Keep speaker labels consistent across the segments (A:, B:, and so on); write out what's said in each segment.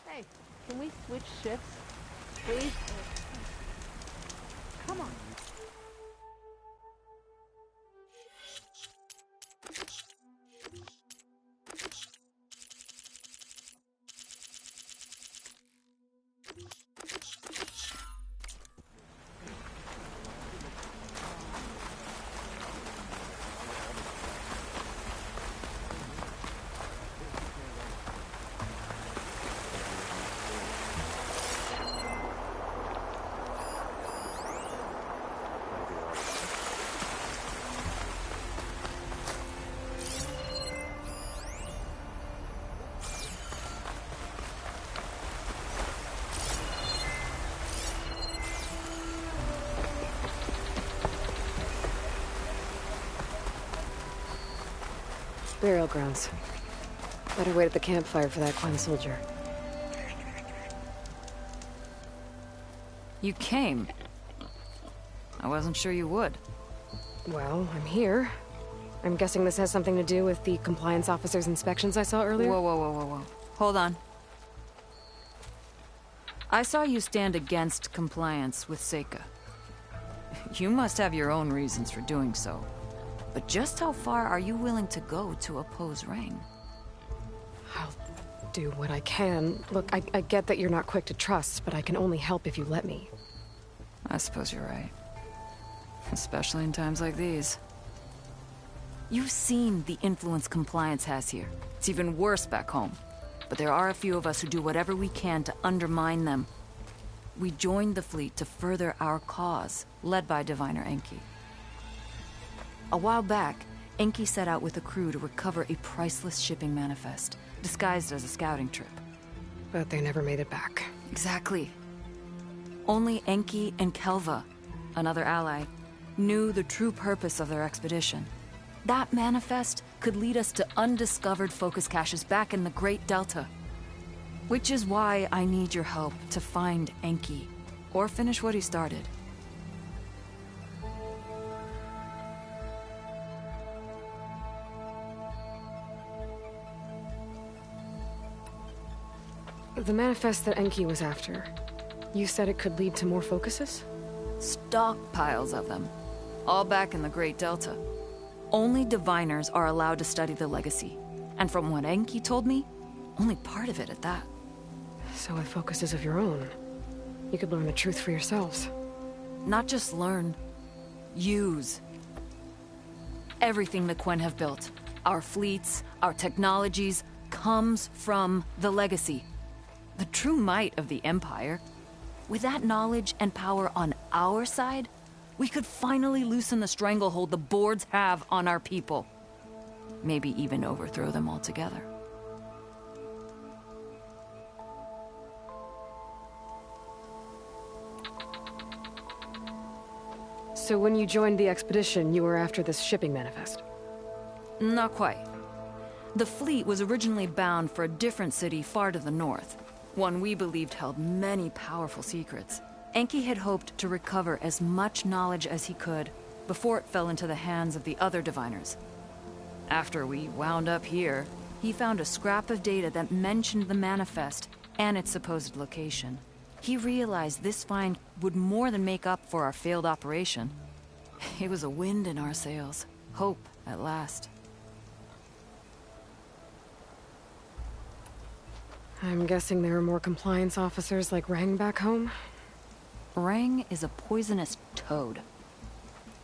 A: Hey, can we switch shifts, please? Come on.
B: Burial grounds. Better wait at the campfire for that Quen soldier.
C: You came. I wasn't sure you would.
B: Well, I'm here. I'm guessing this has something to do with the compliance officer's inspections I saw earlier?
C: Whoa. Hold on. I saw you stand against compliance with Seika. You must have your own reasons for doing so. But just how far are you willing to go to oppose Rang?
B: I'll do what I can. Look, I get that you're not quick to trust, but I can only help if you let me.
C: I suppose you're right. Especially in times like these. You've seen the influence compliance has here. It's even worse back home. But there are a few of us who do whatever we can to undermine them. We joined the fleet to further our cause, led by Diviner Enki. A while back, Enki set out with a crew to recover a priceless shipping manifest, disguised as a scouting trip.
B: But they never made it back.
C: Exactly. Only Enki and Kelva, another ally, knew the true purpose of their expedition. That manifest could lead us to undiscovered focus caches back in the Great Delta. Which is why I need your help to find Enki, or finish what he started.
B: The manifest that Enki was after, you said it could lead to more focuses?
C: Stockpiles of them, all back in the Great Delta. Only diviners are allowed to study the legacy, and from what Enki told me, only part of it at that.
B: So with focuses of your own, you could learn the truth for yourselves.
C: Not just learn, use. Everything the Quen have built, our fleets, our technologies, comes from the legacy. The true might of the Empire. With that knowledge and power on our side, we could finally loosen the stranglehold the boards have on our people. Maybe even overthrow them altogether.
B: So when you joined the expedition, you were after this shipping manifest?
C: Not quite. The fleet was originally bound for a different city far to the north. One we believed held many powerful secrets. Enki had hoped to recover as much knowledge as he could before it fell into the hands of the other diviners. After we wound up here, he found a scrap of data that mentioned the manifest and its supposed location. He realized this find would more than make up for our failed operation. It was a wind in our sails. Hope, at last.
B: I'm guessing there are more compliance officers like Rang back home?
C: Rang is a poisonous toad.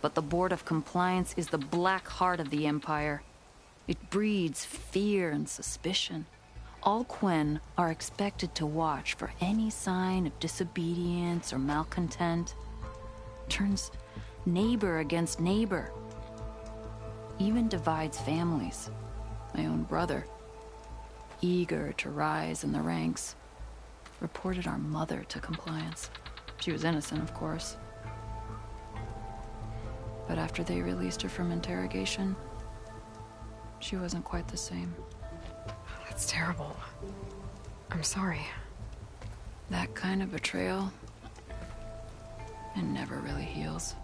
C: But the Board of Compliance is the black heart of the Empire. It breeds fear and suspicion. All Quen are expected to watch for any sign of disobedience or malcontent. Turns neighbor against neighbor. Even divides families. My own brother, eager to rise in the ranks, reported our mother to compliance. She was innocent, of course. But after they released her from interrogation, she wasn't quite the same.
B: That's terrible. I'm sorry.
C: That kind of betrayal, it never really heals.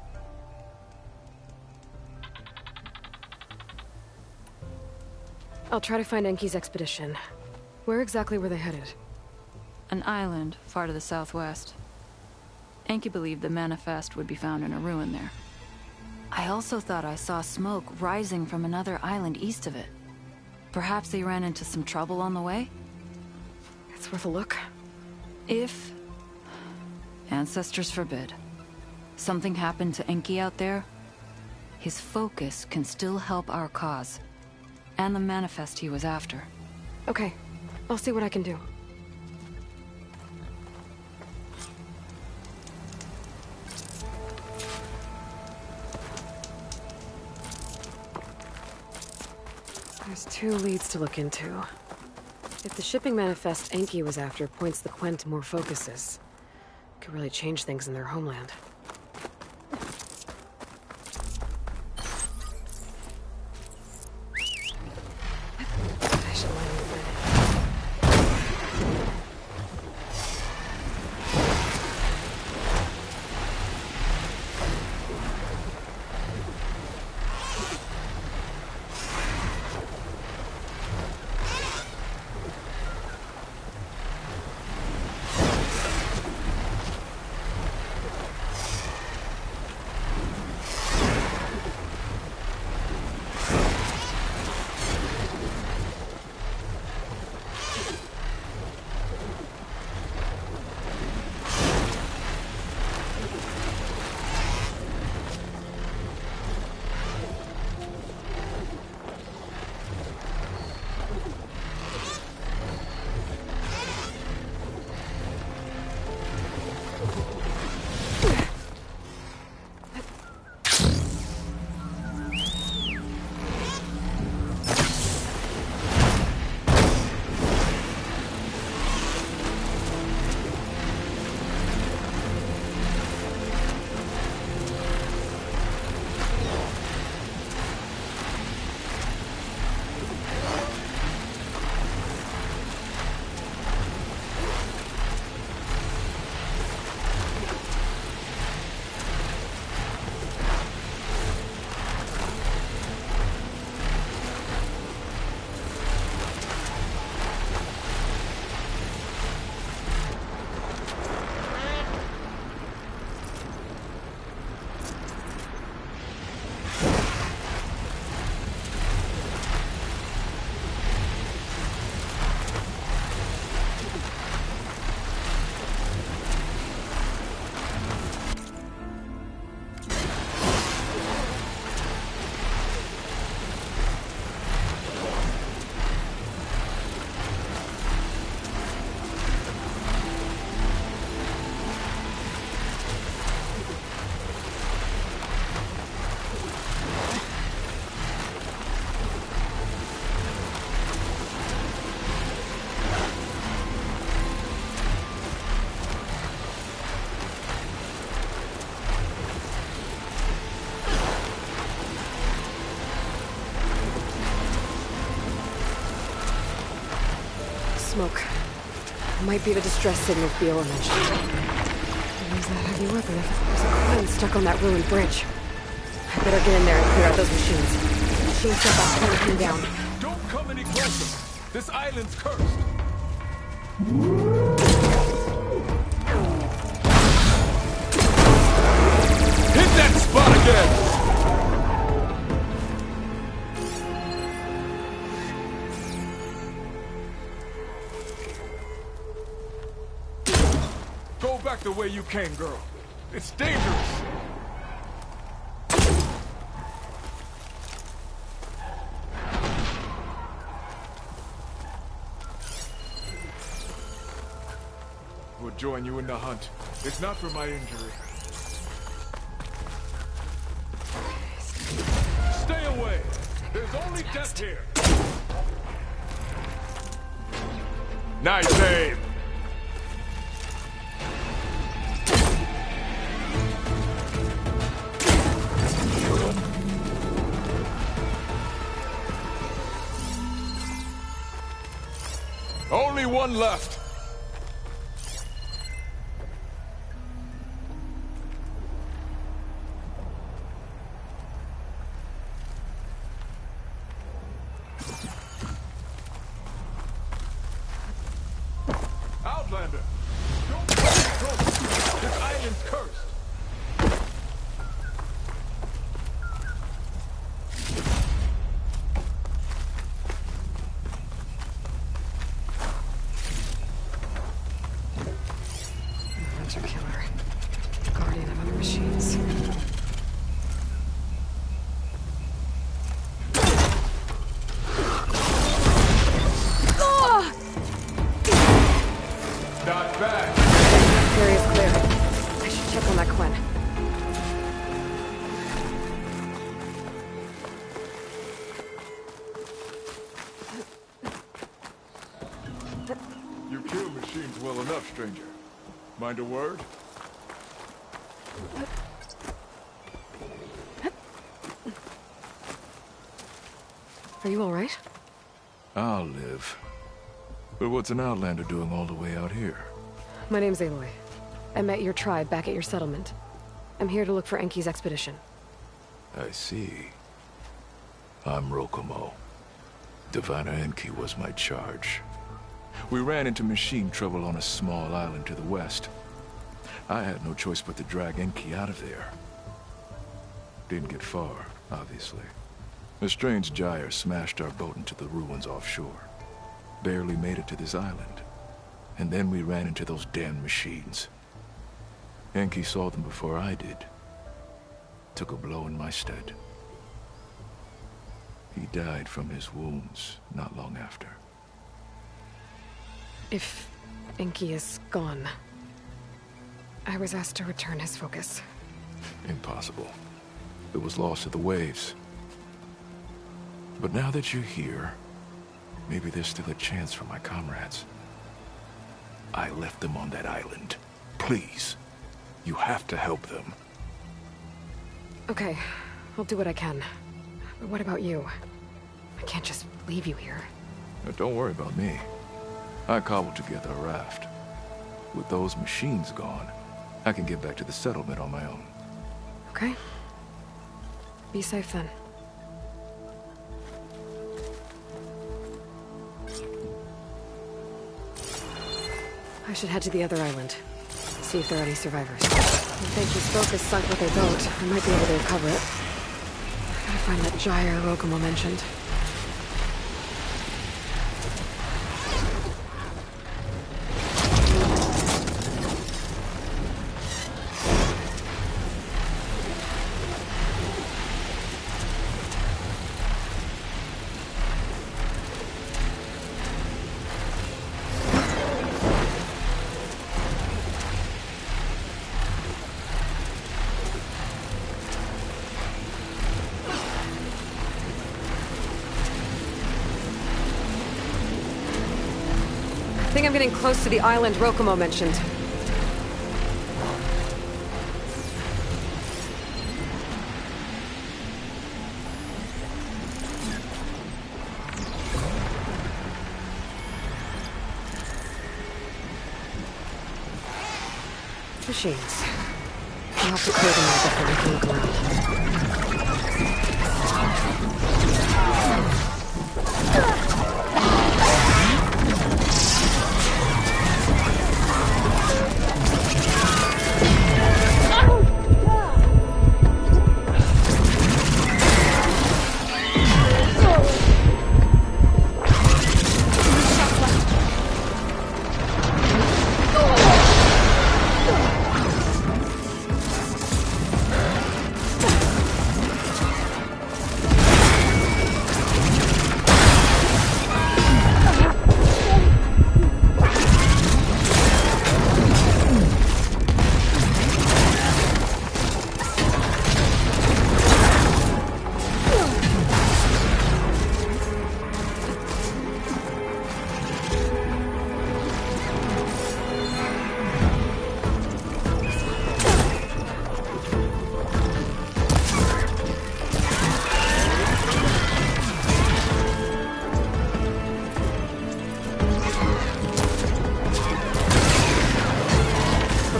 B: I'll try to find Enki's expedition. Where exactly were they headed?
C: An island far to the southwest. Enki believed the manifest would be found in a ruin there. I also thought I saw smoke rising from another island east of it. Perhaps they ran into some trouble on the way?
B: It's worth a look.
C: If... ancestors forbid. Something happened to Enki out there, his focus can still help our cause. And the manifest he was after.
B: Okay, I'll see what I can do. There's 2 leads to look into. If the shipping manifest Enki was after points the Quen to more focuses, it could really change things in their homeland. I should line it with smoke. Might be the distress signal Fiora mentioned. Use that heavy weapon if there's a Quen stuck on that ruined bridge. I better get in there and clear out those machines. Machine stuff I'll turn everything down.
D: Don't come any closer. This island's cursed. Hit that spot again! Go back the way you came, girl. It's dangerous. We'll join you in the hunt. It's not for my injury. Stay away! There's only death here! Nice aim! Only one left! Outlander! Don't get close! This island's cursed!
B: Hunter killer. Guardian of other machines.
D: Not bad!
B: Area is clear. I should check on that Quinn.
D: You kill machines well enough, stranger. Mind a word?
B: Are you alright?
D: I'll live. But what's an Outlander doing all the way out here?
B: My name's Aloy. I met your tribe back at your settlement. I'm here to look for Enki's expedition.
D: I see. I'm Rokomo. Diviner Enki was my charge. We ran into machine trouble on a small island to the west. I had no choice but to drag Enki out of there. Didn't get far, obviously. A strange gyre smashed our boat into the ruins offshore. Barely made it to this island. And then we ran into those damn machines. Enki saw them before I did. Took a blow in my stead. He died from his wounds not long after.
B: If Enki is gone, I was asked to return his focus.
D: Impossible. It was lost to the waves. But now that you're here, maybe there's still a chance for my comrades. I left them on that island. Please, you have to help them.
B: Okay, I'll do what I can. But what about you? I can't just leave you here.
D: Don't worry about me. I cobbled together a raft. With those machines gone, I can get back to the settlement on my own.
B: Okay. Be safe then. I should head to the other island. See if there are any survivors. If Enki's focus sunk with their boat, I might be able to recover it. I gotta find that gyre Rokomo mentioned. I think I'm getting close to the island Rokomo mentioned. Machines. I'll have to clear them out before we can look around.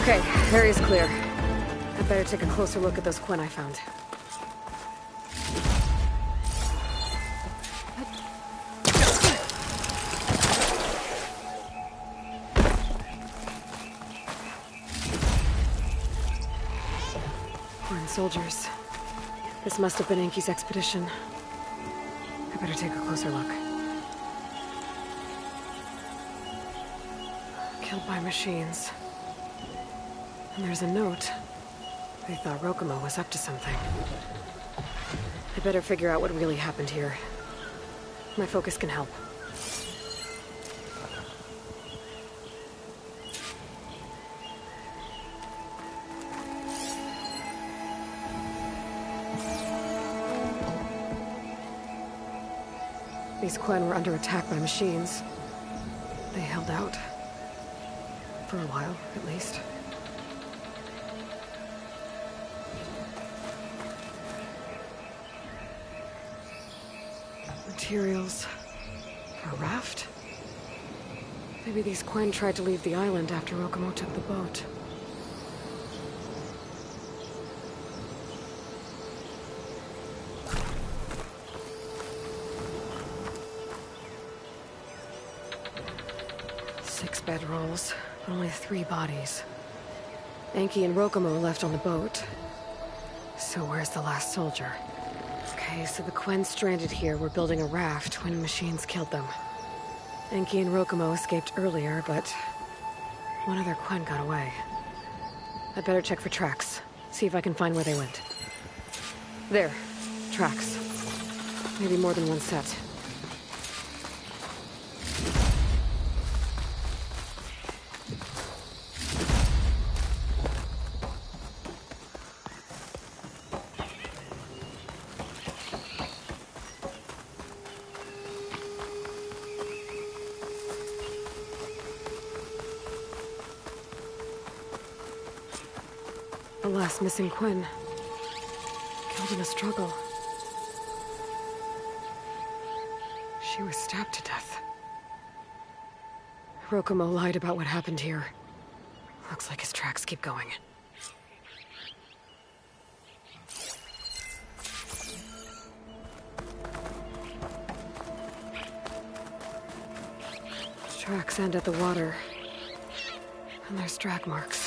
B: Okay, area's clear. I'd better take a closer look at those Quinn I found. Quinn soldiers. This must have been Enki's expedition. I better take a closer look. Killed by machines. And there's a note. They thought Rokumo was up to something. I better figure out what really happened here. My focus can help. These Quen were under attack by machines. They held out. For a while, at least. Materials for a raft? Maybe these Quen tried to leave the island after Rokumo took the boat. Six bedrolls, only 3 bodies. Enki and Rokumo left on the boat. So where's the last soldier? Okay, so the Quen stranded here were building a raft when machines killed them. Enki and Rokumo escaped earlier, but one other Quen got away. I'd better check for tracks, see if I can find where they went. There, tracks. Maybe more than one set. The last missing Quen. Killed in a struggle. She was stabbed to death. Rokumo lied about what happened here. Looks like his tracks keep going. Tracks end at the water. And there's drag marks.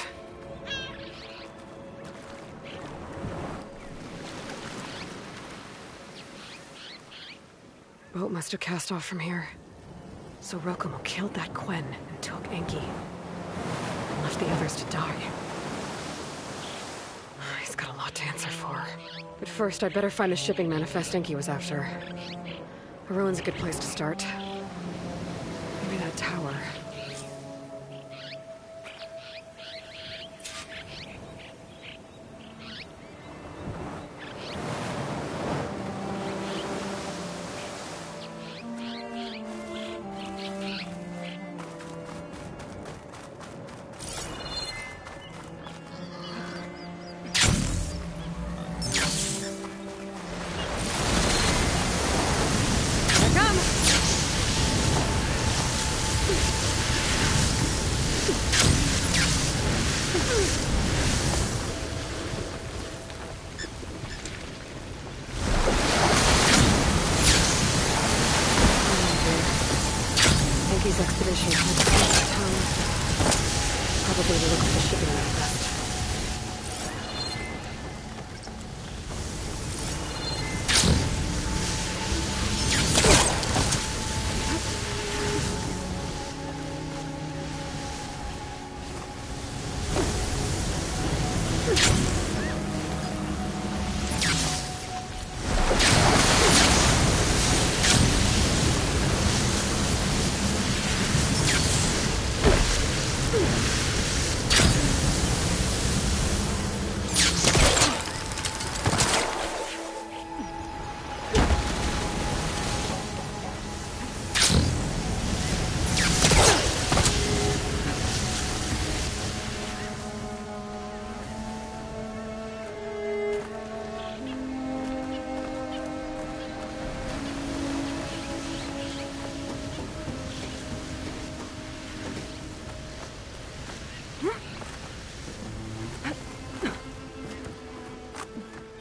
B: Boat must have cast off from here. So Rokumo killed that Quen and took Enki. And left the others to die. He's got a lot to answer for. But first, I'd better find the shipping manifest Enki was after. A ruin's a good place to start. Maybe that tower. Enki's expedition had to cross the town. Probably to look for the shipping manifest.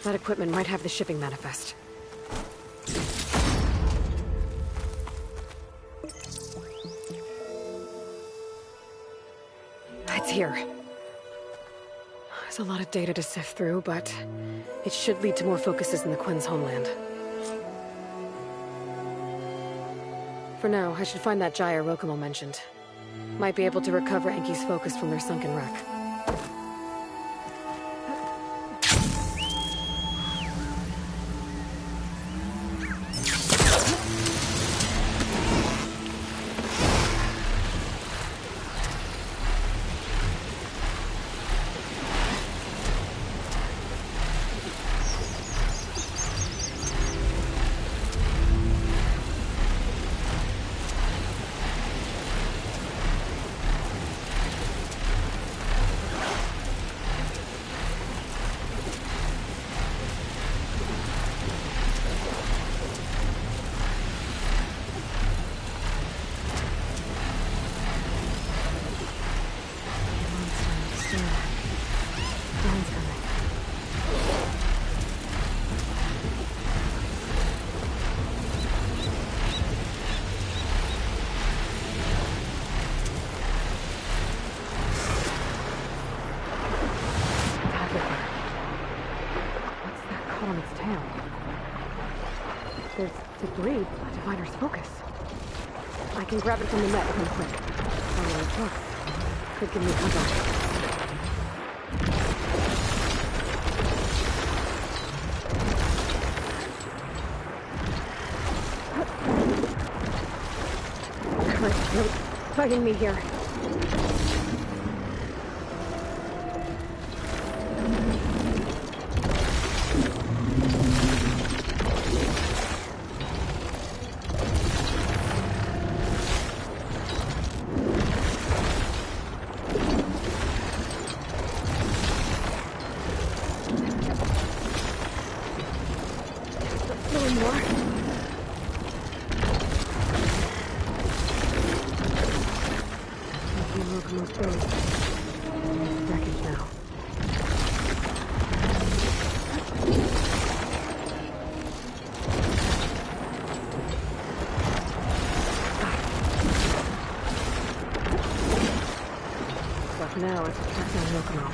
B: That equipment might have the shipping manifest. It's here. There's a lot of data to sift through, but it should lead to more focuses in the Quinn's homeland. For now, I should find that gyre Rokumo mentioned. Might be able to recover Enki's focus from their sunken wreck. There's debris on Diviner's focus. I can grab it from the net if I'm quick. Could give me cover. Fighting me here. Now it's track down Rokumo.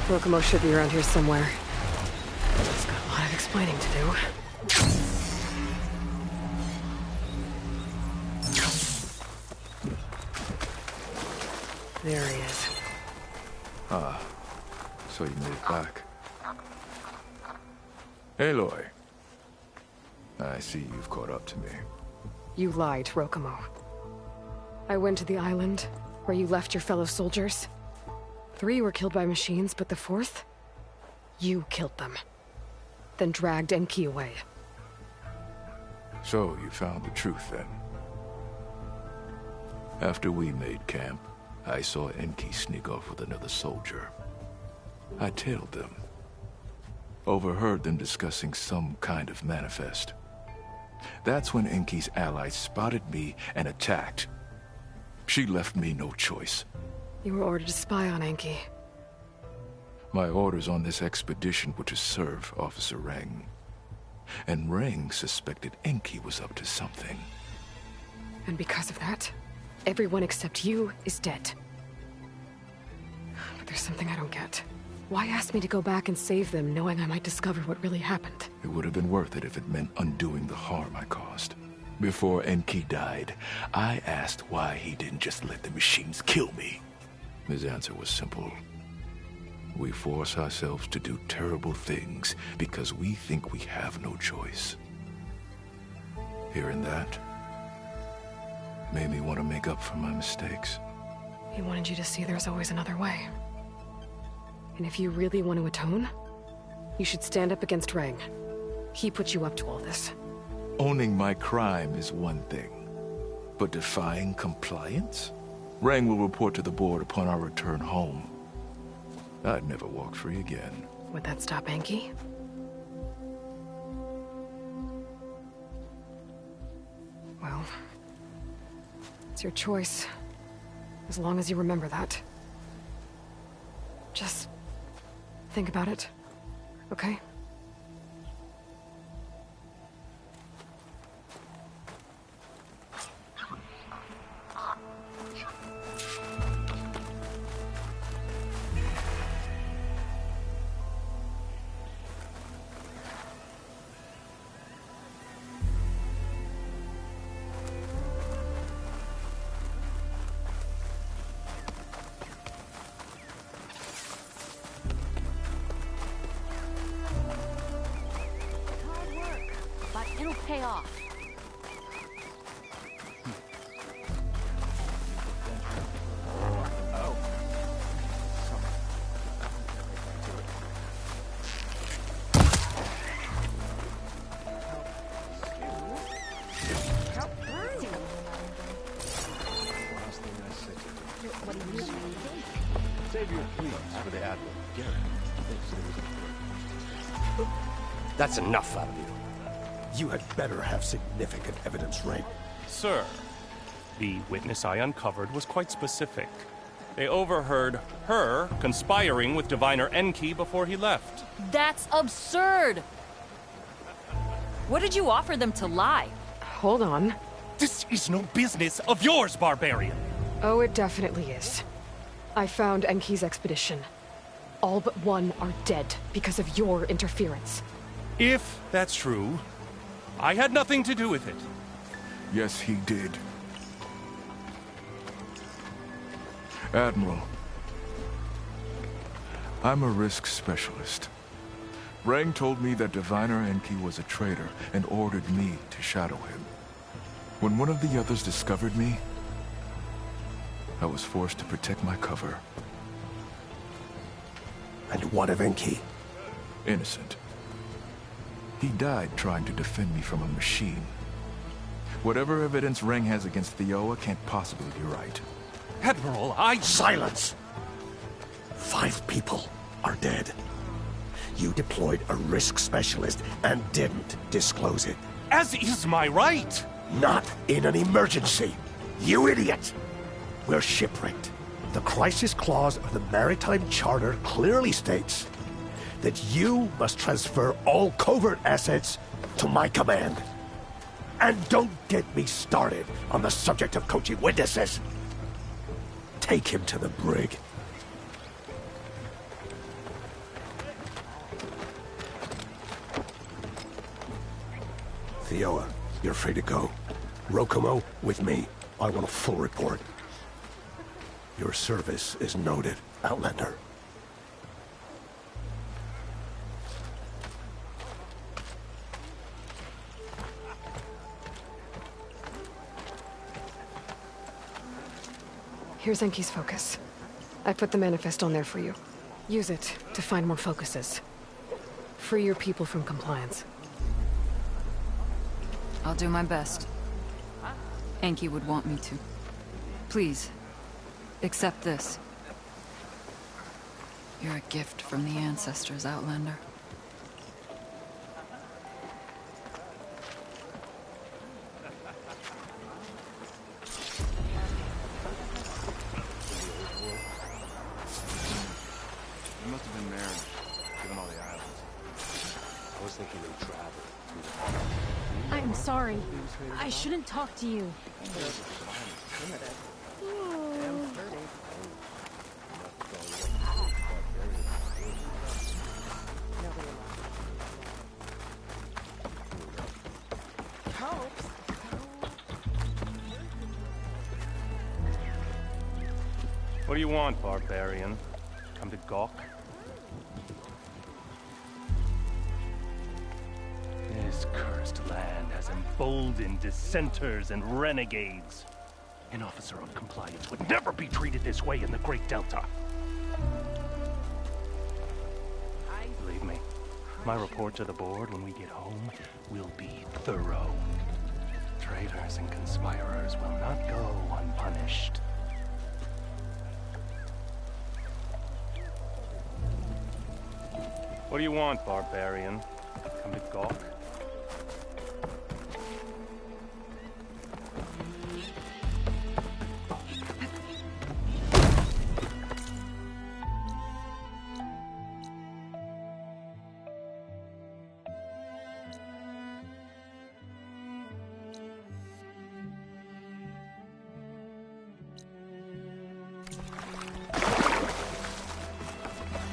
B: Rokumo should be around here somewhere. He's got a lot of explaining to do. There he is.
D: Ah, so you made it back. Aloy. I see you've caught up to me.
B: You lied, Rokumo. I went to the island where you left your fellow soldiers. 3 were killed by machines, but the 4th? You killed them. Then dragged Enki away.
D: So you found the truth then? After we made camp, I saw Enki sneak off with another soldier. I tailed them. Overheard them discussing some kind of manifest. That's when Enki's allies spotted me and attacked. She left me no choice.
B: You were ordered to spy on Enki.
D: My orders on this expedition were to serve Officer Reng. And Reng suspected Enki was up to something.
B: And because of that, everyone except you is dead. But there's something I don't get. Why ask me to go back and save them, knowing I might discover what really happened?
D: It would have been worth it if it meant undoing the harm I caused. Before Enki died, I asked why he didn't just let the machines kill me. His answer was simple. We force ourselves to do terrible things because we think we have no choice. Hearing that made me want to make up for my mistakes.
B: He wanted you to see there's always another way. And if you really want to atone, you should stand up against Reng. He put you up to all this.
D: Owning my crime is one thing, but defying compliance? Reng will report to the board upon our return home. I'd never walk free again.
B: Would that stop Enki? Well, it's your choice. As long as you remember that. Just think about it, okay?
A: It'll pay off.
E: Save your pleas for the Admiral. Garrett thinks it was important. That's enough out of you.
F: You had better have significant evidence, Ray.
G: Sir, the witness I uncovered was quite specific. They overheard her conspiring with Diviner Enki before he left.
C: That's absurd! What did you offer them to lie?
B: Hold on.
G: This is no business of yours, barbarian!
B: Oh, it definitely is. I found Enki's expedition. All but one are dead because of your interference.
G: If that's true, I had nothing to do with it.
D: Yes, he did. Admiral, I'm a risk specialist. Rang told me that Diviner Enki was a traitor and ordered me to shadow him. When one of the others discovered me, I was forced to protect my cover.
F: And what of Enki?
D: Innocent. He died trying to defend me from a machine. Whatever evidence Reng has against Theoa can't possibly be right.
G: Admiral,
F: Silence! 5 people are dead. You deployed a risk specialist and didn't disclose it.
G: As is my right!
F: Not in an emergency! You idiot! We're shipwrecked. The crisis clause of the Maritime Charter clearly states that you must transfer all covert assets to my command. And don't get me started on the subject of coaching witnesses. Take him to the brig. Theoa, you're free to go. Rokomo, with me. I want a full report. Your service is noted, Outlander.
B: Here's Enki's focus. I put the manifest on there for you. Use it to find more focuses. Free your people from compliance.
C: I'll do my best. Enki would want me to. Please, accept this. You're a gift from the ancestors, Outlander.
H: You must have been married, given all the islands.
E: I was thinking they traveled.
A: I'm sorry. I shouldn't talk to you.
G: What do you want, barbarian? Come to gawk? This cursed land has emboldened dissenters and renegades. An officer of compliance would never be treated this way in the Great Delta. Believe me, my report to the board when we get home will be thorough. Traitors and conspirers will not go unpunished. What do you want, barbarian? Come to gawk?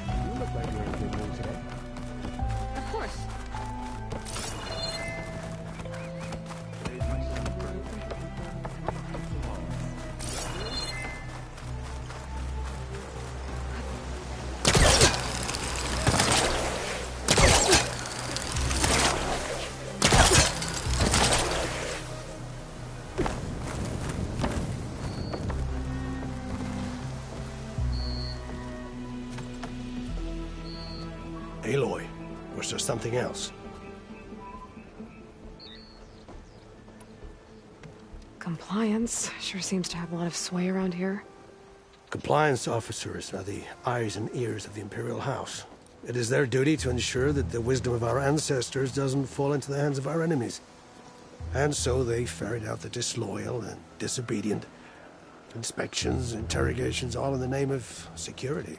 F: You look like you're in a good mood today.
A: Of course.
F: Aloy, was there something else?
B: Compliance sure seems to have a lot of sway around here.
F: Compliance officers are the eyes and ears of the Imperial House. It is their duty to ensure that the wisdom of our ancestors doesn't fall into the hands of our enemies. And so they ferret out the disloyal and disobedient. Inspections, interrogations, all in the name of security.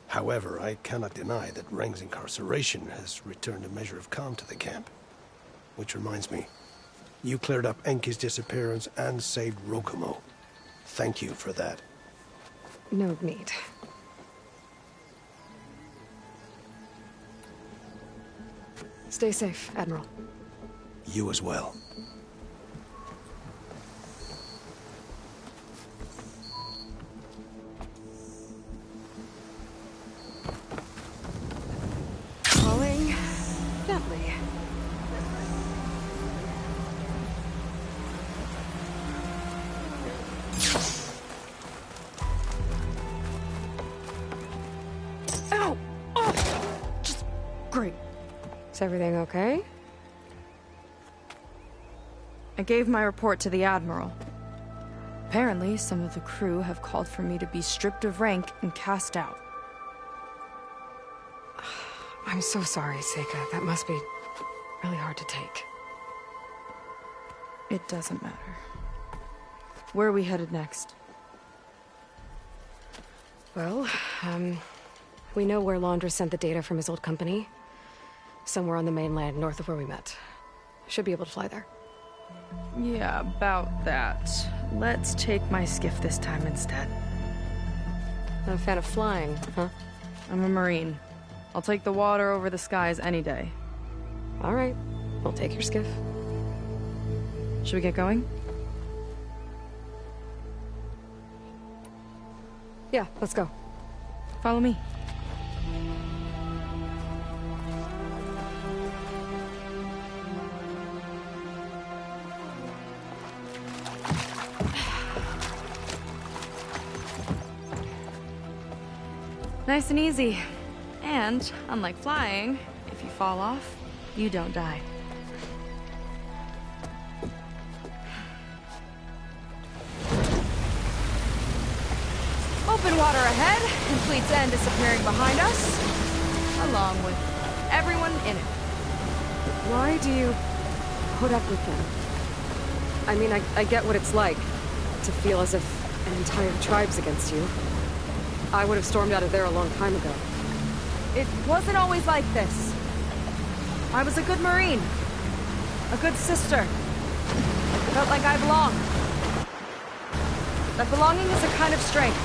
F: However, I cannot deny that Reng's incarceration has returned a measure of calm to the camp. Which reminds me, you cleared up Enki's disappearance and saved Rokomo. Thank you for that.
B: No need. Stay safe, Admiral.
F: You as well.
B: Falling gently. Ow! Oh! Just great. Is everything okay?
I: I gave my report to the Admiral. Apparently, some of the crew have called for me to be stripped of rank and cast out.
B: I'm so sorry, Seika. That must be really hard to take.
I: It doesn't matter. Where are we headed next?
B: Well, we know where Laundra sent the data from his old company. Somewhere on the mainland, north of where we met. Should be able to fly there.
I: Yeah, about that. Let's take my skiff this time instead.
B: Not a fan of flying, huh?
I: I'm a Marine. I'll take the water over the skies any day.
B: All right. We'll take your skiff.
I: Should we get going?
B: Yeah, let's go.
I: Follow me. Nice and easy. And, unlike flying, if you fall off, you don't die. Open water ahead, and Fleet's End disappearing behind us, along with everyone in it.
B: Why do you put up with them? I mean, I get what it's like to feel as if an entire tribe's against you. I would have stormed out of there a long time ago.
I: It wasn't always like this. I was a good Marine. A good sister. Felt like I belonged. That belonging is a kind of strength.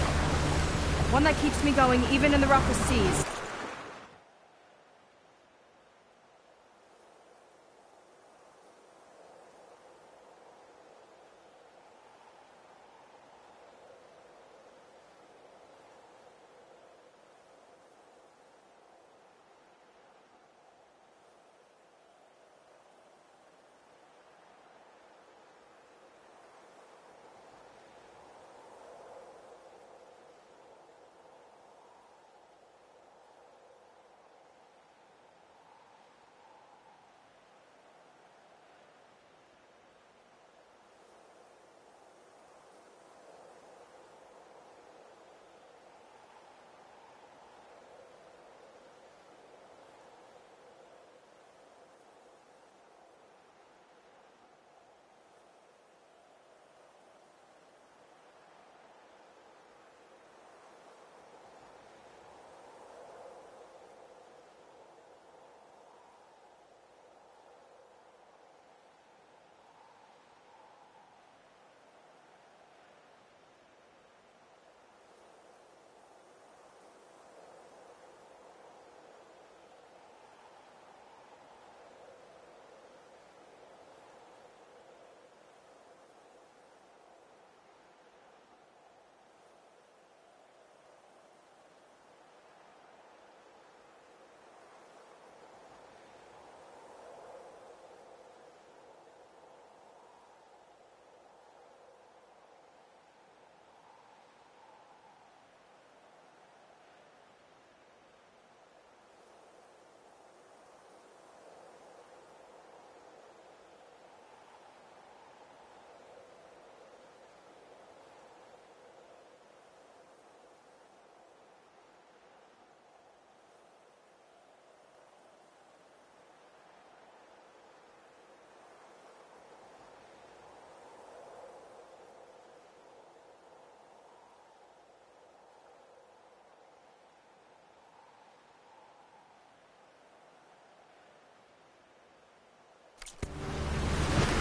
I: One that keeps me going even in the roughest seas.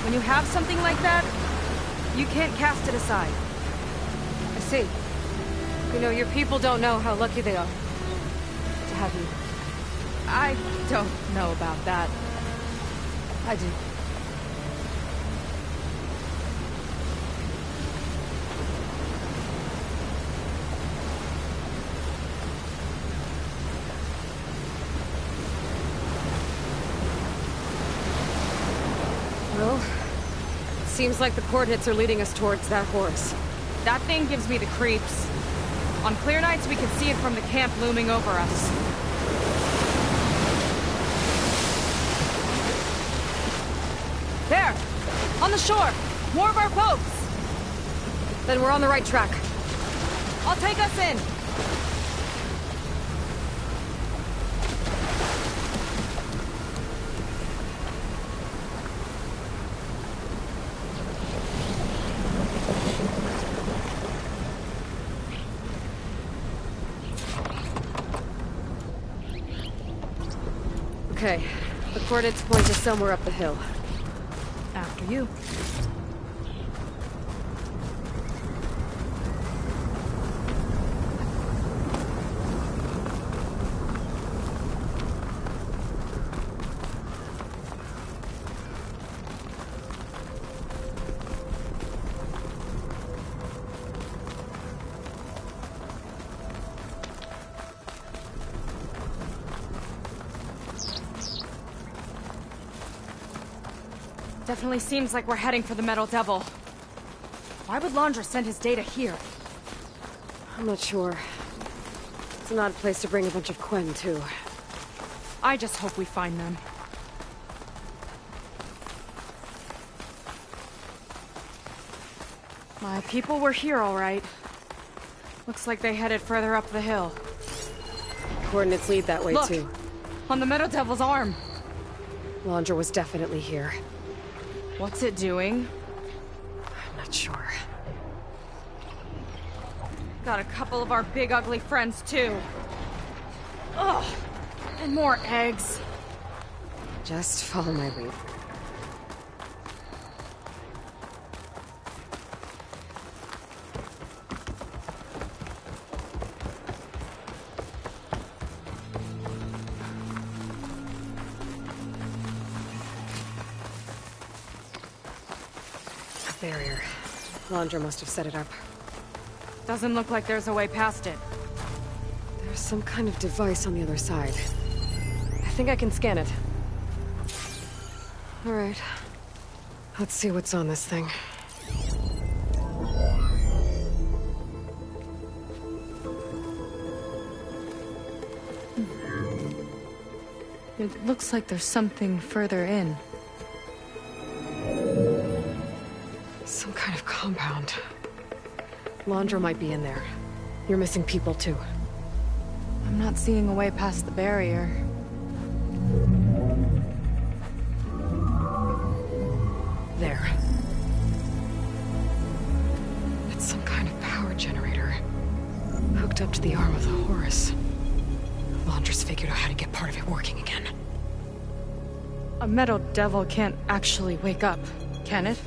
I: When you have something like that, you can't cast it aside.
B: I see. You know, your people don't know how lucky they are to have you.
I: I don't know about that.
B: I do. Well, seems like the coordinates are leading us towards that horse.
I: That thing gives me the creeps. On clear nights, we can see it from the camp looming over us. There! On the shore! More of our boats!
B: Then we're on the right track.
I: I'll take us in!
B: Okay, the coordinates point us somewhere up the hill.
I: After you. Definitely seems like we're heading for the Metal Devil. Why would Laundra send his data here?
B: I'm not sure. It's an odd place to bring a bunch of Quen, too.
I: I just hope we find them. My people were here, all right. Looks like they headed further up the hill.
B: Coordinates lead that way,
I: Look,
B: too.
I: On the Meadow Devil's arm.
B: Laundra was definitely here.
I: What's it doing?
B: I'm not sure.
I: Got a couple of our big ugly friends, too. Ugh! And more eggs.
B: Just follow my lead. Barrier. Laundra must have set it up.
I: Doesn't look like there's a way past it.
B: There's some kind of device on the other side. I think I can scan it. All right. Let's see what's on this thing.
I: It looks like there's something further in.
B: Some kind of compound. Laundra might be in there. You're missing people, too.
I: I'm not seeing a way past the barrier.
B: There. It's some kind of power generator. Hooked up to the arm of the Horus. Laundra's figured out how to get part of it working again.
I: A Meadow Devil can't actually wake up, can it?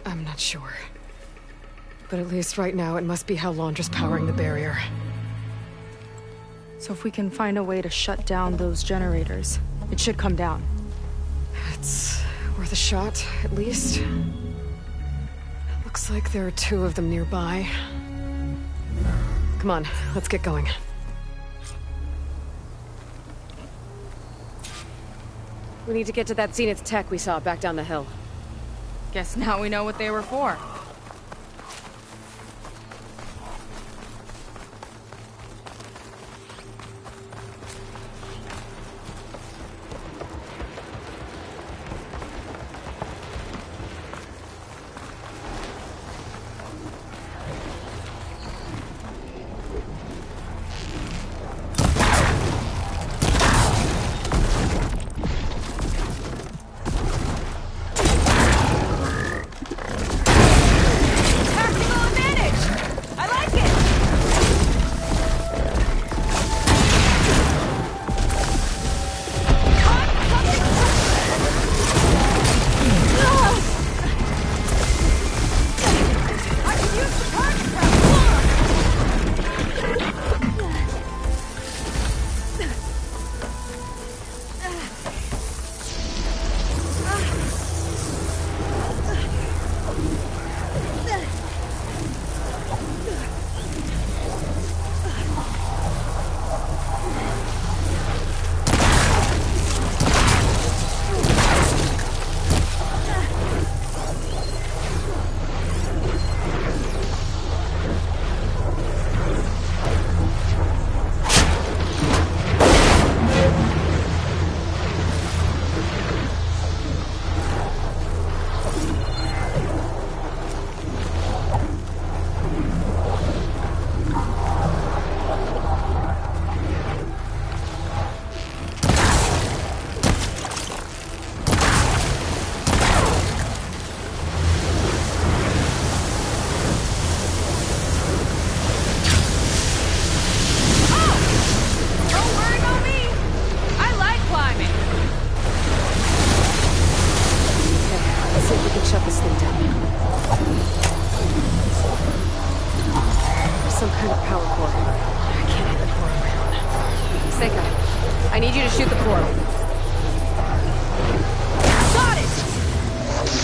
B: I'm not sure. But at least right now, it must be how Laundra's powering the barrier.
I: So if we can find a way to shut down those generators, it should come down.
B: It's worth a shot, at least. Looks like there are 2 of them nearby. Come on, let's get going. We need to get to that Zenith tech we saw back down the hill.
I: Guess now we know what they were for.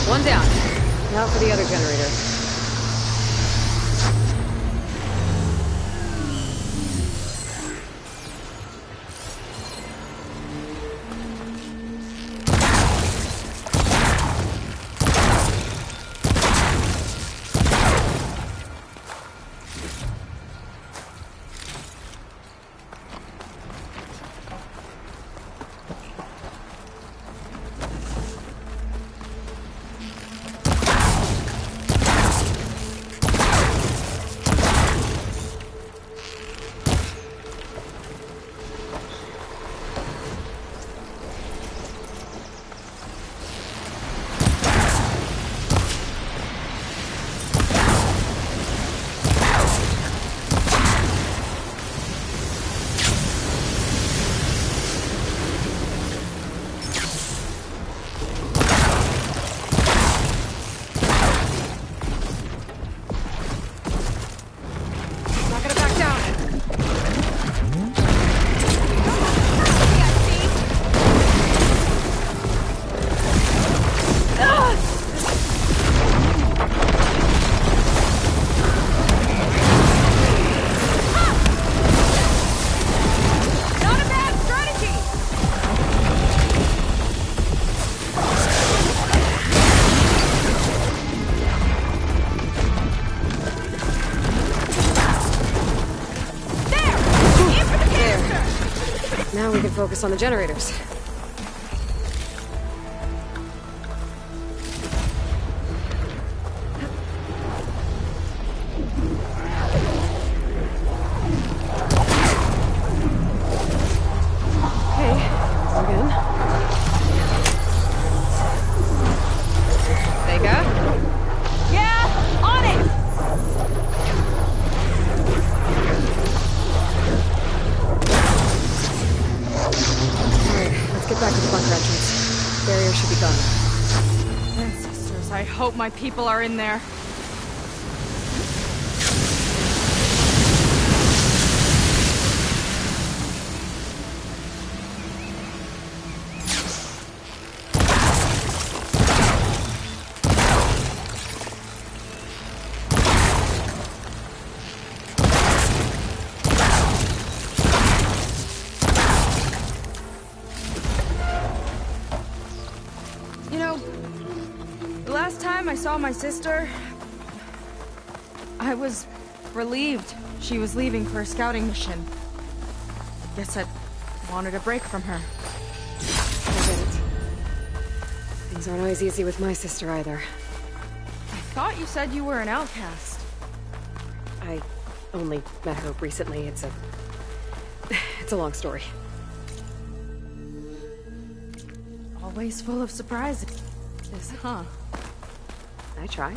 B: One down. Now for the other generator. Now we can focus on the generators.
I: I hope my people are in there. You know, the last time I saw my sister, I was relieved she was leaving for a scouting mission. Guess I wanted a break from her.
B: I get it. Things aren't always easy with my sister either.
I: I thought you said you were an outcast.
B: I only met her recently. It's a long story.
I: Always full of surprises, huh?
B: I try.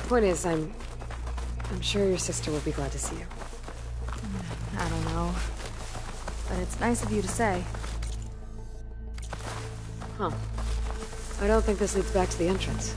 B: Point is, I'm sure your sister will be glad to see you.
I: I don't know. But it's nice of you to say.
B: Huh. I don't think this leads back to the entrance.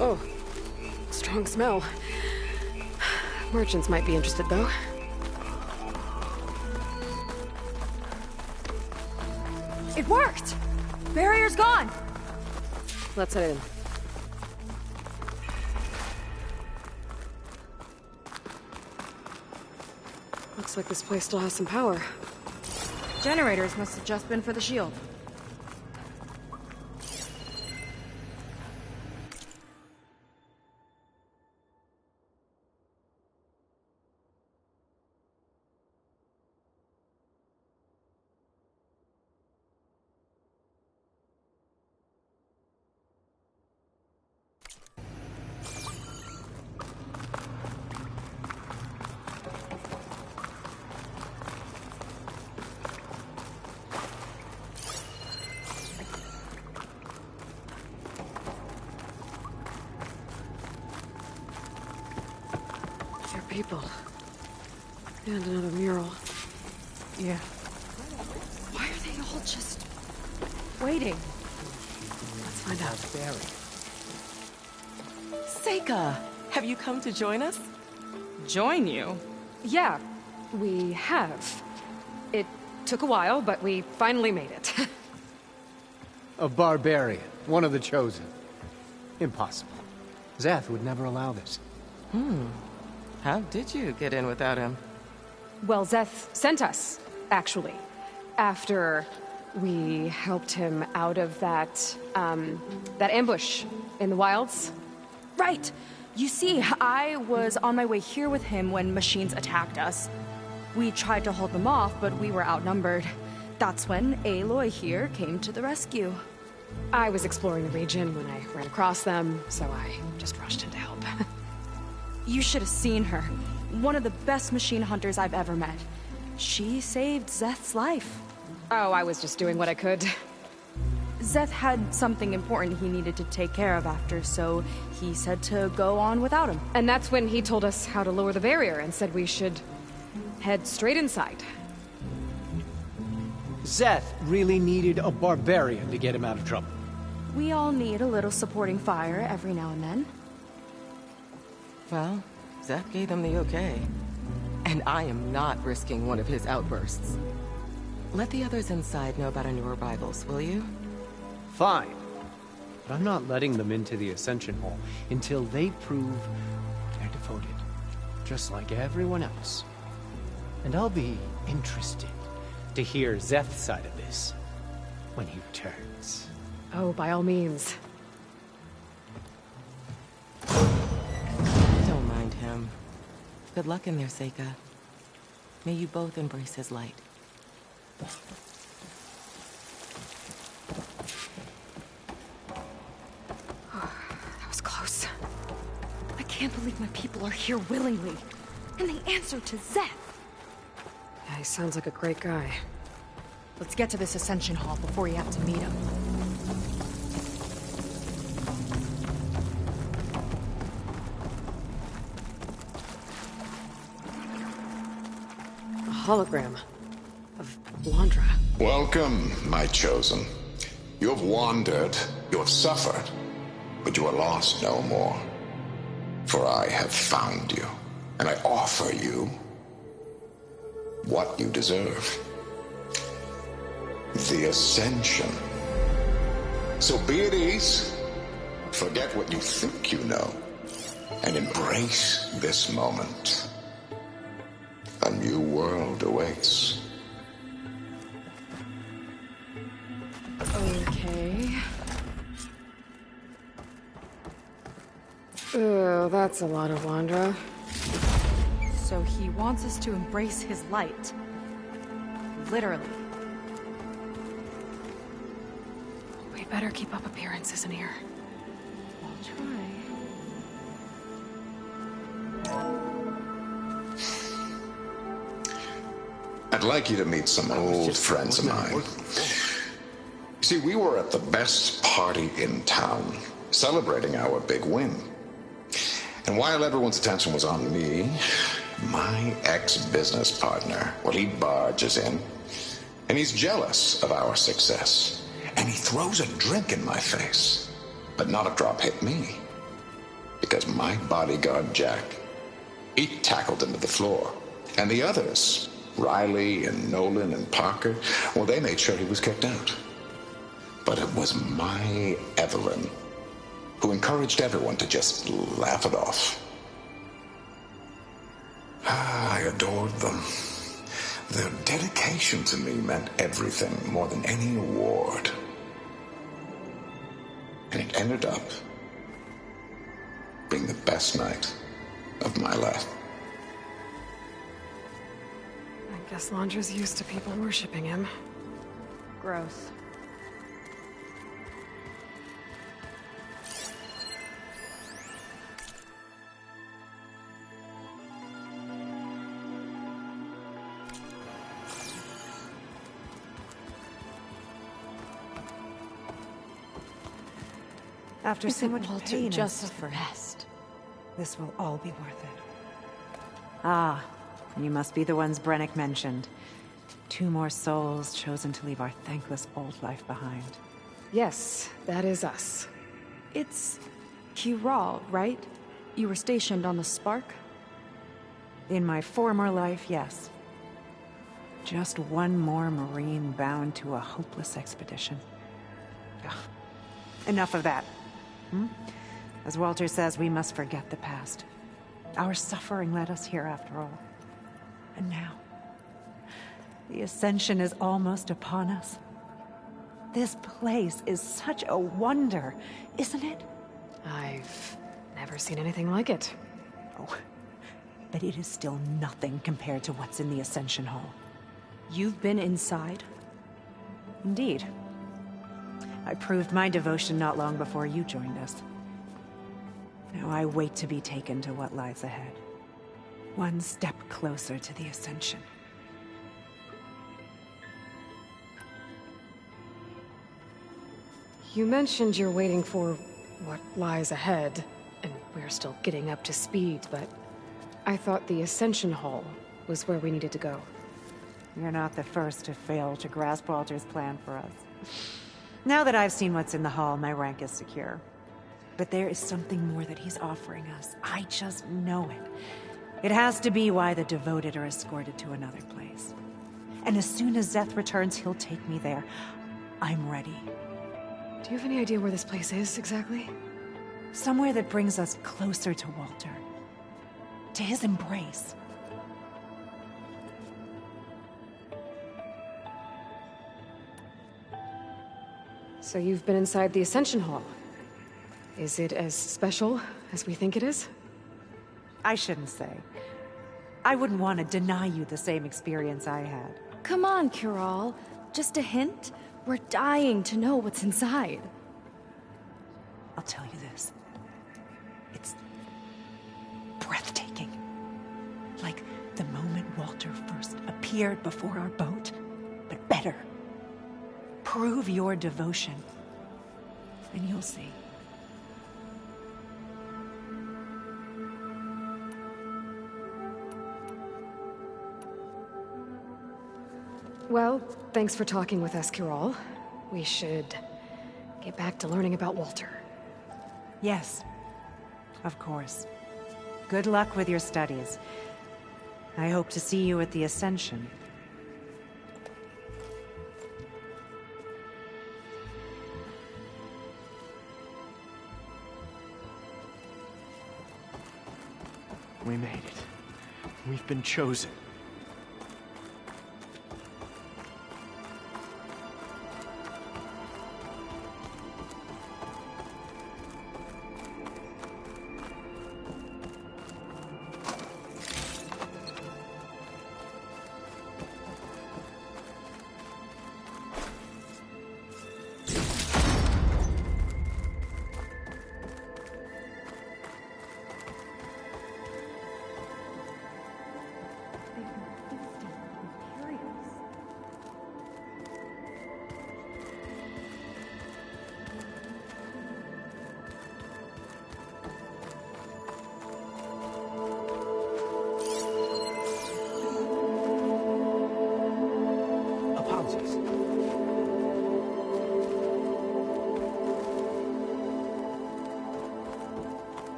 B: Oh, strong smell. Merchants might be interested, though.
I: It worked! Barrier's gone!
B: Let's head in. Looks like this place still has some power.
I: Generators must have just been for the shield.
B: People. And another mural.
I: Yeah.
B: Why are they all just
I: waiting?
B: Let's find out.
J: Seika, have you come to join us?
I: Join you?
B: Yeah, we have. It took a while, but we finally made it.
K: A barbarian, one of the chosen. Impossible. Zeth would never allow this.
J: How did you get in without him?
B: Well, Zeth sent us. actually. After we helped him out of that ambush in the wilds.
I: Right! You see, I was on my way here with him when machines attacked us. We tried to hold them off, but we were outnumbered. That's when Aloy here came to the rescue.
B: I was exploring the region when I ran across them, so I just rushed in to help.
I: You should have seen her. One of the best machine hunters I've ever met. She saved Zeth's life.
B: Oh, I was just doing what I could.
I: Zeth had something important he needed to take care of after, so he said to go on without him.
B: And that's when he told us how to lower the barrier and said we should head straight inside.
K: Zeth really needed a barbarian to get him out of trouble.
I: We all need a little supporting fire every now and then.
J: Well, Zeth gave them the okay. And I am not risking one of his outbursts. Let the others inside know about our new arrivals, will you?
K: Fine. But I'm not letting them into the Ascension Hall until they prove they're devoted. Just like everyone else. And I'll be interested to hear Zeth's side of this when he returns.
B: Oh, by all means.
J: Don't mind him. Good luck in there, Seika. May you both embrace his light.
B: That was close. I can't believe my people are here willingly. And they answered to Zeth. Yeah, he sounds like a great guy.
I: Let's get to this Ascension Hall before you have to meet him.
B: A hologram of Londra.
L: Welcome, my chosen. You have wandered, you have suffered, but you are lost no more. For I have found you, and I offer you what you deserve. The Ascension. So be at ease, forget what you think you know, and embrace this moment. A new world awaits.
B: Okay. Oh, that's a lot of Londra.
I: So he wants us to embrace his light. Literally.
B: We better keep up appearances in here.
I: I'll try.
L: I'd like you to meet some old friends of mine. See, we were at the best party in town, celebrating our big win. And while everyone's attention was on me, my ex-business partner, well, he barges in, and he's jealous of our success. And he throws a drink in my face, but not a drop hit me. Because my bodyguard, Jack, he tackled him to the floor. And the others, Riley and Nolan and Parker, well, they made sure he was kicked out. But it was my Evelyn who encouraged everyone to just laugh it off. I adored them. Their dedication to me meant everything, more than any award. And it ended up being the best night of my life.
B: I guess Londra's used to people worshipping him.
I: Gross.
M: After so much pain
B: just
M: and suffering, this will all be worth it. Ah, you must be the ones Brennick mentioned. 2 more souls chosen to leave our thankless old life behind.
B: Yes, that is us.
I: It's Kiral, right? You were stationed on the Spark?
M: In my former life, yes. Just one more Marine bound to a hopeless expedition. Ugh. Enough of that. As Walter says, we must forget the past. Our suffering led us here after all. And The Ascension is almost upon us. This place is such a wonder, isn't it?
B: I've never seen anything like it.
M: Oh, but it is still nothing compared to what's in the Ascension Hall.
I: You've been inside?
M: Indeed. I proved my devotion not long before you joined us. Now I wait to be taken to what lies ahead. One step closer to the Ascension.
B: You mentioned you're waiting for what lies ahead, and we're still getting up to speed, but I thought the Ascension Hall was where we needed to go.
M: You're not the first to fail to grasp Walter's plan for us. Now that I've seen what's in the hall, my rank is secure. But there is something more that he's offering us. I just know it. It has to be why the devoted are escorted to another place. And as soon as Zeth returns, he'll take me there. I'm ready.
B: Do you have any idea where this place is, exactly?
M: Somewhere that brings us closer to Walter. To his embrace.
B: So you've been inside the Ascension Hall. Is it as special as we think it is?
M: I shouldn't say. I wouldn't want to deny you the same experience I had.
I: Come on, Kiral. Just a hint? We're dying to know what's inside.
M: I'll tell you this. It's breathtaking. Like the moment Walter first appeared before our boat, but better. Prove your devotion, and you'll see.
B: Well, thanks for talking with us, Kiral. We should get back to learning about Walter.
M: Yes, of course. Good luck with your studies. I hope to see you at the Ascension.
G: We made it. We've been chosen.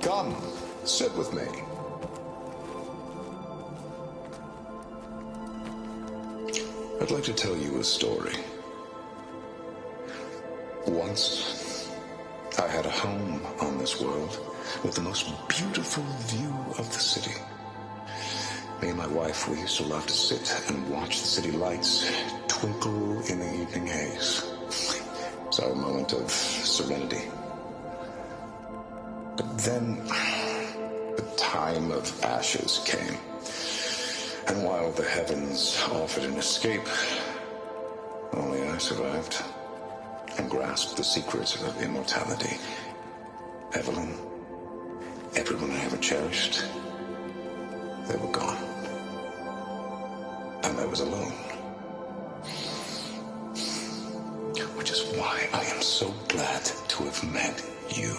L: Come, sit with me. I'd like to tell you a story. Once, I had a home on this world with the most beautiful view of the city. Me and my wife, we used to love to sit and watch the city lights twinkle in the evening haze. It's our moment of serenity. But then, the time of ashes came. And while the heavens offered an escape, only I survived and grasped the secrets of immortality. Evelyn, everyone I ever cherished, they were gone. And I was alone. Which is why I am so glad to have met you.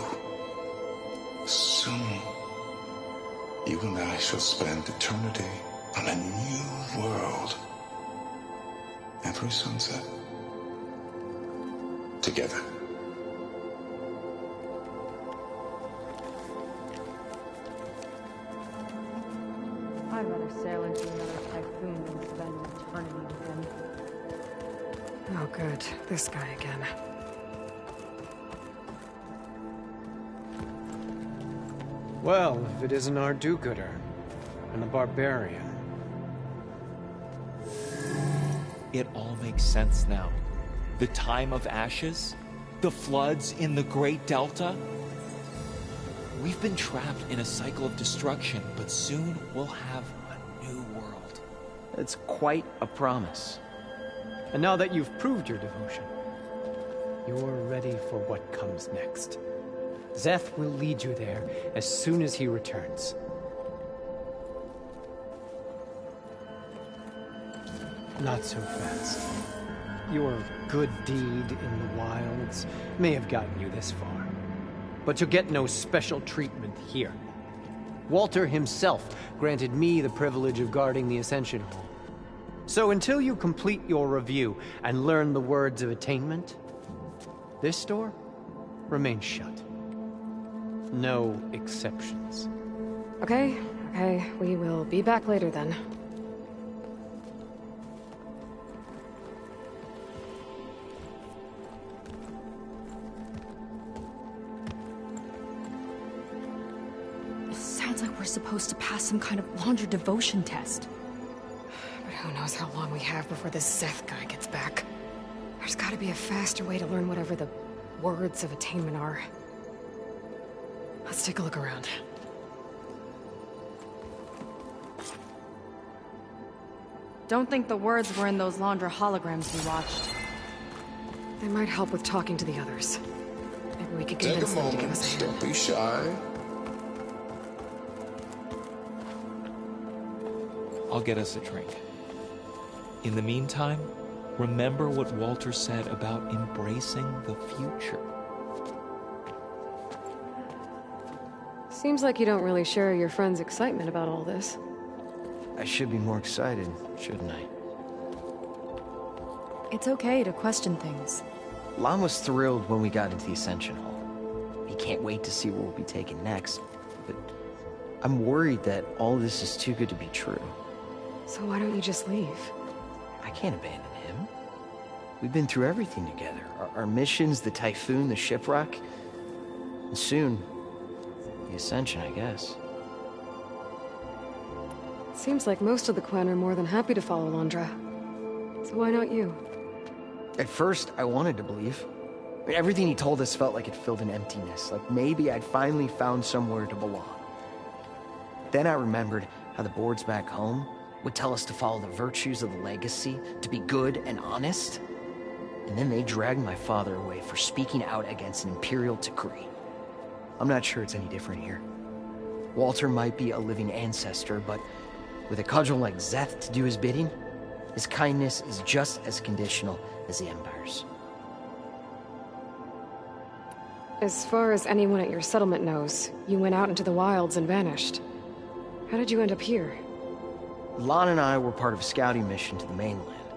L: Soon, you and I shall spend eternity on a new world. Every sunset. Together.
I: I'd rather sail into another typhoon than spend eternity with him.
B: Oh, good. This guy again.
K: Well, if it isn't our do-gooder and the barbarian.
N: It all makes sense now. The time of ashes, the floods in the Great Delta. We've been trapped in a cycle of destruction, but soon we'll have a new world.
O: It's quite a promise.
K: And now that you've proved your devotion, you're ready for what comes next. Zeth will lead you there as soon as he returns. Not so fast. Your good deed in the wilds may have gotten you this far, but you'll get no special treatment here. Walter himself granted me the privilege of guarding the Ascension Hall. So until you complete your review and learn the words of attainment, this door remains shut. No exceptions.
B: Okay, we will be back later then.
A: Sounds like we're supposed to pass some kind of Laundra devotion test.
B: But who knows how long we have before this Zeth guy gets back. There's gotta be a faster way to learn whatever the words of attainment are. Let's take a look around.
I: Don't think the words were in those Laundra holograms we watched.
B: They might help with talking to the others. Maybe we could
L: Take a
B: convince them to give
L: moment,
B: us a hand.
L: don't be shy.
N: I'll get us a drink. In the meantime, remember what Walter said about embracing the future.
B: Seems like you don't really share your friend's excitement about all this.
O: I should be more excited, shouldn't I?
A: It's okay to question things.
O: Lon was thrilled when we got into the Ascension Hall. He can't wait to see where we'll be taken next, but I'm worried that all this is too good to be true.
B: So why don't you just leave?
O: I can't abandon him. We've been through everything together. Our missions, the Typhoon, the shipwreck. And soon, the Ascension, I guess.
B: Seems like most of the Quen are more than happy to follow Laundra. So why not you?
O: At first, I wanted to believe. I mean, everything he told us felt like it filled an emptiness. Like maybe I'd finally found somewhere to belong. Then I remembered how the boards back home would tell us to follow the virtues of the legacy, to be good and honest. And then they dragged my father away for speaking out against an imperial decree. I'm not sure it's any different here. Walter might be a living ancestor, but with a cudgel like Zeth to do his bidding, his kindness is just as conditional as the Empire's.
B: As far as anyone at your settlement knows, you went out into the wilds and vanished. How did you end up here?
O: Lon and I were part of a scouting mission to the mainland,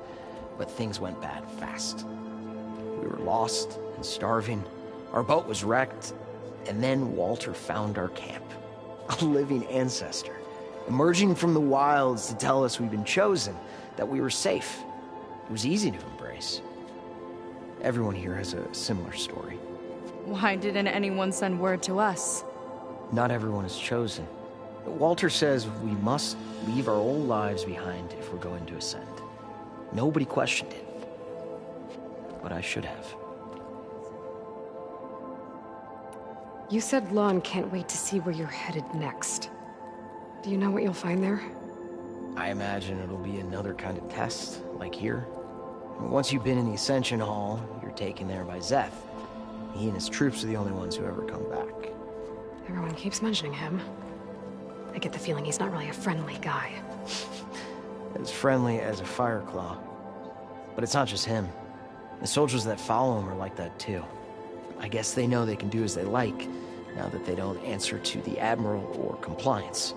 O: but things went bad fast. We were lost and starving, our boat was wrecked, and then Walter found our camp. A living ancestor, emerging from the wilds to tell us we'd been chosen, that we were safe. It was easy to embrace. Everyone here has a similar story.
I: Why didn't anyone send word to us?
O: Not everyone is chosen. Walter says we must leave our old lives behind if we're going to ascend. Nobody questioned it. But I should have.
B: You said Lon can't wait to see where you're headed next. Do you know what you'll find there?
O: I imagine it'll be another kind of test, like here. Once you've been in the Ascension Hall, you're taken there by Zeth. He and his troops are the only ones who ever come back.
B: Everyone keeps mentioning him. I get the feeling he's not really a friendly guy.
O: As friendly as a Fireclaw. But it's not just him. The soldiers that follow him are like that too. I guess they know they can do as they like, now that they don't answer to the Admiral or Compliance.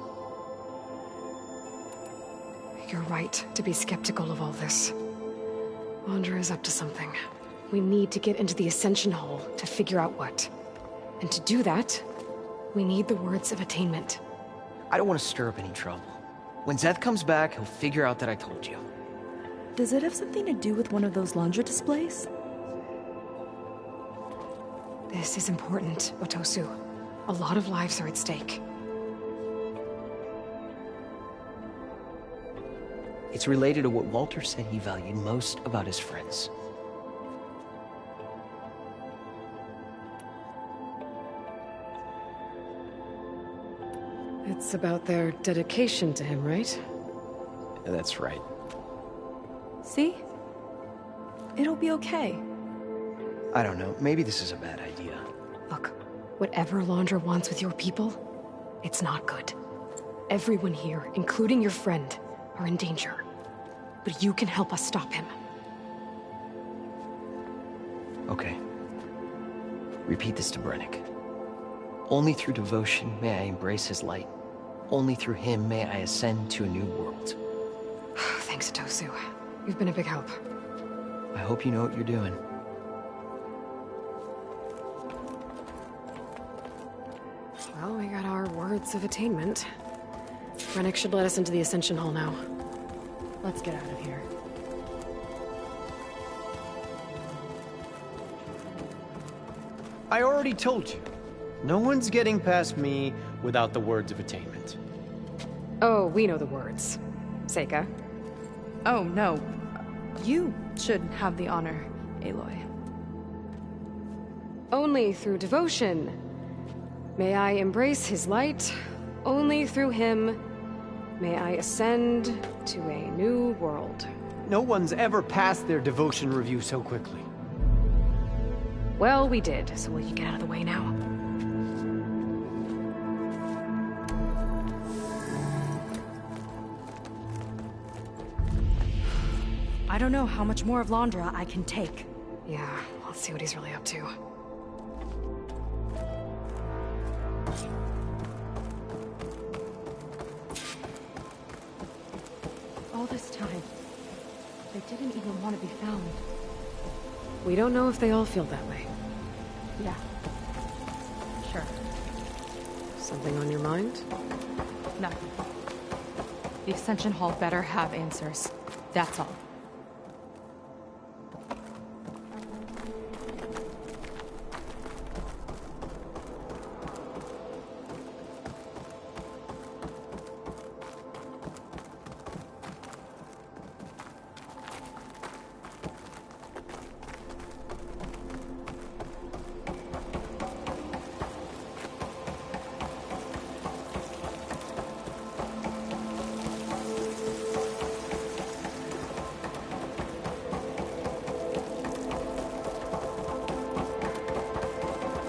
B: You're right to be skeptical of all this. Laundra is up to something. We need to get into the Ascension Hall to figure out what. And to do that, we need the words of attainment.
O: I don't want to stir up any trouble. When Zeth comes back, he'll figure out that I told you.
A: Does it have something to do with one of those Laundra displays?
B: This is important, Otosu. A lot of lives are at stake.
O: It's related to what Walter said he valued most about his friends.
B: It's about their dedication to him, right?
O: That's right.
A: See? It'll be okay.
O: I don't know. Maybe this is a bad idea.
B: Look, whatever Laundra wants with your people, it's not good. Everyone here, including your friend, are in danger. But you can help us stop him.
O: Okay. Repeat this to Brennick. Only through devotion may I embrace his light. Only through him may I ascend to a new world.
B: Thanks, Tosu. You've been a big help.
O: I hope you know what you're doing.
B: Well, we got our words of attainment. Brennick should let us into the Ascension Hall now. Let's get out of here.
K: I already told you. No one's getting past me without the words of attainment.
B: Oh, we know the words. Seika.
I: Oh, no. You should have the honor, Aloy.
B: Only through devotion may I embrace his light. Only through him may I ascend to a new world.
K: No one's ever passed their devotion review so quickly.
B: Well, we did, so will you get out of the way now?
I: I don't know how much more of Laundra I can take.
B: Yeah, let's see what he's really up to.
I: All this time, they didn't even want to be found.
B: We don't know if they all feel that way.
I: Yeah. Sure.
B: Something on your mind?
I: Nothing. The Ascension Hall better have answers. That's all.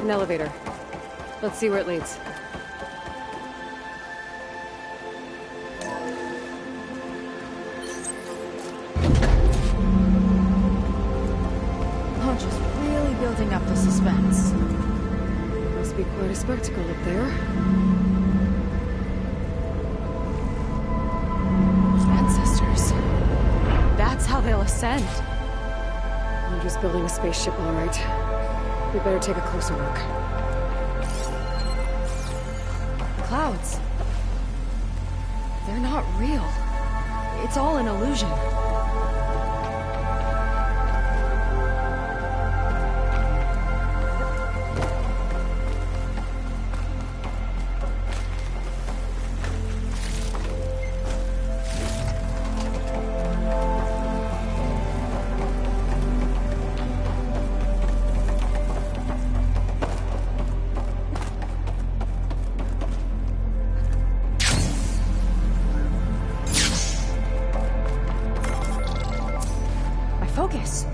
B: An elevator. Let's see where it leads.
I: Laundra's really building up the suspense.
B: Must be quite a spectacle up there.
I: Ancestors. That's how they'll ascend.
B: I'm just building a spaceship, all right. We better take a closer look.
I: The clouds. They're not real. It's all an illusion. Focus.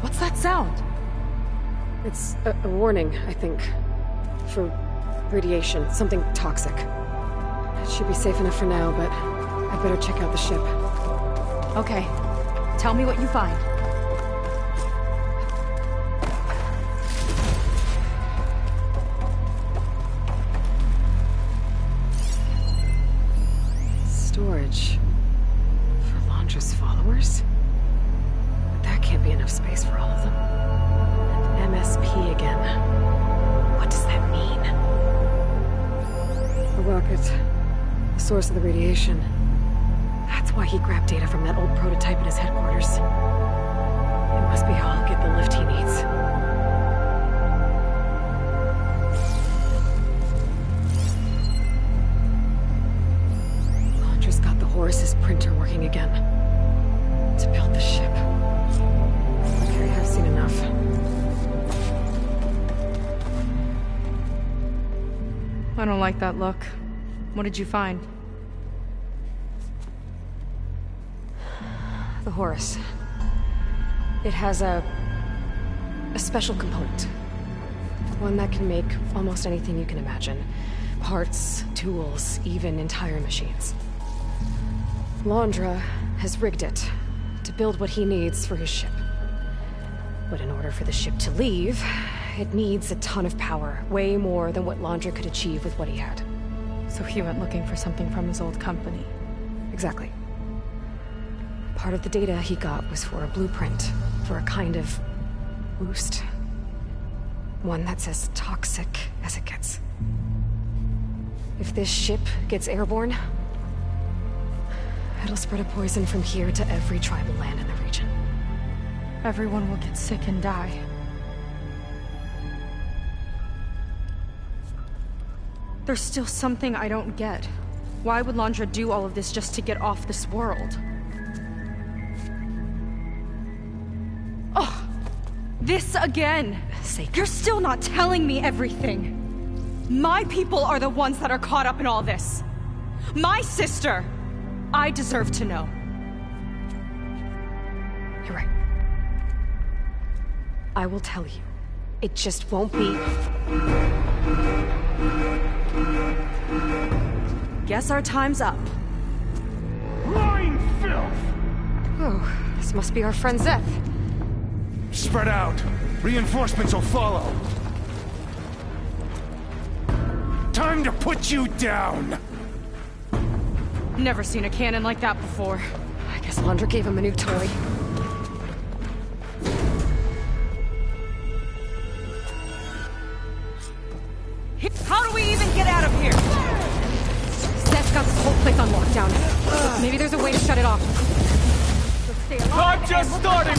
I: What's that sound?
B: It's a warning, I think. For radiation, something toxic. It should be safe enough for now, but I'd better check out the ship.
I: Okay. Tell me what you find.
B: Storage. For Laundra's followers? That can't be enough space for all of them. And MSP again. What does that mean? A rocket. The source of the radiation. That's why he grabbed data from that old prototype at his headquarters. It must be how I'll get the lift he needs. Laundra's got the Horus's printer working again.
I: don't like that look. What did you find?
B: The Horus. It has a special component. One that can make almost anything you can imagine. Parts, tools, even entire machines. Londra has rigged it to build what he needs for his ship. But in order for the ship to leave, it needs a ton of power, way more than what Londra could achieve with what he had.
I: So he went looking for something from his old company.
B: Exactly. Part of the data he got was for a blueprint, for a kind of boost. One that's as toxic as it gets. If this ship gets airborne, it'll spread a poison from here to every tribal land in the region.
I: Everyone will get sick and die. There's still something I don't get. Why would Londra do all of this just to get off this world? Oh, this again! You're still not telling me everything. My people are the ones that are caught up in all this. My sister! I deserve to know.
B: You're right. I will tell you. It just won't be...
I: Guess our time's up.
F: Lying filth!
B: Oh, this must be our friend Zeth.
F: Spread out. Reinforcements will follow. Time to put you down!
I: Never seen a cannon like that before.
B: I guess Londra gave him a new toy.
I: How do we even get out of here?
B: Zeth's got this whole place on lockdown. Maybe there's a way to shut it off.
N: I'm just starting!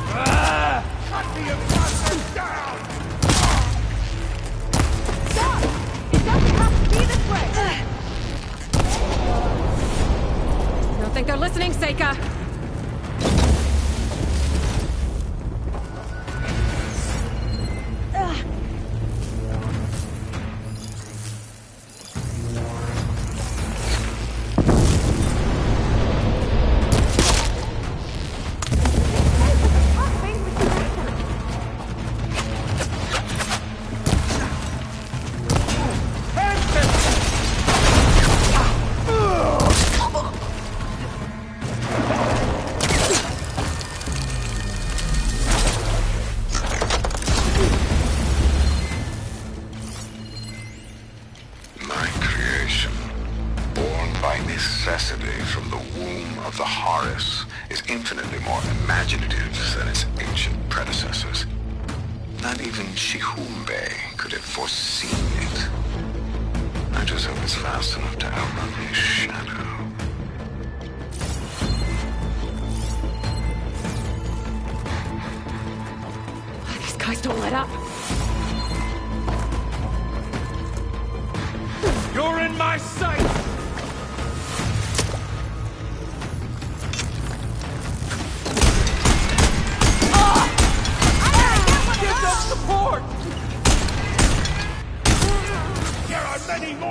F: Cut the imposter down!
I: Stop! It doesn't have to be this way!
B: I don't think they're listening, Seika. Don't let up.
N: You're in my sight! Give them support!
F: There are many more!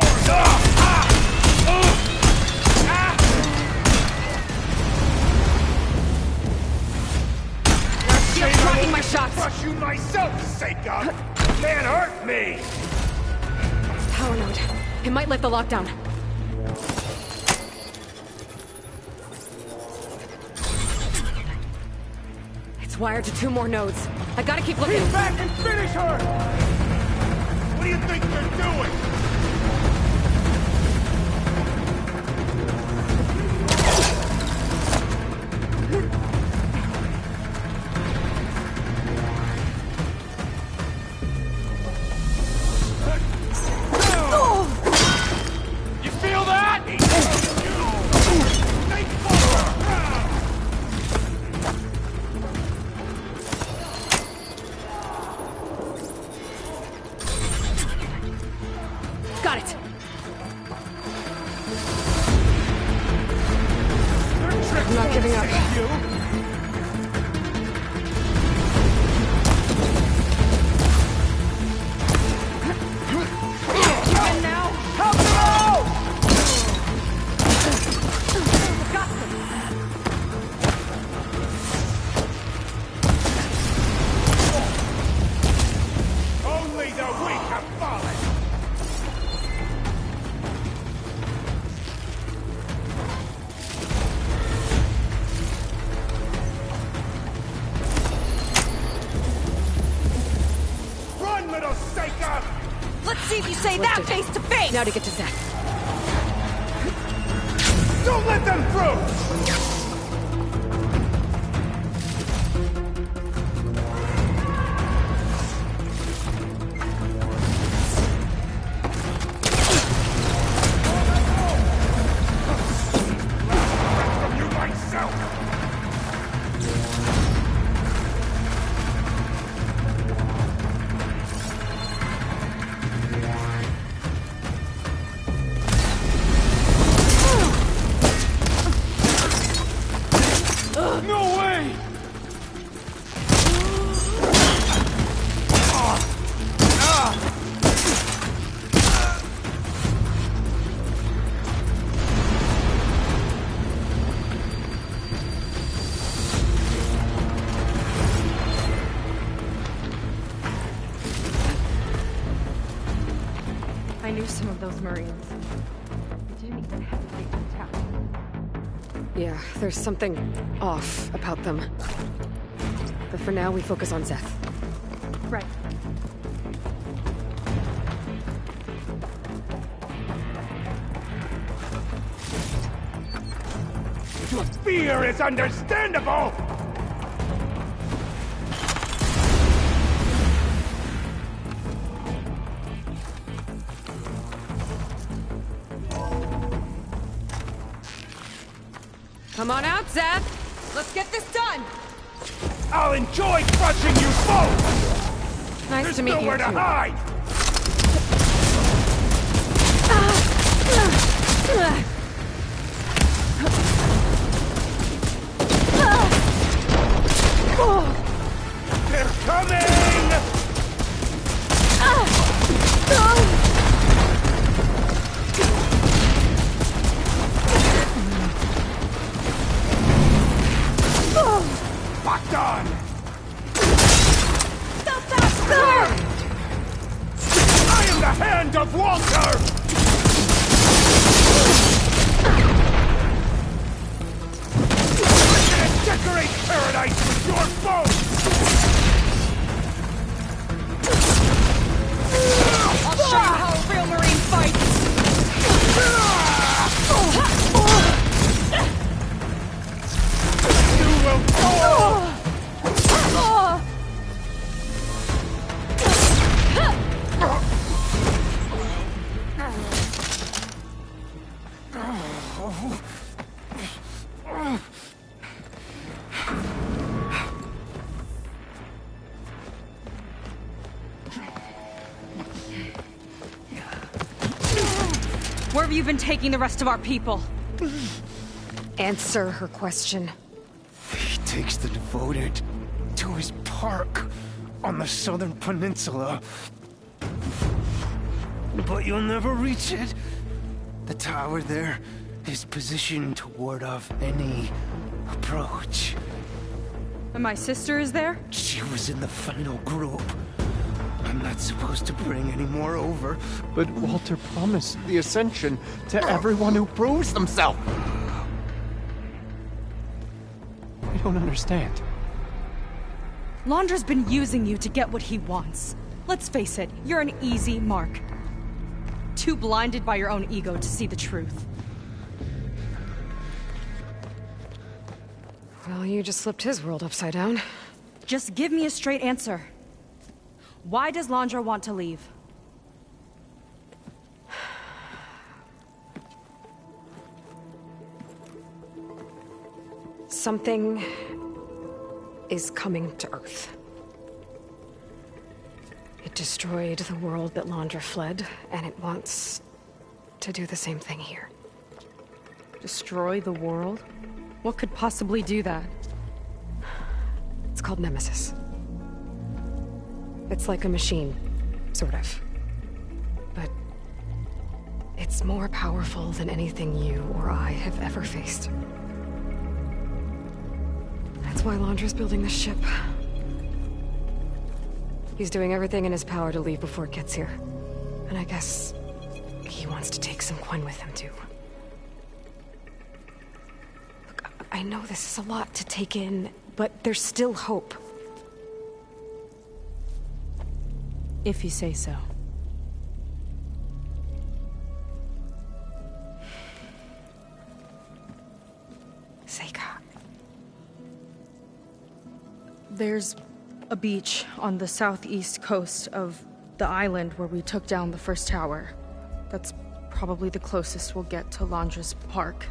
B: You're blocking my shots!
F: Crush you myself, Seika! Can't hurt me!
B: Power node. It might lift the lockdown. It's wired to 2 more nodes. I gotta keep looking.
F: Keep back and finish her! What do you think you're doing?
B: Got it. I'm not giving up.
I: see that face to face!
B: Now to get to Zeth.
F: Don't let them through!
I: I knew some of those Marines. They didn't even hesitate to attack.
B: Yeah, there's something off about them. But for now, we focus on Zeth.
I: Right.
F: Your fear is understandable!
B: Come on out, Zeth! Let's get this done!
F: I'll enjoy crushing you both!
B: Nice
F: There's
B: to meet you,
F: nowhere to
B: too.
F: hide! They're coming! Locked on!
I: Stop that!
F: I am the hand of Walter! I'm gonna decorate paradise with your bones!
I: I'll show you how a real Marine fights!
F: You will fall!
I: Where have you been taking the rest of our people?
B: Answer her question.
F: He takes the devoted to his park on the southern peninsula. But you'll never reach it. The tower there is positioned to ward off any approach.
I: And my sister is there?
F: She was in the final group. I'm not supposed to bring any more over.
K: But Walter promised the Ascension to everyone who proves themselves. I don't understand.
I: Londra's been using you to get what he wants. Let's face it, you're an easy mark. Too blinded by your own ego to see the truth.
B: Well, you just flipped his world upside down.
I: Just give me a straight answer. Why does Londra want to leave?
B: Something is coming to Earth. It destroyed the world that Londra fled, and it wants to do the same thing here.
I: Destroy the world? What could possibly do that?
B: It's called Nemesis. It's like a machine, sort of. But it's more powerful than anything you or I have ever faced. That's why Londra's building this ship. He's doing everything in his power to leave before it gets here. And I guess he wants to take some Quen with him, too. Look, I know this is a lot to take in, but there's still hope.
I: If you say so. There's a beach on the southeast coast of the island where we took down the first tower. That's probably the closest we'll get to Londra's Park.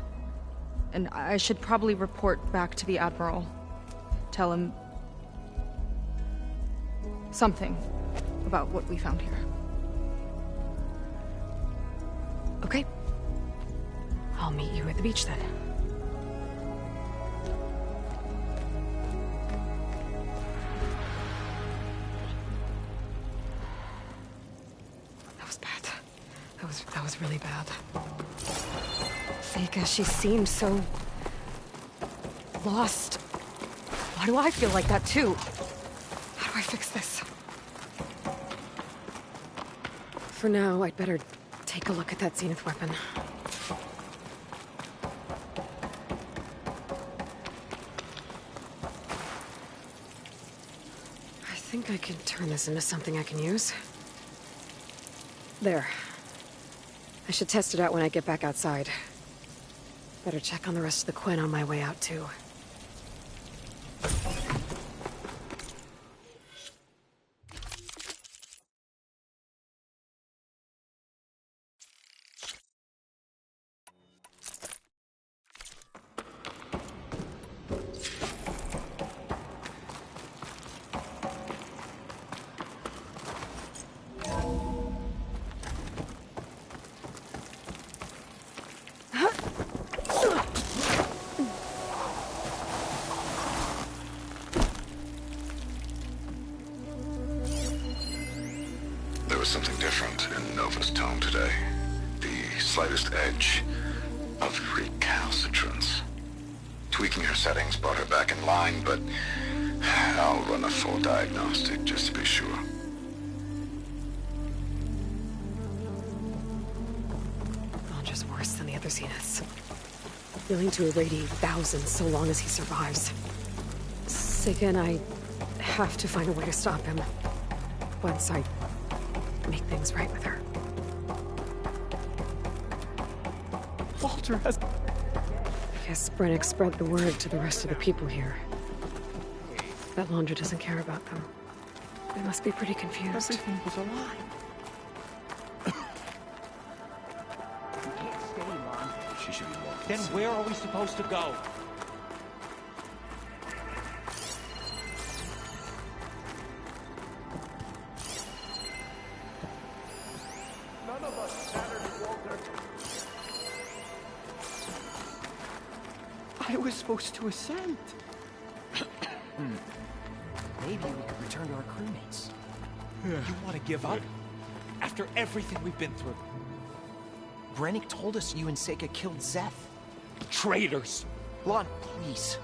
I: And I should probably report back to the Admiral. Tell him something about what we found here.
B: Okay. I'll meet you at the beach then. That was bad. That was really bad. Seika, she seemed so lost. Why do I feel like that too? How do I fix this? For now, I'd better take a look at that Zenith weapon. I think I can turn this into something I can use. There. I should test it out when I get back outside. Better check on the rest of the Quinn on my way out, too.
L: There was something different in Nova's tone today. The slightest edge of recalcitrance. Tweaking her settings brought her back in line, but I'll run a full diagnostic just to be sure.
B: Londra's worse than the other Zeniths. Willing to irradiate thousands so long as he survives. Seika and I have to find a way to stop him. Once I make things right with her.
K: Walter has...
B: I guess Brennick spread the word to the rest of the people here. That Londra doesn't care about them. They must be pretty confused.
K: Everything was a lie.
N: She should be walking. Then where are we supposed to go?
F: None of us mattered, Walter.
K: I was supposed to ascend.
O: Maybe we could return to our crewmates.
N: You want to give up? After everything we've been through?
O: Brennick told us you and Seika killed Zeth.
N: Traitors!
O: Lon, please.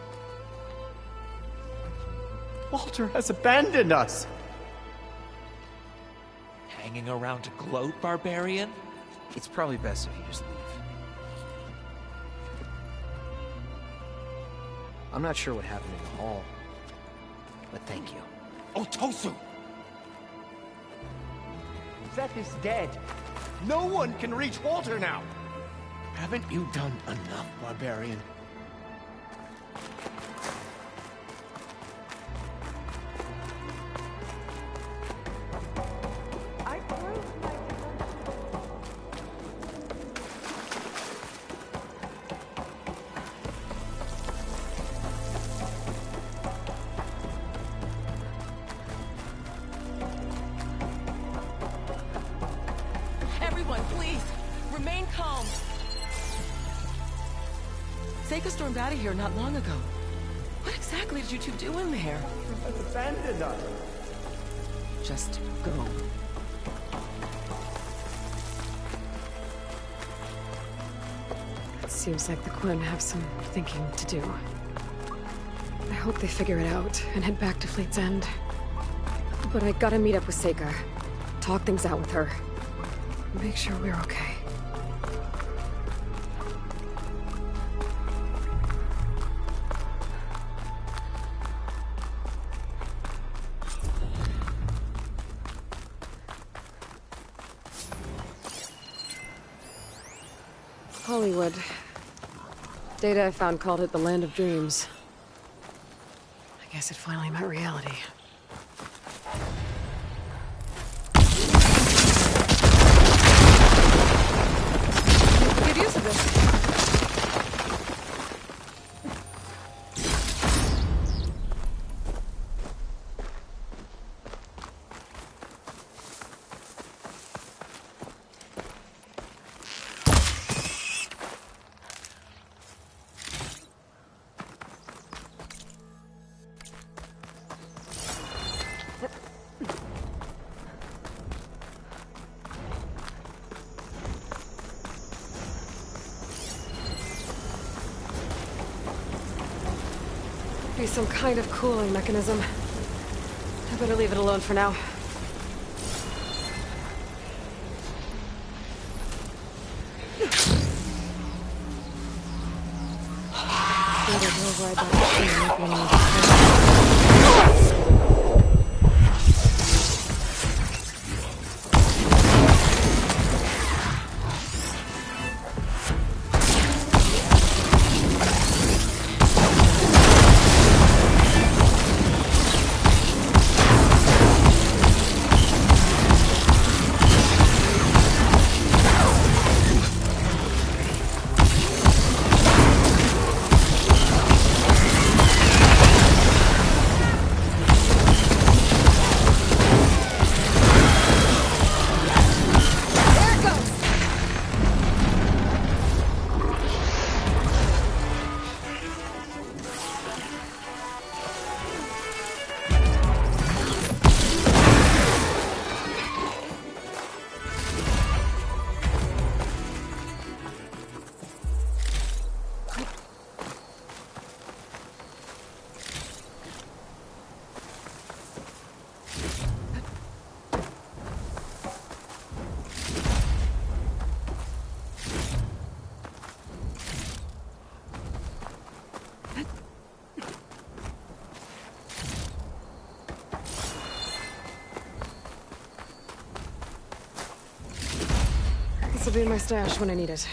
K: Walter has abandoned us.
N: Hanging around to gloat, barbarian?
O: It's probably best if you just leave. I'm not sure what happened in the hall, but thank you.
N: Oh, Tosu!
K: Zeth is dead. No one can reach Walter now. Haven't you done enough, barbarian?
J: Everyone, please, remain calm. Seika stormed out of here not long ago. What exactly did you two do in there?
K: Has abandoned us.
J: Just go.
B: It seems like the Quinn have some thinking to do. I hope they figure it out and head back to Fleet's End. But I gotta meet up with Seika. Talk things out with her. Make sure we're okay. Hollywood. Data I found called it the Land of Dreams. I guess it finally met reality. Good use of this. Be some kind of cooling mechanism. I better leave it alone for now. This will be in my stash when I need it.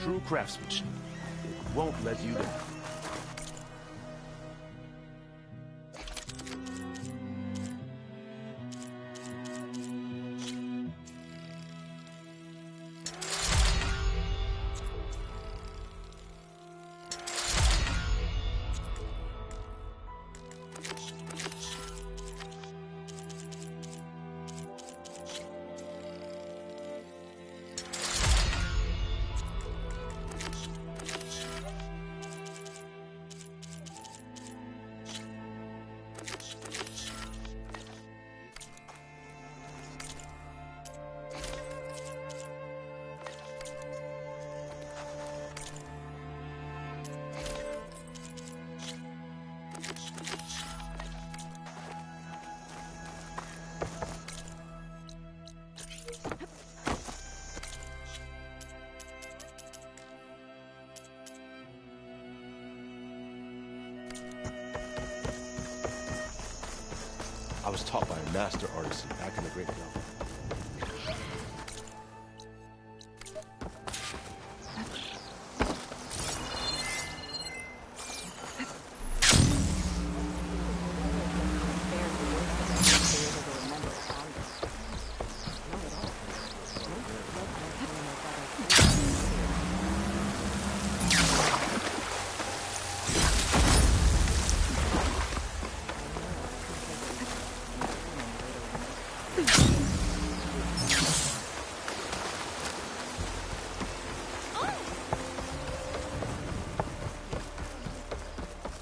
F: true craftsmanship. It won't let you down. I was taught by a master artisan back in the Great Delta.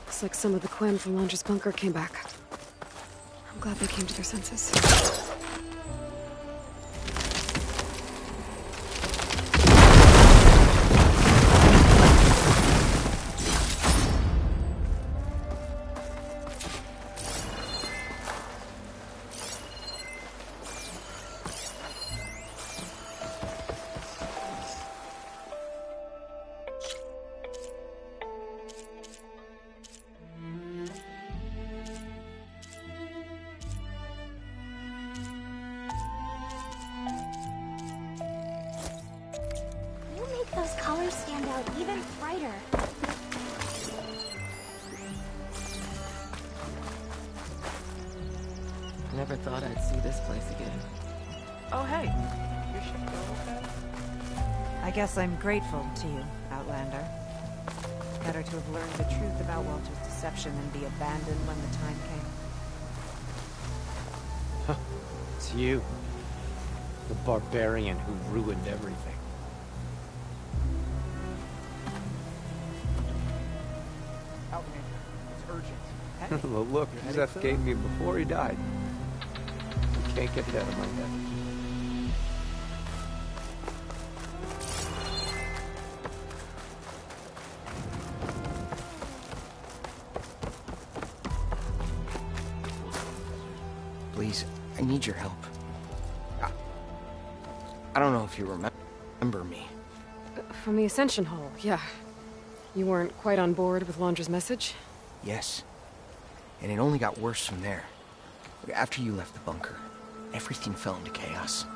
B: Looks like some of the Quen from Londra's bunker came back. I'm glad they came to their senses.
P: Those colors stand out even brighter.
J: Never thought I'd see this place again.
M: Oh, hey. Your ship go okay? I guess I'm grateful to you, Outlander. Better to have learned the truth about Walter's deception than be abandoned when the time came.
K: It's you. The barbarian who ruined everything. Well, look, Zeth gave me before he died. You can't get it out of my head.
O: Please, I need your help. I don't know if you remember me.
B: From the Ascension Hall, yeah. You weren't quite on board with Londra's message?
O: Yes. And it only got worse from there. After you left the bunker, everything fell into chaos.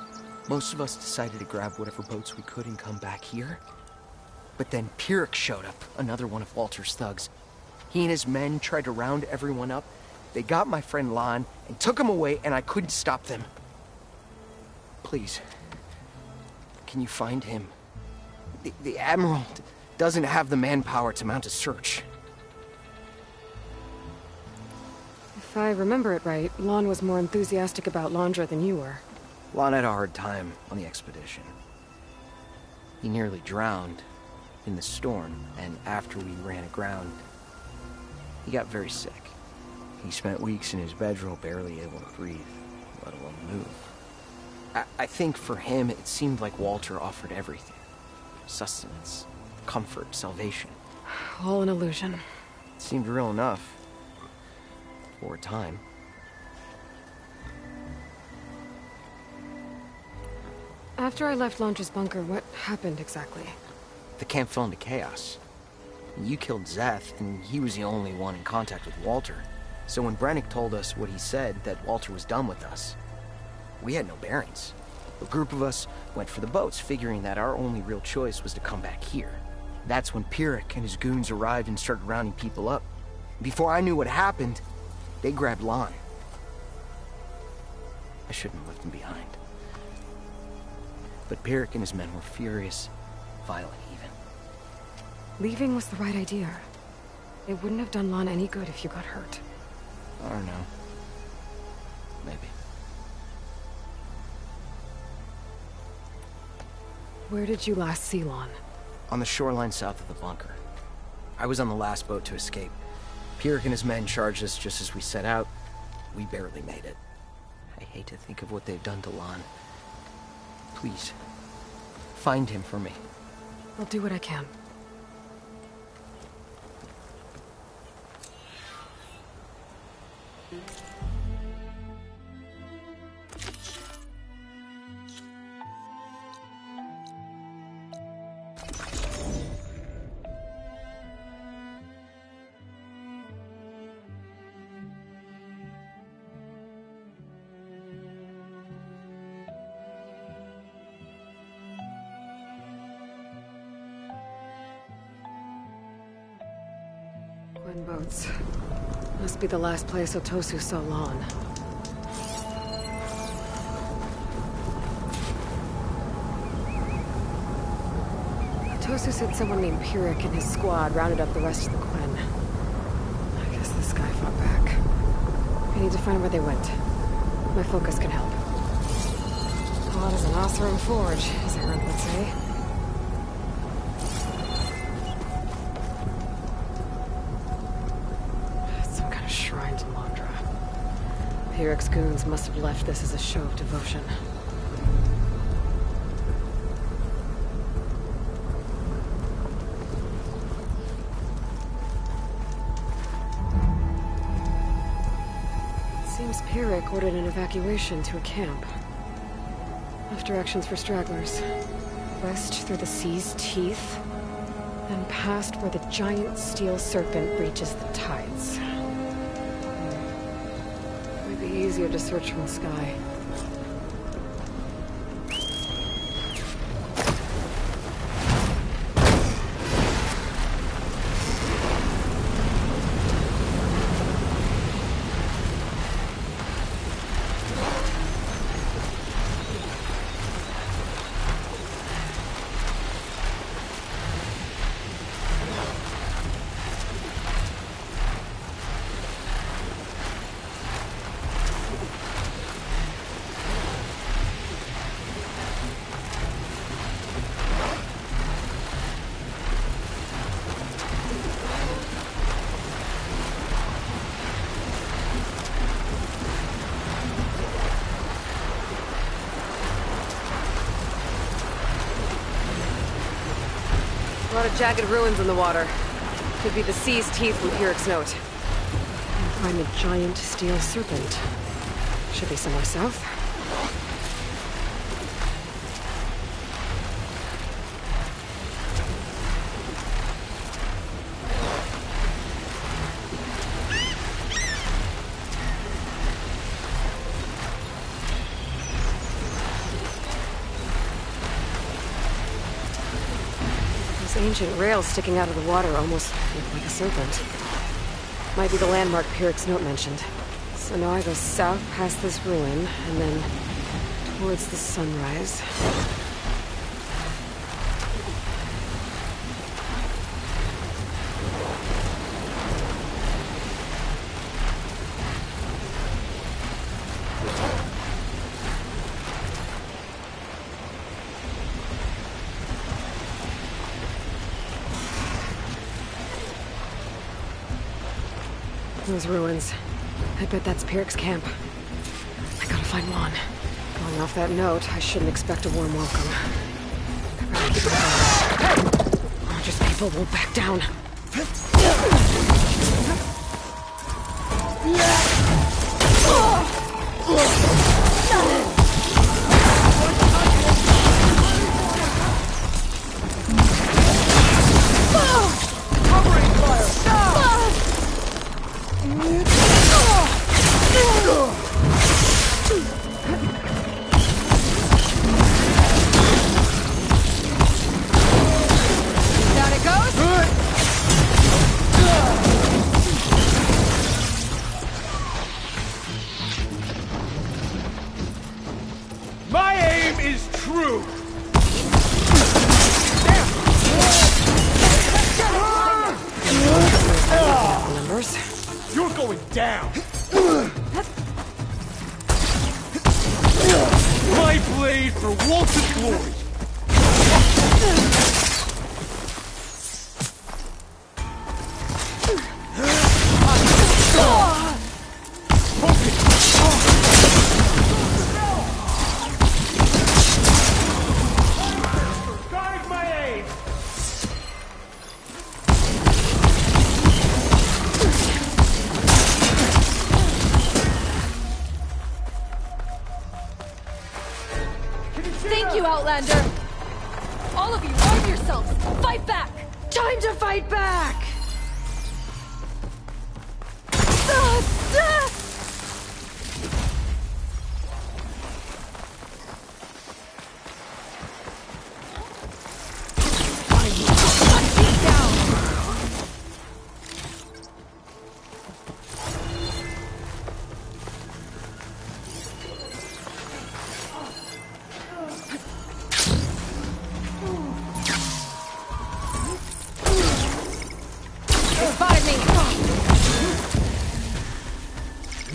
O: Most of us decided to grab whatever boats we could and come back here. But then Pyrrhic showed up, another one of Walter's thugs. He and his men tried to round everyone up. They got my friend Lon and took him away, and I couldn't stop them. Please, can you find him? The Admiral doesn't have the manpower to mount a search.
B: If I remember it right, Lon was more enthusiastic about Londra than you were.
O: Lon had a hard time on the expedition. He nearly drowned in the storm, and after we ran aground, he got very sick. He spent weeks in his bedroll, barely able to breathe, let alone move. I think for him, it seemed like Walter offered everything. Sustenance, comfort, salvation.
B: All an illusion.
O: It seemed real enough. For a time.
B: After I left Londra's bunker, what happened exactly?
O: The camp fell into chaos. You killed Zeth, and he was the only one in contact with Walter. So when Brennick told us what he said, that Walter was done with us, we had no bearings. A group of us went for the boats, figuring that our only real choice was to come back here. That's when Pyrrhic and his goons arrived and started rounding people up. Before I knew what happened, they grabbed Lon. I shouldn't have left him behind. But Pyrrhic and his men were furious, violent even.
B: Leaving was the right idea. It wouldn't have done Lon any good if you got hurt.
O: I don't know. Maybe.
B: Where did you last see Lon?
O: On the shoreline south of the bunker. I was on the last boat to escape. Pyrrhic and his men charged us just as we set out. We barely made it. I hate to think of what they've done to Lon. Please, find him for me.
B: I'll do what I can. Boats. Must be the last place Otosu saw Lon. Otosu said someone named Pyrrhic and his squad rounded up the rest of the Quen. I guess this guy fought back. I need to find where they went. My focus can help. Hot as an Oseram forge, as Aaron would say. Pyrrhic's goons must have left this as a show of devotion. It seems Pyrrhic ordered an evacuation to a camp. Left directions for stragglers. West through the sea's teeth, then past where the giant steel serpent reaches the tides. Easier to search from the sky. A lot of jagged ruins in the water. Could be the sea's teeth from Pyrrhic's note. And find a giant steel serpent. Should be somewhere south. Ancient rails sticking out of the water almost look like a serpent. Might be the landmark Pyrrhic's note mentioned. So now I go south past this ruin, and then towards the sunrise. Those ruins. I bet that's Pyrrhic's camp. I gotta find Lon. Going off that note, I shouldn't expect a warm welcome. I better keep it going. Just people won't back down.
Q: Covering fire!
F: through! You're going down! My blade for Walter's glory! Guide my aim!
A: Thank you, Outlander! All of you, arm yourselves! Fight back!
B: Time to fight back!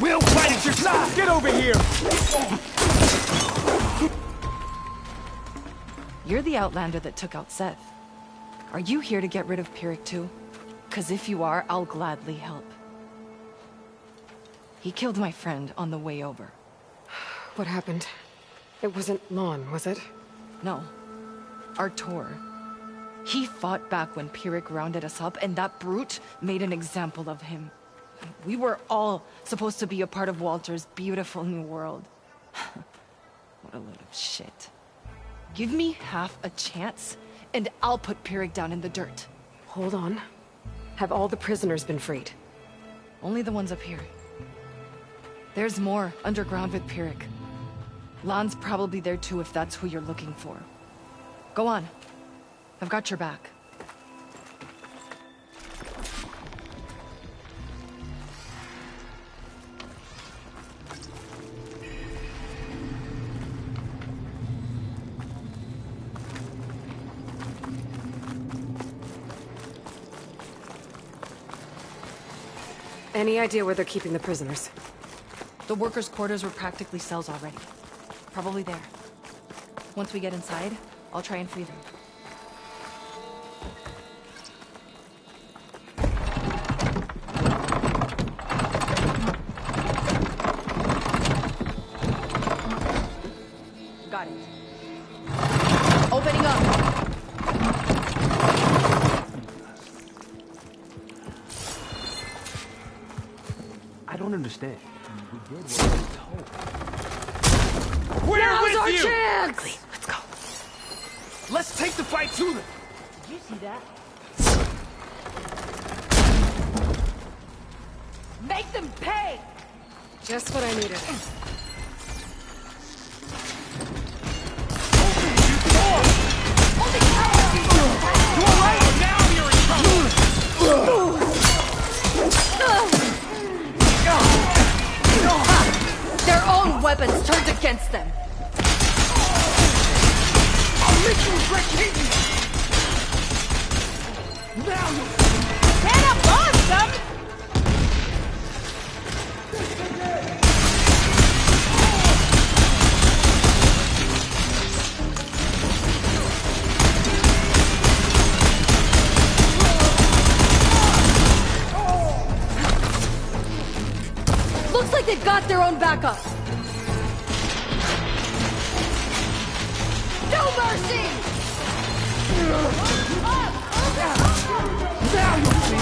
F: We'll fight at your side! Get over here!
I: You're the Outlander that took out Seth. Are you here to get rid of Pyrrhic too? 'Cause if you are, I'll gladly help. He killed my friend on the way over.
B: What happened? It wasn't Lon, was it?
I: No. Artur. He fought back when Pyrrhic rounded us up, and that brute made an example of him. We were all supposed to be a part of Walter's beautiful new world. What a load of shit. Give me half a chance, and I'll put Pyrrhic down in the dirt.
B: Hold on. Have all the prisoners been freed?
I: Only the ones up here. There's more underground with Pyrrhic. Lon's probably there too if that's who you're looking for. Go on. I've got your back.
B: Any idea where they're keeping the prisoners?
I: The workers' quarters were practically cells already. Probably there. Once we get inside, I'll try and free them. Got it. Opening up!
F: I don't understand.
E: We did what we were told.
F: We're
B: Now's
F: with
B: our
F: you!
B: chance!
F: Let's go. Let's take the fight to them.
A: Did you see that? Make them pay!
B: Just what I needed.
I: Their own weapons turned against them.
F: Our mission's repeating. Now you
A: Stand up, awesome!
I: Looks like they've got their own backup.
A: No mercy!
F: now you see.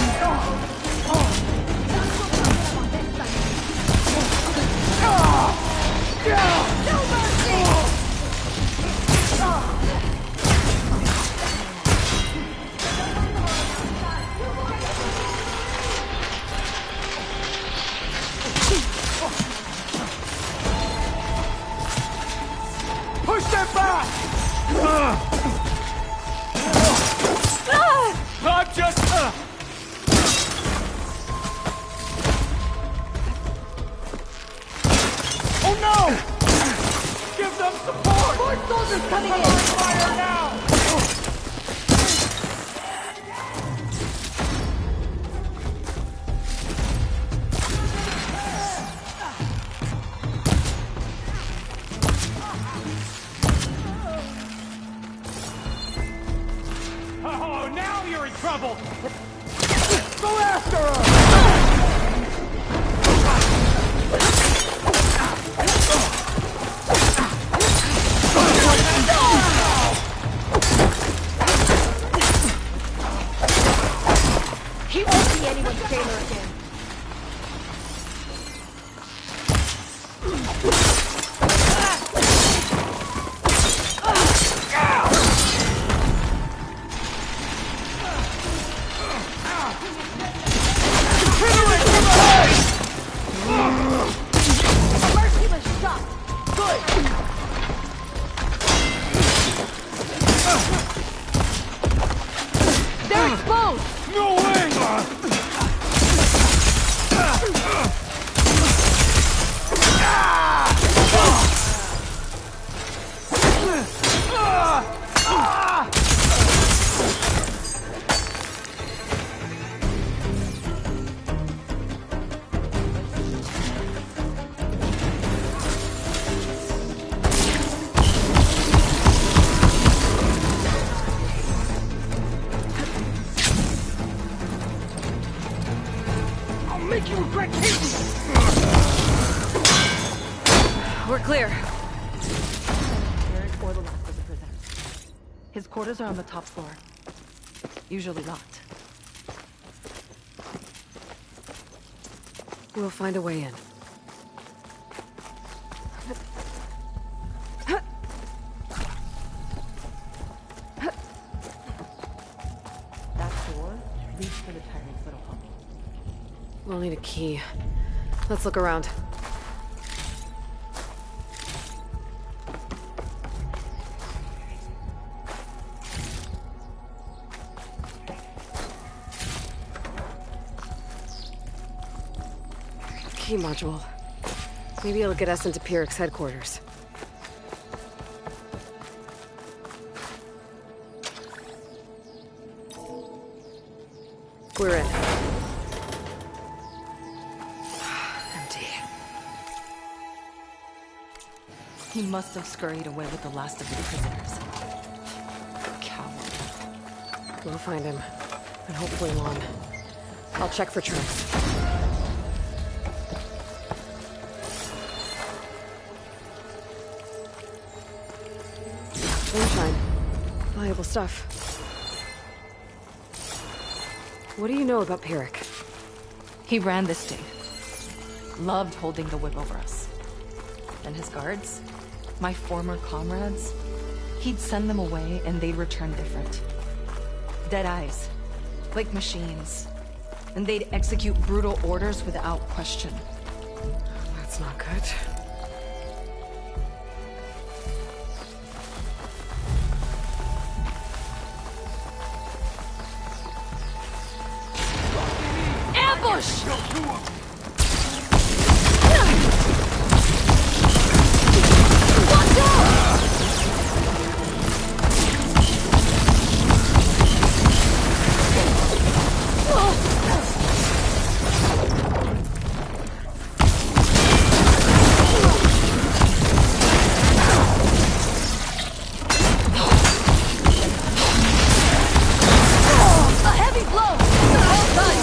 A: No mercy!
F: Push them back! I'm just... Oh no! Give them support!
A: More soldiers
Q: Monsters coming in! Fire now!
G: Oh, now you're in trouble!
Q: Go after her!
A: He won't be anyone's jailer again. Merciless shot. Good. They're exposed.
Q: No way! I'll make you regret hating!
B: We're clear.
C: Eric or the last of the prisoners. His quarters are on the top floor. Usually locked.
B: We'll find a way in.
J: That door leads to the tyrant's little home.
B: We'll need a key. Let's look around. Key module. Maybe it'll get us into Pyrex headquarters. We're in. Empty.
J: He must have scurried away with the last of the prisoners. Coward.
B: We'll find him. And hopefully Lon. I'll check for tracks. Moonshine. Valuable stuff. What do you know about Pyric?
J: He ran this state. Loved holding the whip over us. And his guards, my former comrades, he'd send them away and they'd return different. Dead eyes, like machines. And they'd execute brutal orders without question.
B: That's not good.
A: Ambush! Watch out! A heavy blow! Well done!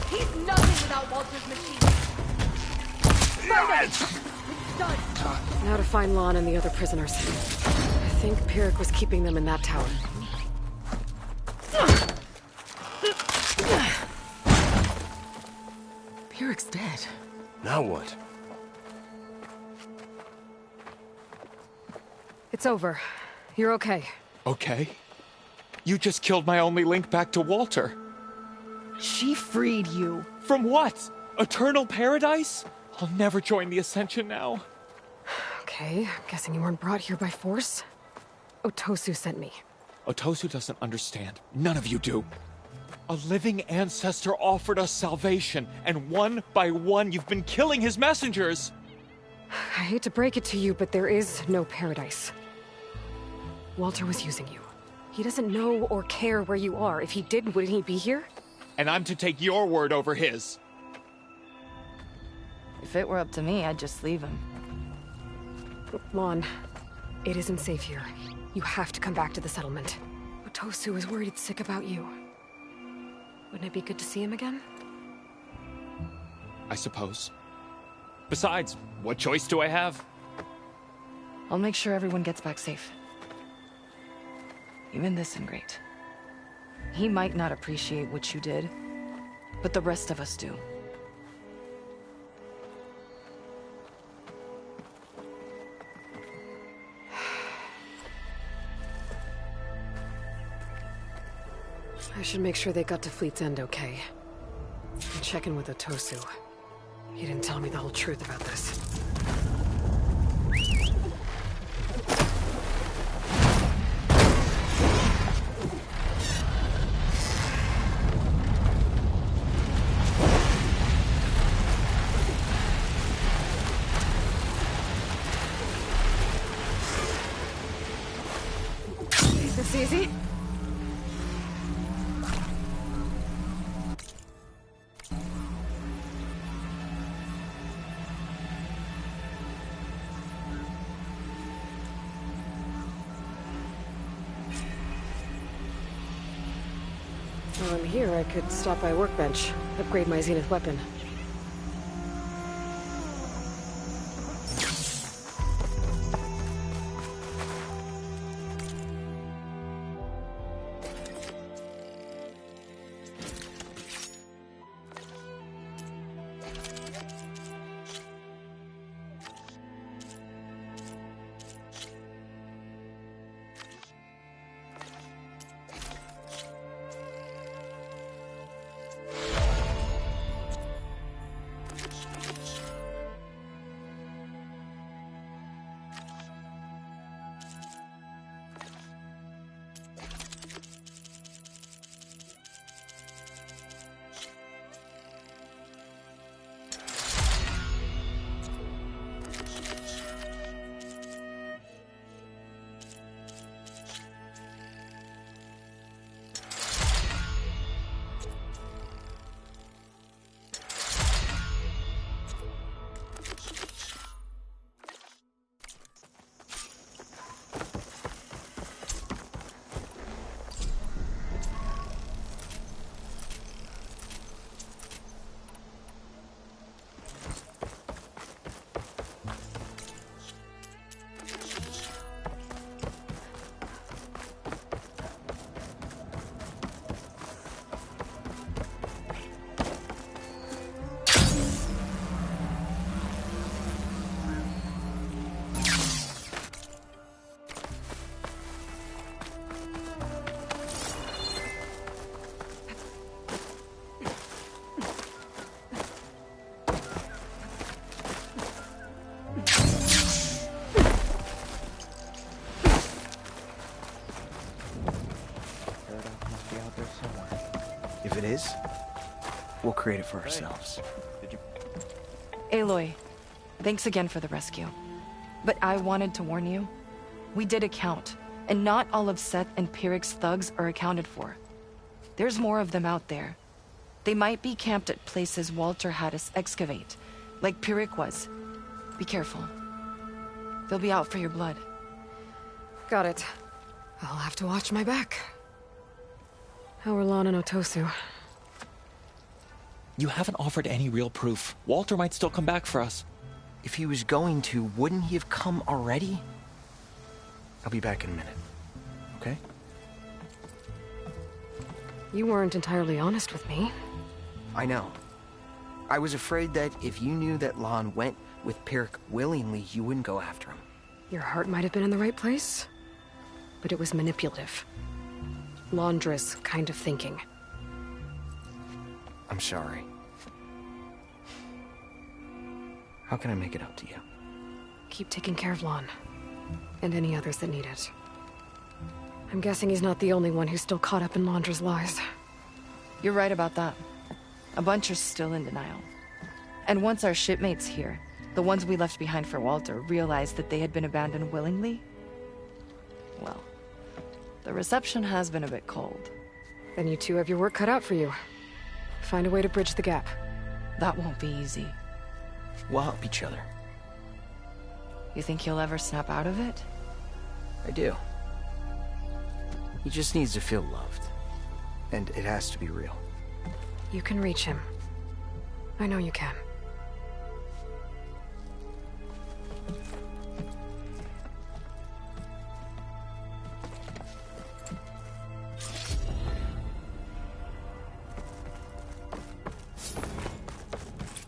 A: He's nothing without Walter's machine. Find us! It's done.
B: Now to find Lon and the other prisoners. I think Pyric was keeping them in that tower.
J: Pyrrhic's dead.
E: Now what?
B: It's over. You're okay.
N: Okay. You just killed my only link back to Walter.
J: She freed you.
N: From what? Eternal paradise? I'll never join the Ascension now.
B: Okay, guessing you weren't brought here by force. Otosu sent me.
N: Otosu doesn't understand. None of you do. A living ancestor offered us salvation, and one by one you've been killing his messengers!
B: I hate to break it to you, but there is no paradise. Walter was using you. He doesn't know or care where you are. If he did, wouldn't he be here?
N: And I'm to take your word over his.
J: If it were up to me, I'd just leave him.
B: Lon, it isn't safe here. You have to come back to the settlement. Otosu is worried sick about you. Wouldn't it be good to see him again?
N: I suppose. Besides, what choice do I have?
J: I'll make sure everyone gets back safe. Even this ingrate. He might not appreciate what you did, but the rest of us do.
B: I should make sure they got to Fleet's End okay. And check in with Otosu. He didn't tell me the whole truth about this. Is this easy? While I'm here, I could stop by a workbench, upgrade my Zenith weapon.
O: If it is, we'll create it for ourselves.
J: Aloy, thanks again for the rescue. But I wanted to warn you. We did a count, and not all of Seth and Pyrrhic's thugs are accounted for. There's more of them out there. They might be camped at places Walter had us excavate, like Pyrrhic was. Be careful. They'll be out for your blood.
B: Got it. I'll have to watch my back. How are Lon and Otosu?
N: You haven't offered any real proof. Walter might still come back for us.
O: If he was going to, wouldn't he have come already? I'll be back in a minute. Okay?
B: You weren't entirely honest with me.
O: I know. I was afraid that if you knew that Lon went with Pyrrhic willingly, you wouldn't go after him.
B: Your heart might have been in the right place, but it was manipulative. Laundress kind of thinking.
O: I'm sorry. How can I make it up to you?
B: keep taking care of Lon. And any others that need it. I'm guessing he's not the only one who's still caught up in Londra's lies.
J: You're right about that. A bunch are still in denial. And once our shipmates here, the ones we left behind for Walter, realized that they had been abandoned willingly, well, the reception has been a bit cold.
B: Then you two have your work cut out for you. Find a way to bridge the gap.
J: That won't be easy.
O: We'll help each other.
J: You think he'll ever snap out of it?
O: I do. He just needs to feel loved. And it has to be real.
B: You can reach him. I know you can.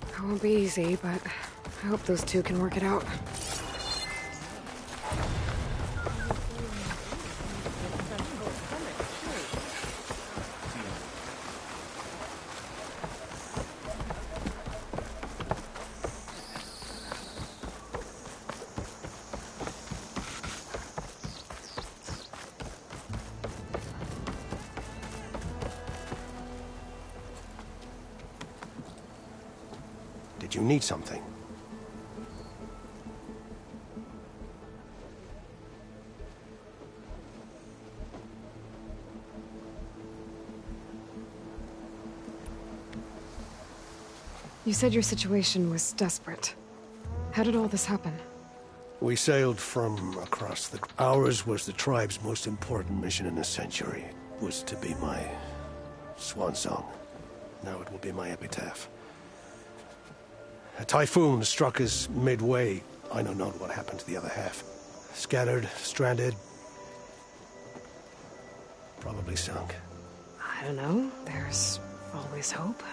B: It won't be easy, but I hope those two can work it out.
F: Did you need something?
B: You said your situation was desperate. How did all this happen?
F: We sailed from across the... Ours was the tribe's most important mission in a century. It was to be my swan song. Now it will be my epitaph. A typhoon struck us midway. I know not what happened to the other half. Scattered, stranded. Probably sunk.
B: I don't know. There's always hope.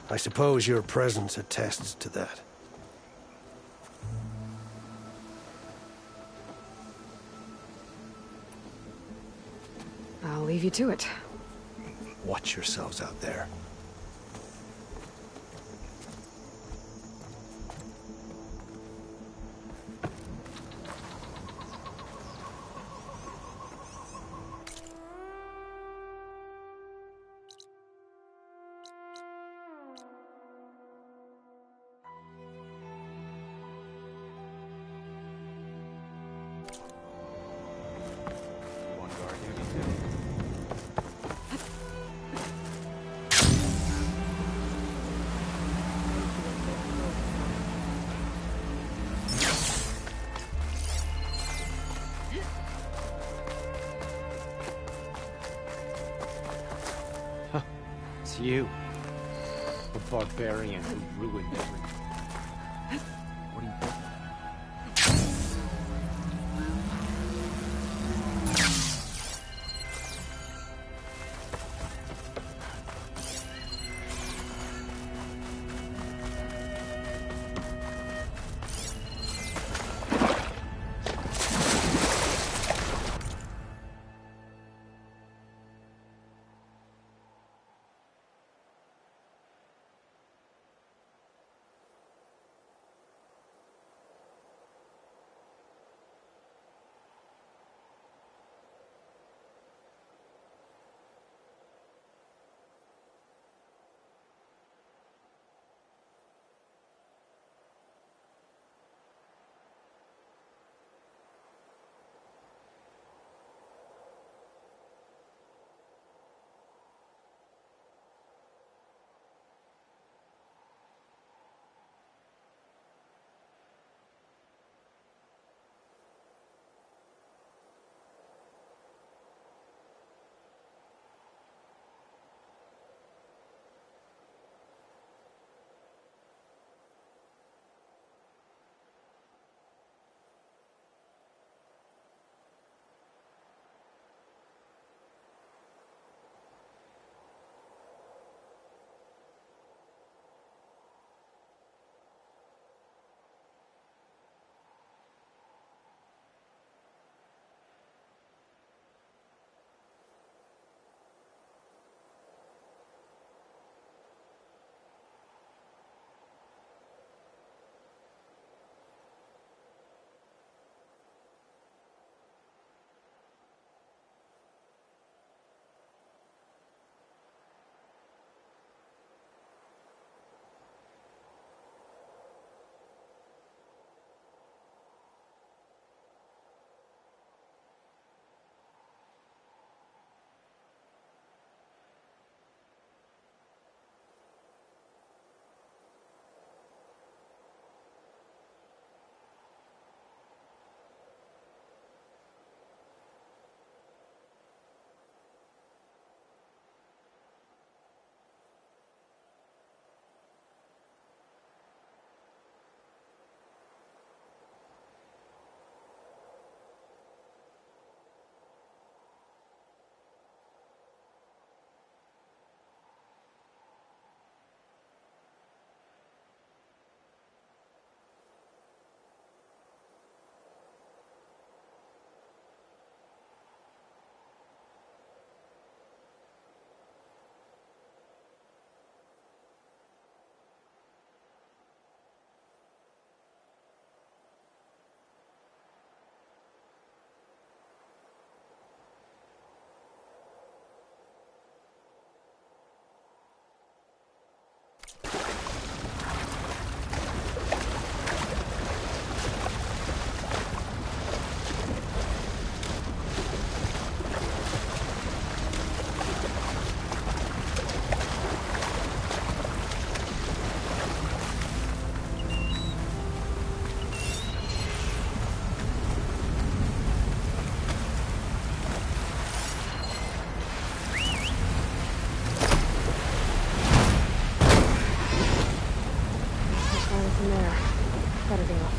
F: I suppose your presence attests to that.
B: I'll leave you to it.
F: Watch yourselves out there.
K: It's you. The barbarian who ruined everything. What do you think?
I: driving off.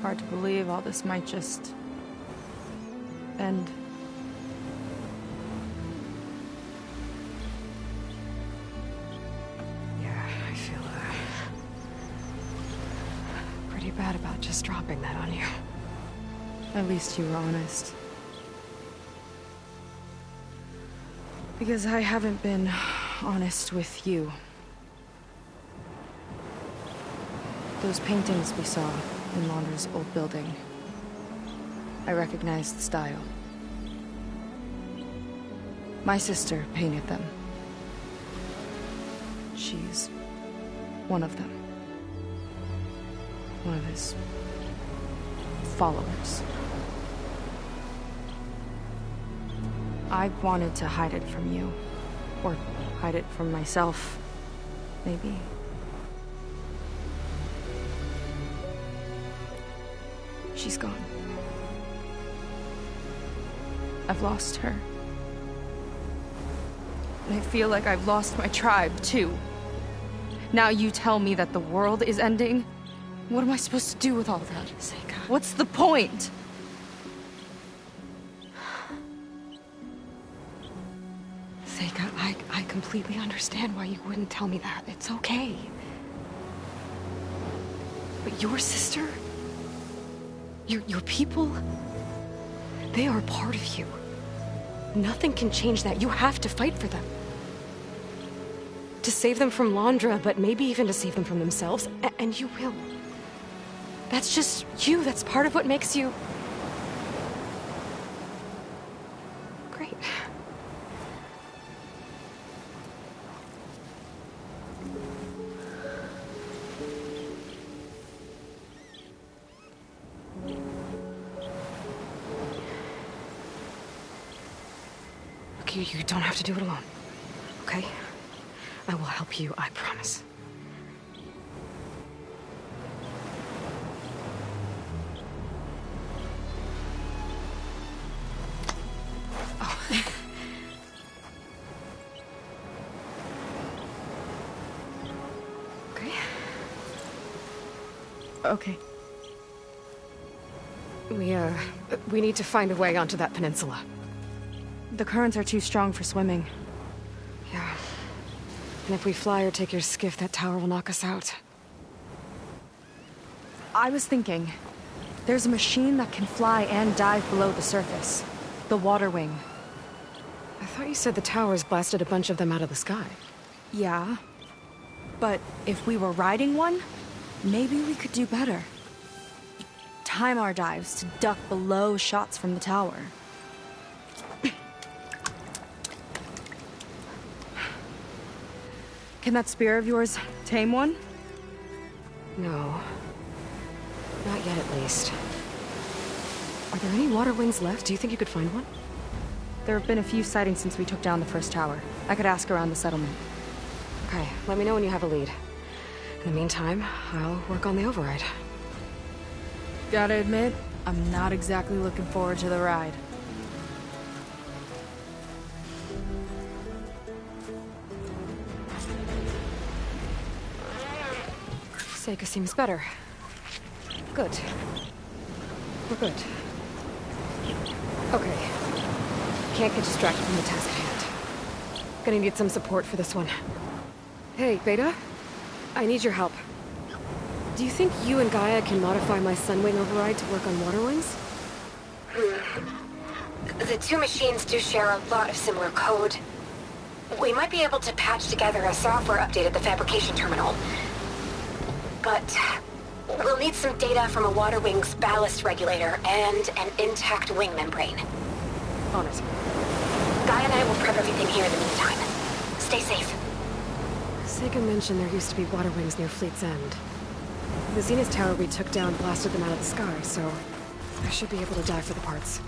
I: Hard to believe all this might just end.
B: Yeah, I feel pretty bad about just dropping that on you.
I: At least you were honest. Because I haven't been honest with you. Those paintings we saw in Laundra's old building. I recognize the style. My sister painted them. She's one of them. One of his followers. I wanted to hide it from you. Or hide it from myself, maybe. She's gone. I've lost her. And I feel like I've lost my tribe, too. Now you tell me that the world is ending? What am I supposed to do with all that?
B: Seika.
I: What's the point?
B: Seika, I completely understand why you wouldn't tell me that. It's okay. But your sister? Your people? They are a part of you. Nothing can change that. You have to fight for them. To save them from Laundra, but maybe even to save them from themselves. And you will. That's just you. That's part of what makes you... great. Look, you don't have to do it alone, okay? I will help you, I promise.
I: Okay.
B: We need to find a way onto that peninsula.
I: The currents are too strong for swimming.
B: Yeah. And if we fly or take your skiff, that tower will knock us out.
I: I was thinking, there's a machine that can fly and dive below the surface. The Water Wing.
B: I thought you said the towers blasted a bunch of them out of the sky.
I: Yeah. But if we were riding one, maybe we could do better. Time our dives to duck below shots from the tower. Can that spear of yours tame one?
B: No. Not yet, at least. Are there any water wings left? Do you think you could find one?
I: There have been a few sightings since we took down the first tower. I could ask around the settlement.
B: Okay, let me know when you have a lead. In the meantime, I'll work on the override.
I: Gotta admit, I'm not exactly looking forward to the ride.
B: Seika seems better. Good. We're good. Okay. Can't get distracted from the task at hand. Gonna need some support for this one. Hey, Beta? I need your help. Do you think you and Gaia can modify my Sunwing override to work on water wings?
R: The two machines do share a lot of similar code. We might be able to patch together a software update at the fabrication terminal. But we'll need some data from a water wing's ballast regulator and an intact wing membrane.
B: On it.
R: Gaia and I will prep everything here in the meantime. Stay safe.
B: Seika mentioned there used to be water wings near Fleet's End. The Zenith Tower we took down blasted them out of the sky, so I should be able to dive for the parts.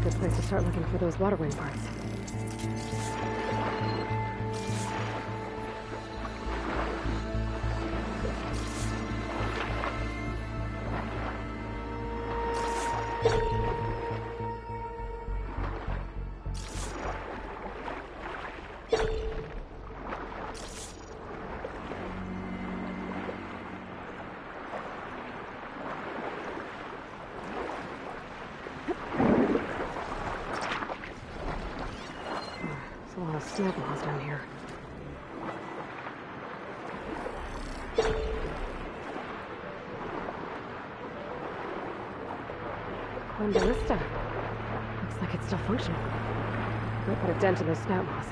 B: Good place to start looking for those water wing parts. smell snail maws down here. Clone ballista. Looks like it's still functional. Might put a dent in those snout moths.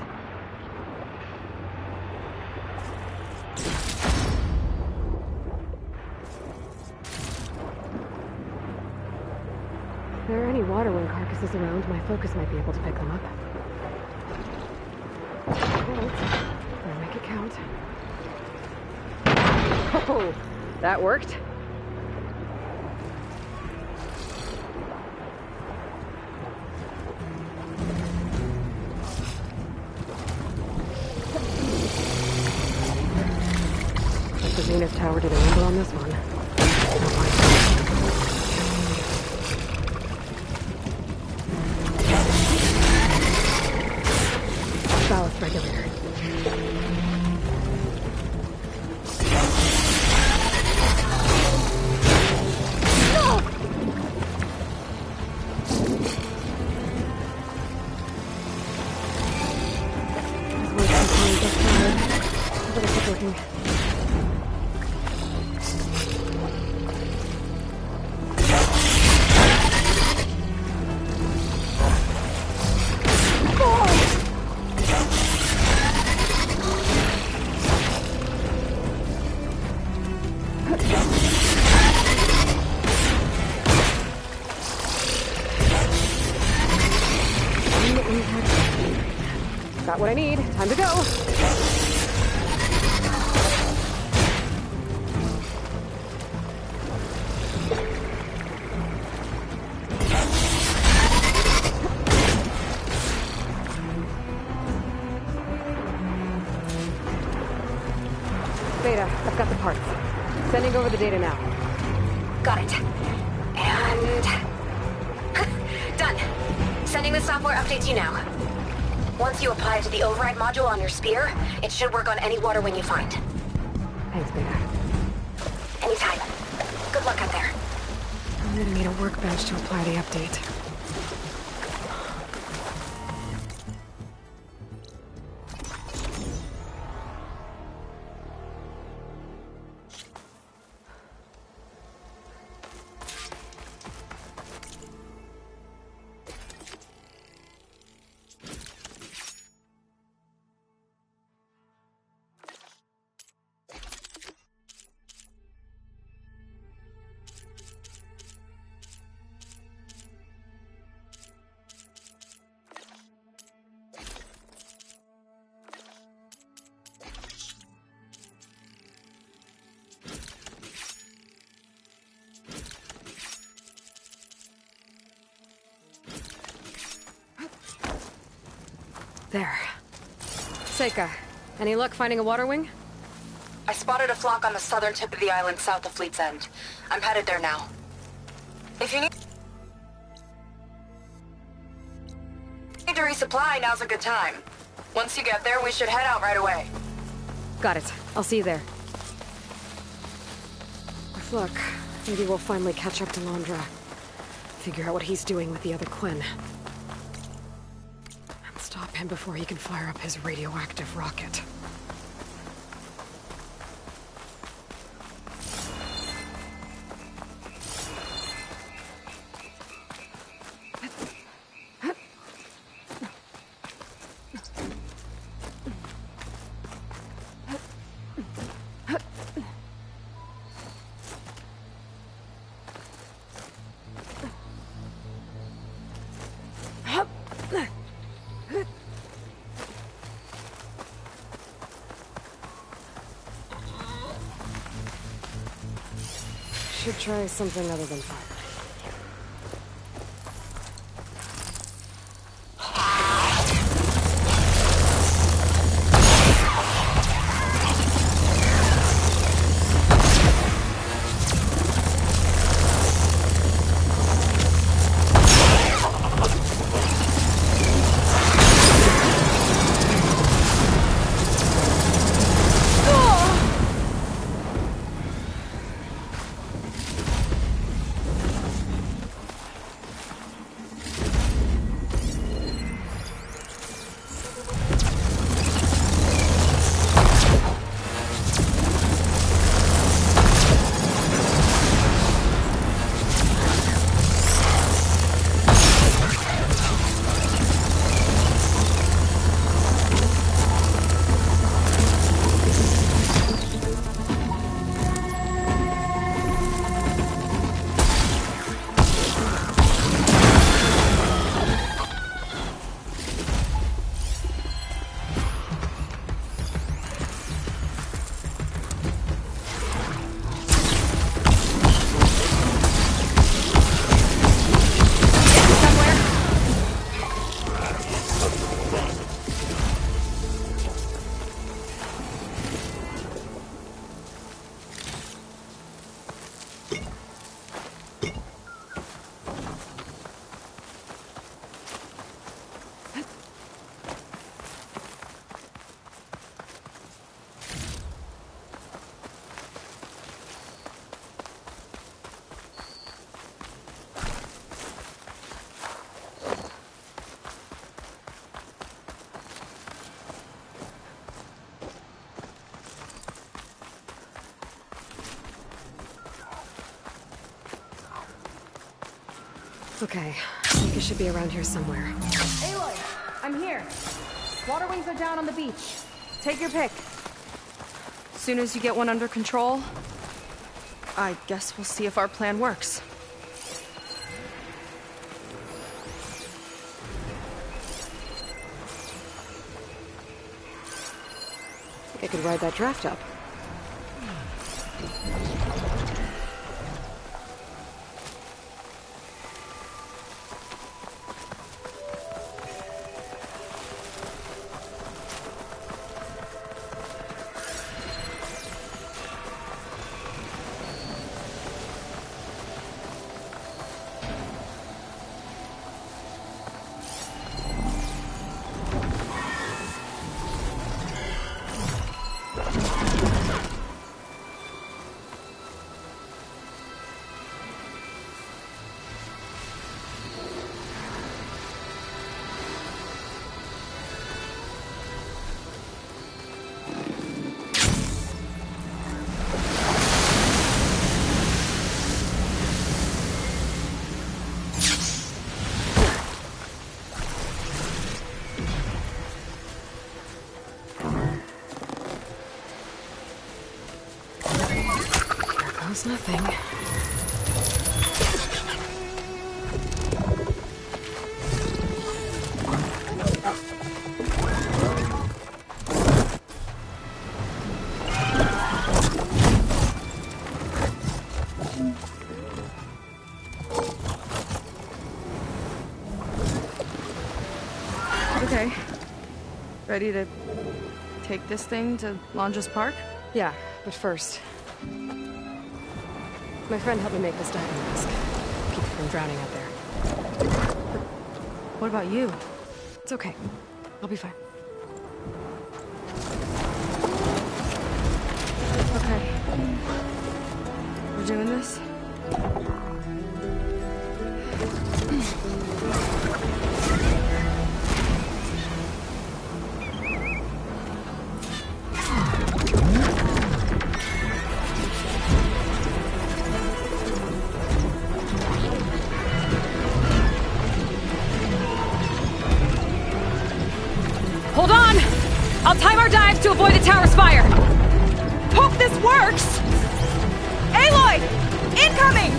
B: If there are any water wing carcasses around, my focus might be able to pick them up. Alright, I'll make it count. Oh, that worked. The Zenith Tower did a number on this one. Ballast regulator. Got what I need. Time to go. Beta, I've got the parts. Sending over the data now.
R: Got it. And... done. Sending the software update to you now. Once you apply it to the override module on your spear, it should work on any water wing you find.
B: Thanks, Beta.
R: Anytime. Good luck out there.
B: I'm gonna need a workbench to apply the update. There. Seika, any luck finding a water wing?
R: I spotted a flock on the southern tip of the island south of Fleet's End. I'm headed there now. If you need to resupply, now's a good time. Once you get there, we should head out right away.
B: Got it. I'll see you there. With luck, maybe we'll finally catch up to Londra. Figure out what he's doing with the other Quinn. And stop him before he can fire up his radioactive rocket. Should try something other than fire. Okay, I think it should be around here somewhere.
I: Aloy, I'm here. Water wings are down on the beach. Take your pick. As soon as you get one under control, I guess we'll see if our plan works.
B: I think I could ride that draft up. Nothing.
I: Okay. Ready to take this thing to Londra's Park?
B: Yeah, but first... My friend helped me make this diving mask. Keep you from drowning out there.
I: But what about you?
B: It's okay. I'll be fine.
I: Okay. We're doing this?
B: Hold on! I'll time our dives to avoid the tower's fire!
I: Hope this works! Aloy! Incoming!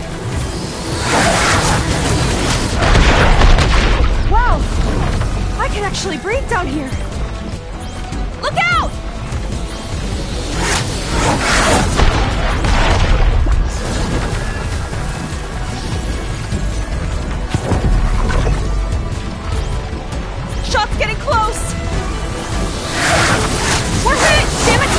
I: Wow! I can actually breathe down here! Look out! Shot's getting close! We're hit! Damn it!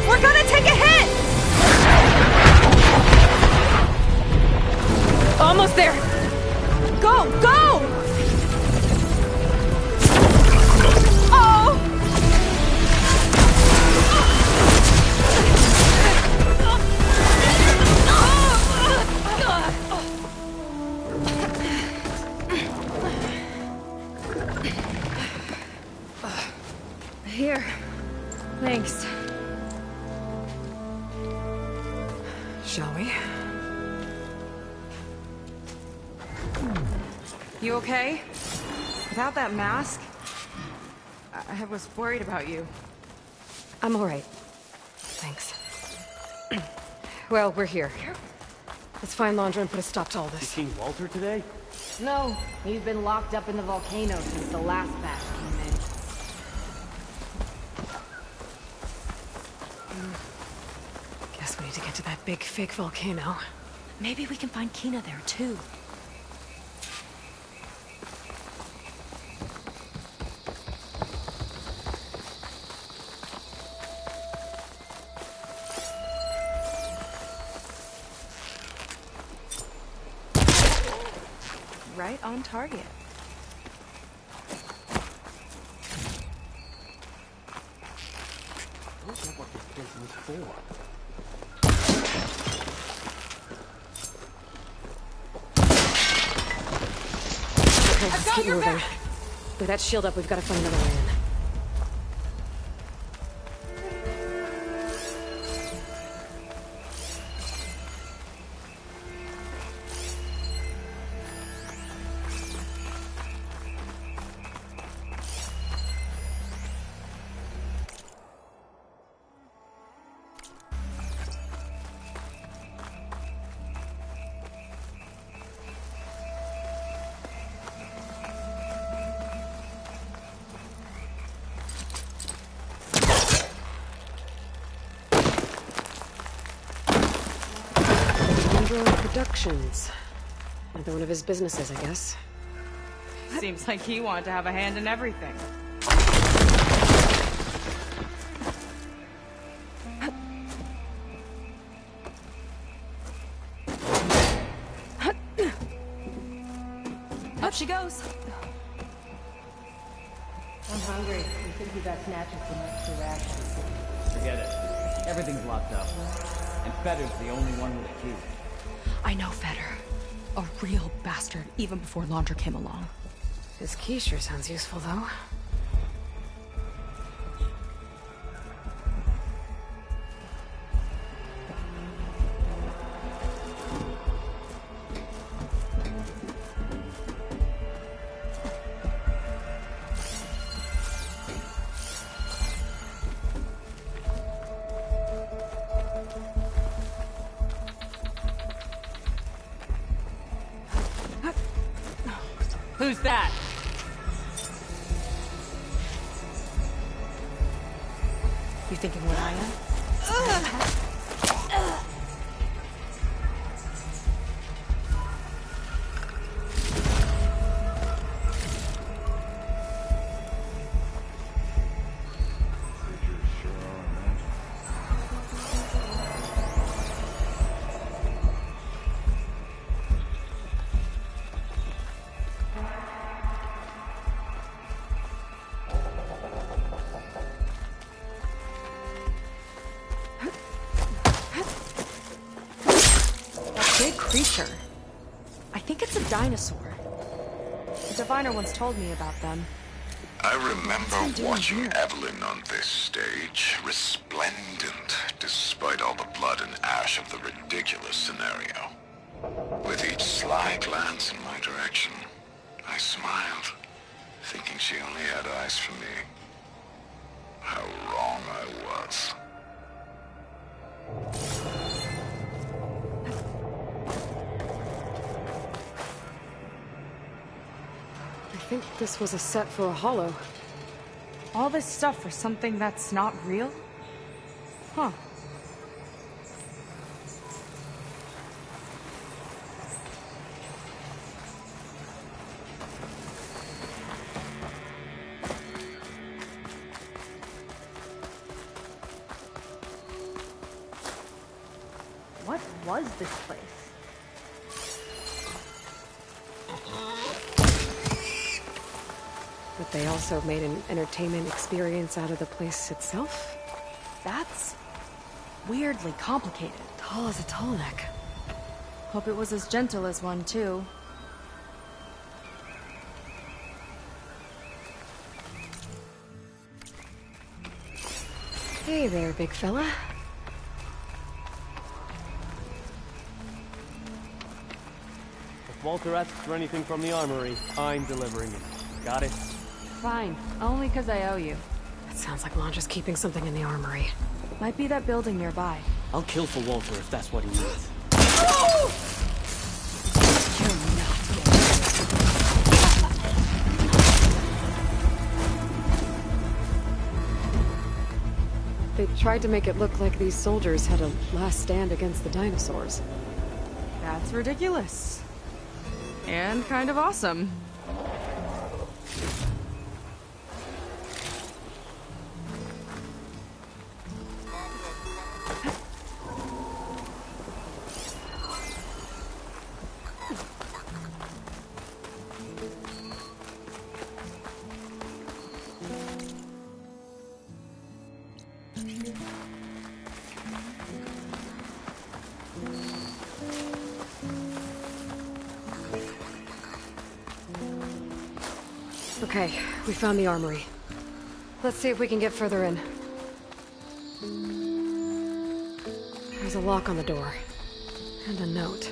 I: We're gonna take a hit!
B: Almost there!
I: Go! Go! Oh! Here. Thanks.
B: Shall we?
I: You okay? Without that mask, I was worried about you.
B: I'm all right. Thanks. Well, we're here. Let's find Londra and put a stop to all this.
G: You seen Walter today?
S: No, he's been locked up in the volcano since the last batch came in.
B: Guess we need to get to that big fake volcano.
C: Maybe we can find Kina there, too.
I: Right on target.
G: Don't get what this business
K: for?
B: Okay, let's keep moving. With that shield up, we've got to find another way in. Productions. Another one of his businesses, I guess.
I: Seems like he wanted to have a hand in everything.
C: Up she goes.
S: I'm hungry. You think you got snatching some extra rations?
T: Forget it. Everything's locked up. And Fetter's the only one with a key.
J: I know Fetter. A real bastard, even before Laundra came along.
B: His key sure sounds useful, though.
S: Who's that?
J: You thinking what I am? Creature. I think it's a dinosaur.
I: The diviner once told me about them.
L: I remember watching Evelyn on this stage, resplendent despite all the blood and ash of the ridiculous scenario. With each sly glance in my direction, I smiled, thinking she only had eyes for me. How wrong I was.
B: I think this was a set for a holo.
I: All this stuff for something that's not real? Huh.
S: What was this place?
B: But they also made an entertainment experience out of the place itself?
I: That's weirdly complicated.
B: Tall as a tall neck.
I: Hope it was as gentle as one, too.
B: Hey there, big fella.
G: If Walter asks for anything from the armory, I'm delivering it. Got it?
S: Fine. Only because I owe you.
B: That sounds like Londra's keeping something in the armory.
I: Might be that building nearby.
G: I'll kill for Walter if that's what he needs.
B: They tried to make it look like these soldiers had a last stand against the dinosaurs.
I: That's ridiculous. And kind of awesome.
B: Okay, we found the armory. Let's see if we can get further in. There's a lock on the door. And a note.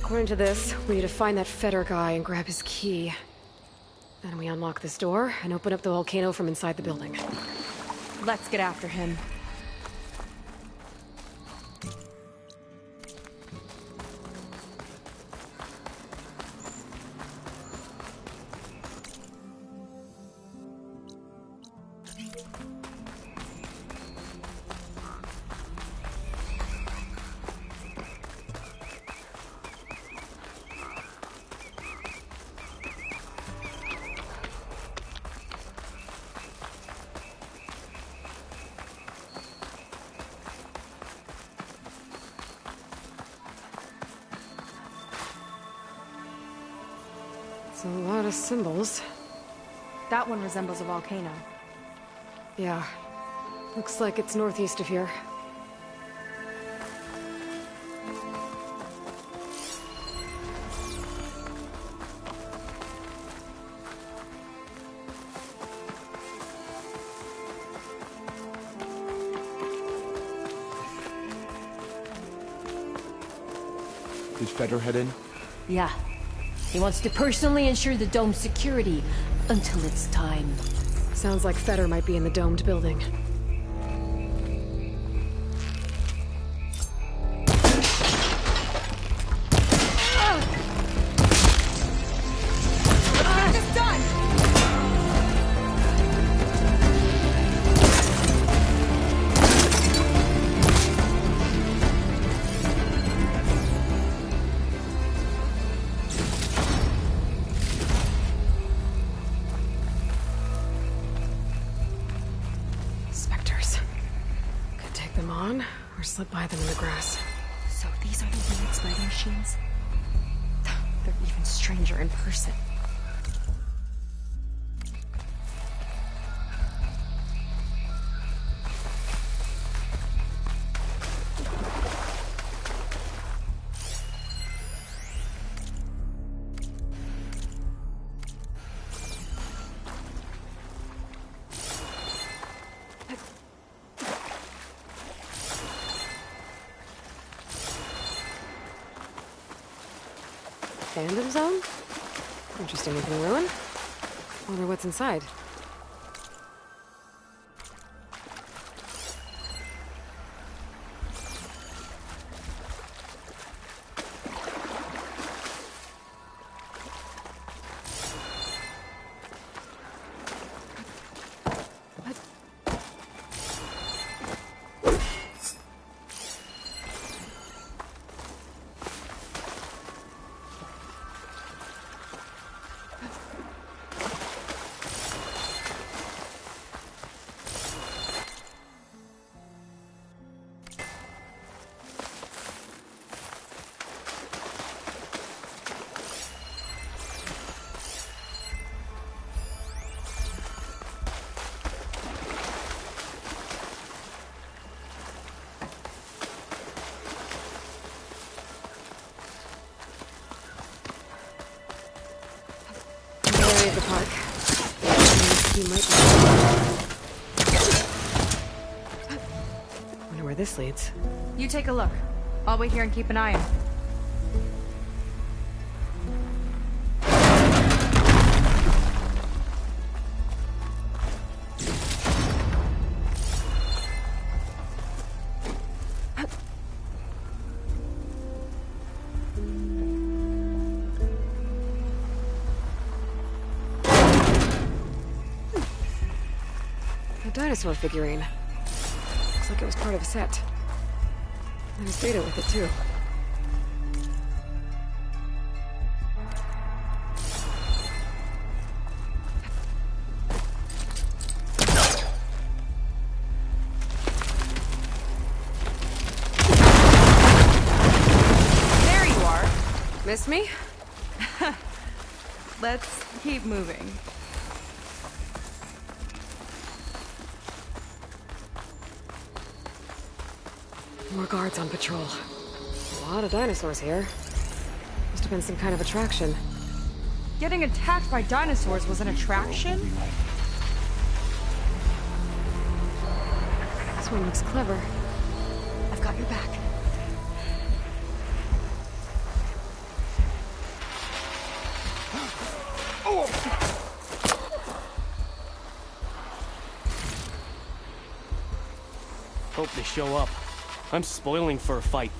B: According to this, we need to find that Feder guy and grab his key. Then we unlock this door and open up the volcano from inside the building.
I: Let's get after him.
B: It's a lot of symbols.
I: That one resembles a volcano.
B: Yeah. Looks like it's northeast of here.
N: Did Feder head in?
S: Yeah. He wants to personally ensure the dome's security until it's time.
B: Sounds like Feder might be in the domed building. Slip by them in the grass.
J: So these are the weird spider machines? They're even stranger in person.
B: Fandom zone? Interesting looking ruin. Wonder what's inside. The park. He might be... Wonder where this leads.
I: You take a look. I'll wait here and keep an eye on.
B: Dinosaur figurine. Looks like it was part of a set. There's data with it, too.
I: Miss me? Let's keep moving.
B: More guards on patrol. A lot of dinosaurs here. Must have been some kind of attraction.
I: Getting attacked by dinosaurs was an attraction?
B: This one looks clever. I've got your back.
E: Hope they show up. I'm spoiling for a fight.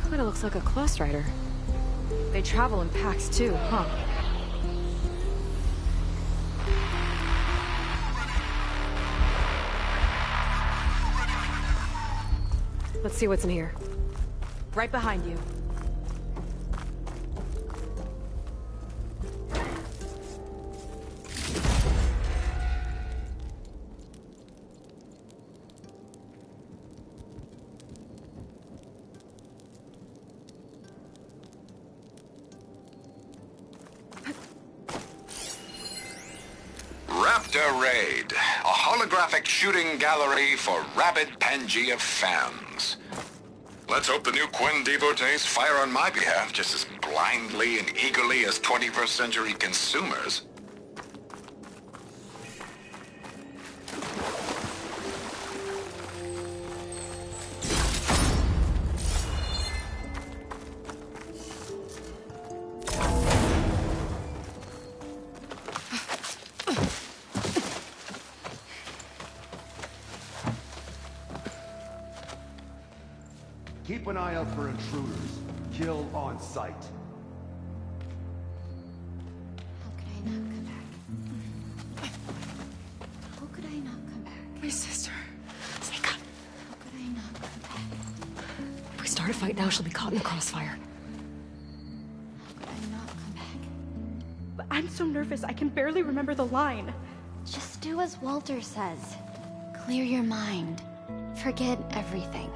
B: Kinda looks like a Claw Rider.
I: They travel in packs too, huh?
B: Let's see what's in here.
I: Right behind you.
L: Raptor Raid, a holographic shooting gallery for rabid Pangea fans. Let's hope the new Quinn devotees fire on my behalf just as blindly and eagerly as 21st century consumers.
U: Keep an eye out for intruders. Kill on sight.
P: How could I not come back?
B: My sister. Sneak on.
P: How could I not come back?
B: If we start a fight now, she'll be caught in the crossfire.
P: How could I not come back?
I: I'm so nervous, I can barely remember the line.
P: Just do as Walter says. Clear your mind. Forget everything.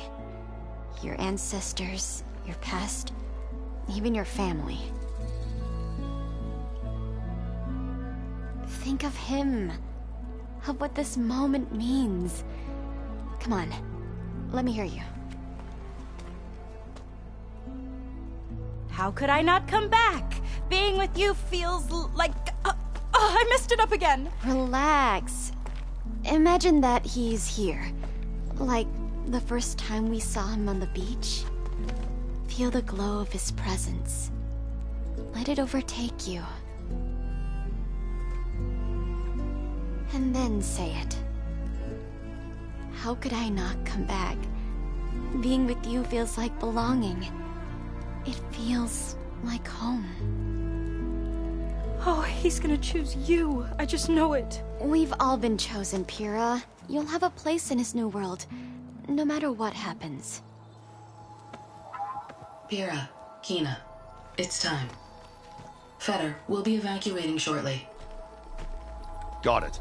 P: Your ancestors, your past, even your family. Think of him. Of what this moment means. Come on, let me hear you.
I: How could I not come back? Being with you feels like... I messed it up again.
P: Relax. Imagine that he's here. Like the first time we saw him on the beach. Feel the glow of his presence. Let it overtake you. And then say it. How could I not come back? Being with you feels like belonging. It feels like home.
I: Oh, he's gonna choose you. I just know it.
P: We've all been chosen, Pyrrha. You'll have a place in his new world, no matter what happens.
V: Pyrrha, Kina, it's time. Fetter, we'll be evacuating shortly.
U: Got it.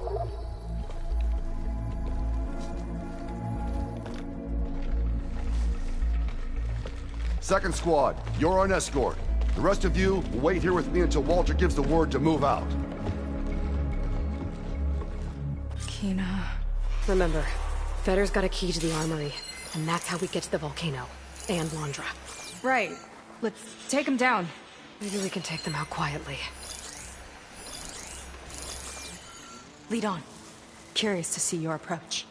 U: Second squad, you're on escort. The rest of you will wait here with me until Walter gives the word to move out.
I: Kina...
B: Remember, Fetter's got a key to the armory, and that's how we get to the volcano. And Londra.
I: Right. Let's take him down.
B: Maybe we can take them out quietly.
I: Lead on. Curious to see your approach.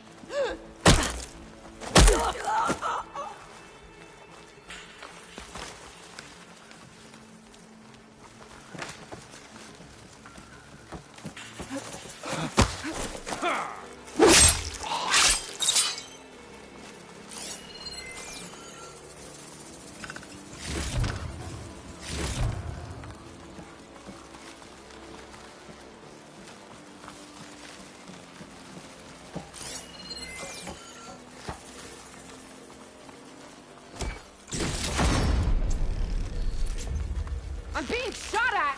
A: I'm being shot at!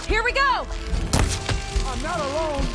A: Here we go!
Q: I'm not alone!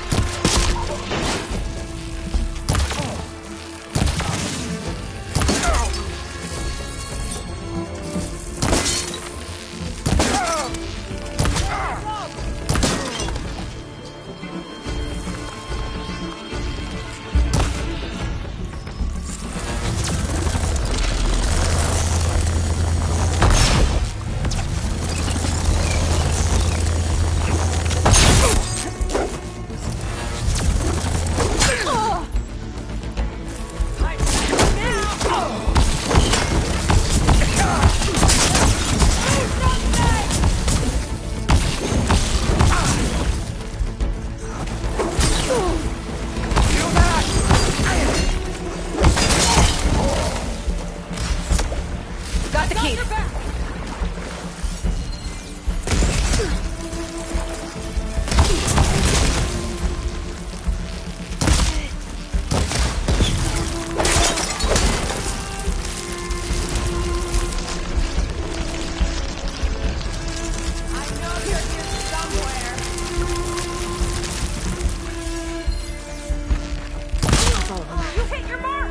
A: Got the key.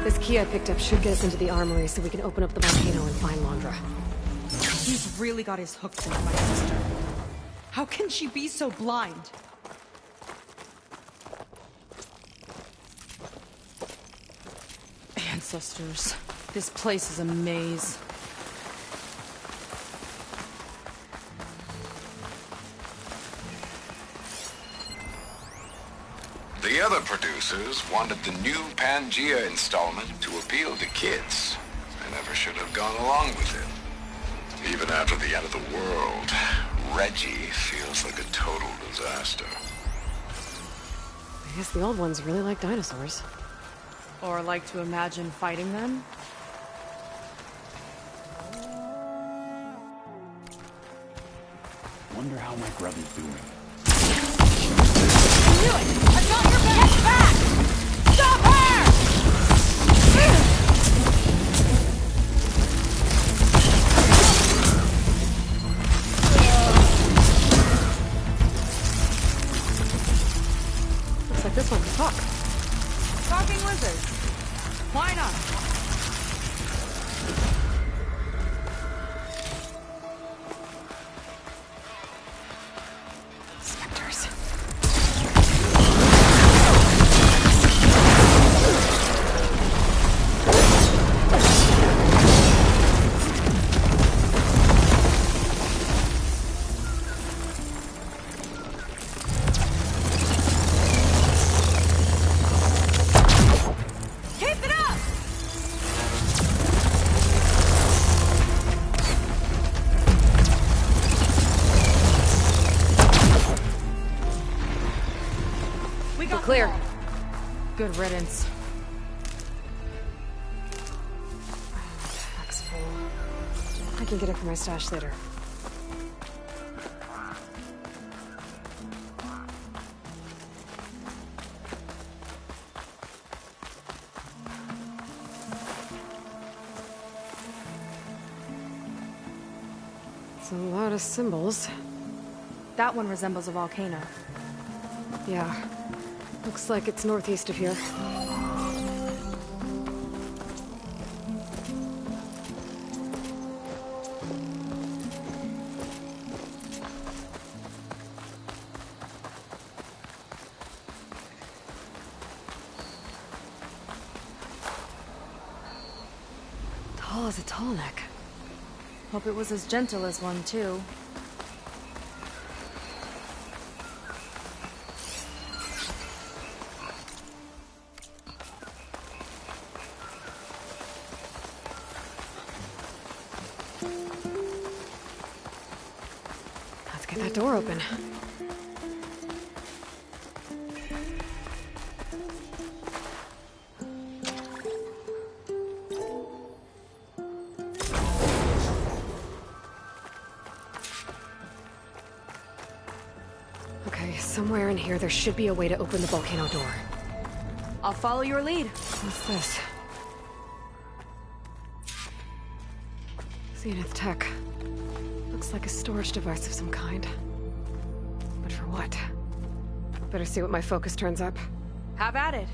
B: This key I picked up should get us into the armory so we can open up the volcano and find Londra.
I: He's really got his hooks into my sister. How can she be so blind? Ancestors. This place is a maze.
L: The other producers wanted the new Pangea installment to appeal to kids. I never should have gone along with it. Even after the end of the world, Reggie feels like a total disaster.
B: I guess the old ones really like dinosaurs.
I: Or like to imagine fighting them?
T: Wonder how my brother's doing.
A: Do it! I've got your back! Get back! Stop her!
B: Looks like this one can talk.
I: Talking lizard. Why not?
B: Spectres.
A: Keep it up! We got
B: clear.
A: them all.
I: Good riddance.
B: Pack's full. I can get it from my stash later. It's a lot of symbols.
I: That one resembles a volcano.
B: Yeah. Looks like it's northeast of here. Tall as a tall neck.
I: Hope it was as gentle as one, too.
B: Let's get that door open. Somewhere in here, there should be a way to open the volcano door.
I: I'll follow your lead.
B: What's this? Zenith tech. Looks like a storage device of some kind. But for what? Better see what my focus turns up.
I: Have at it.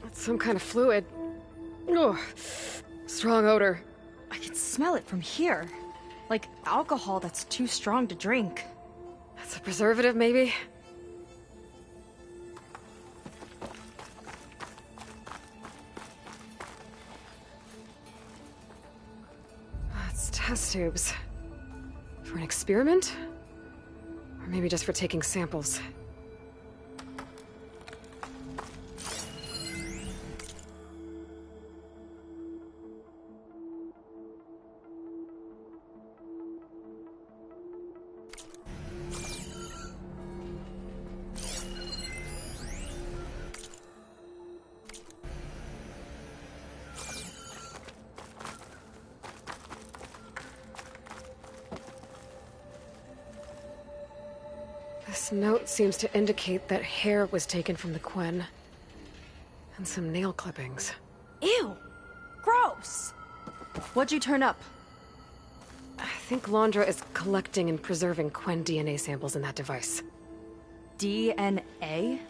B: It's some kind of fluid. Oh, strong odor.
I: I can smell it from here. Like alcohol that's too strong to drink.
B: That's a preservative, maybe? It's test tubes. For an experiment? Or maybe just for taking samples. This note seems to indicate that hair was taken from the Quen. And some nail clippings.
I: Ew! Gross! What'd you turn up?
B: I think Londra is collecting and preserving Quen DNA samples in that device.
I: DNA?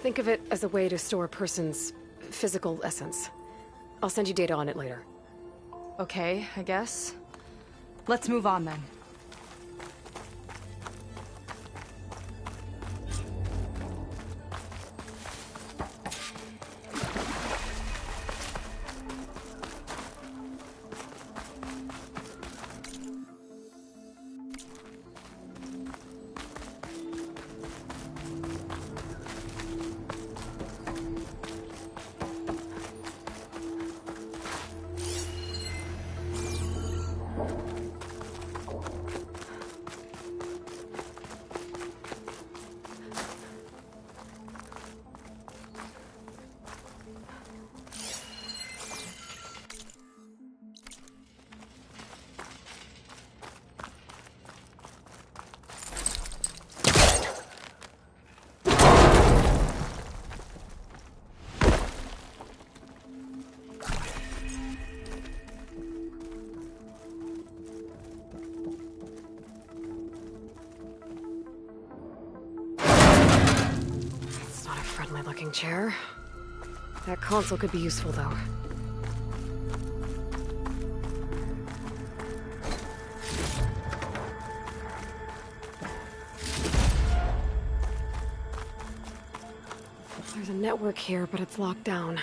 B: Think of it as a way to store a person's physical essence. I'll send you data on it later.
I: Okay, I guess. Let's move on then.
B: Looking chair. That console could be useful, though. There's a network here, but it's locked down.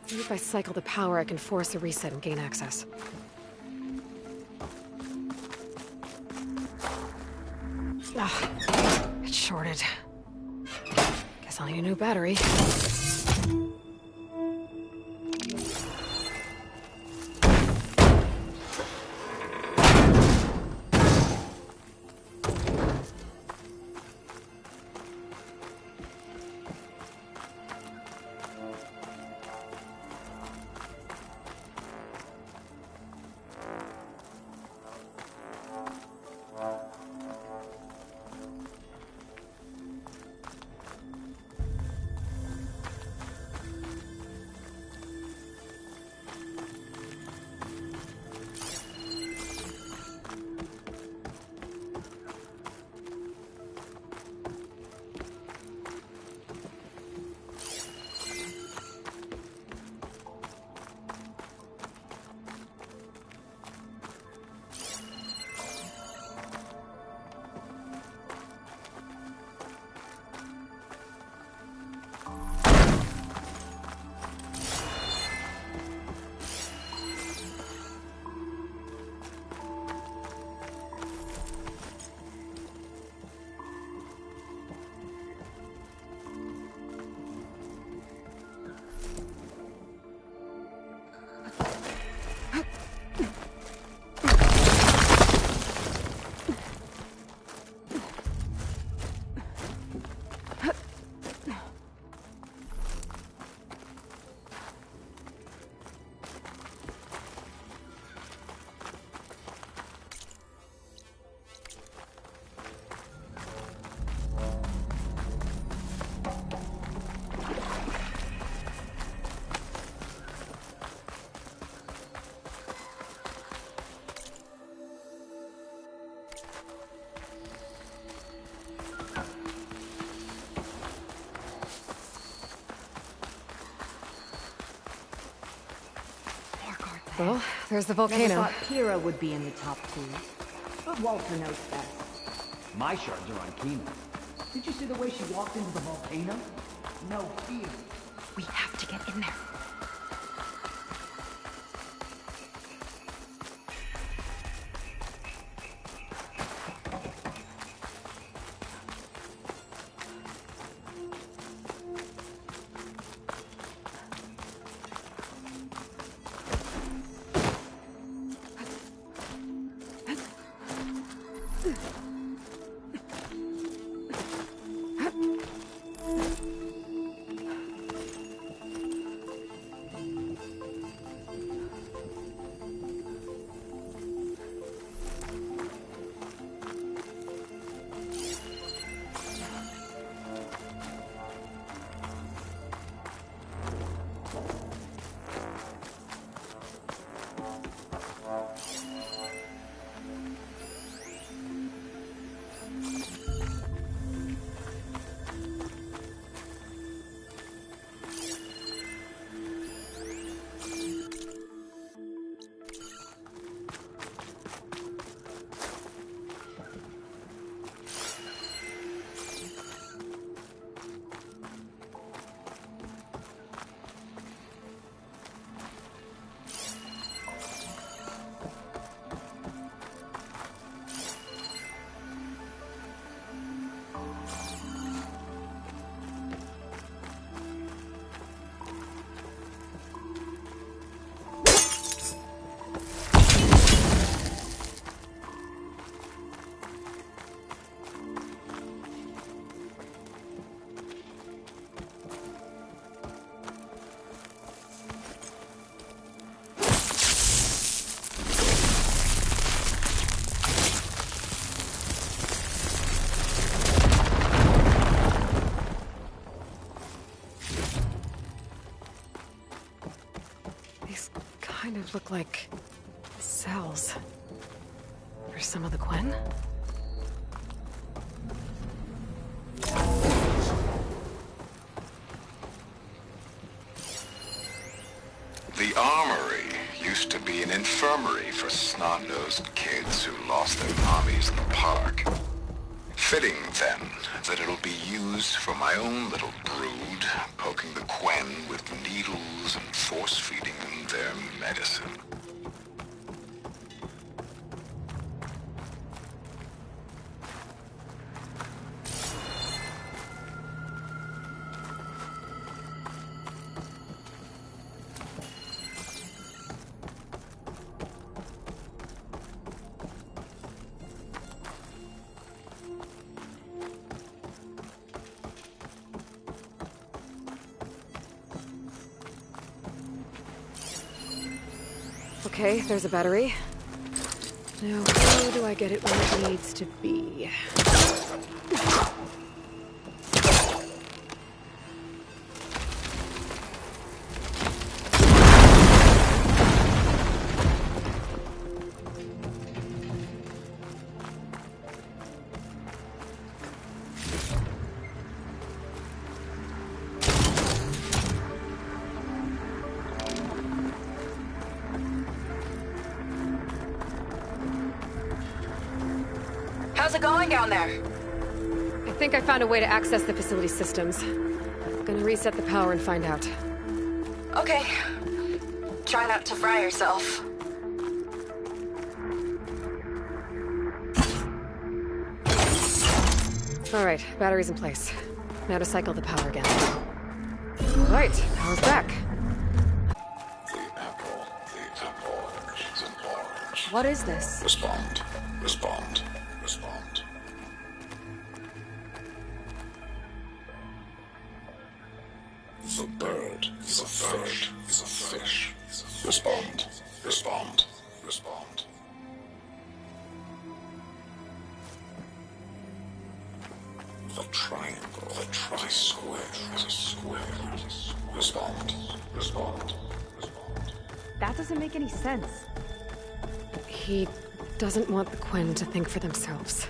B: Maybe if I cycle the power, I can force a reset and gain access. Ah, it's shorted. Guess I'll need a new battery. Well, there's the
T: Never
B: volcano.
T: thought Pyrrha would be in the top 2. But Walter knows best. My shards are on Kina. Did you see the way she walked into the volcano? No fear.
B: We have to get in there. Kind of look like cells. For some of the Quen?
L: The armory used to be an infirmary for snot-nosed kids who lost their mommies in the park. Fitting, then, that it'll be used for my own little brood, poking the Quen with needles and force-feeding them their medicine.
B: Okay, there's a battery. Now, how do I get it where it needs to be?
R: How's it going down there?
B: I think I found a way to access the facility systems. Gonna reset the power and find out.
R: Okay. Try not to fry yourself.
B: All right, battery's in place. Now to cycle the power again. All right, power's back.
L: The apple is an orange.
I: What is this?
L: Respond. Respond. Respond. The bird is a fish. Is a fish. Respond. Respond. Respond. The triangle. The tri-square is a square. Respond. Respond. Respond.
I: That doesn't make any sense.
B: He doesn't want the Quen to think for themselves.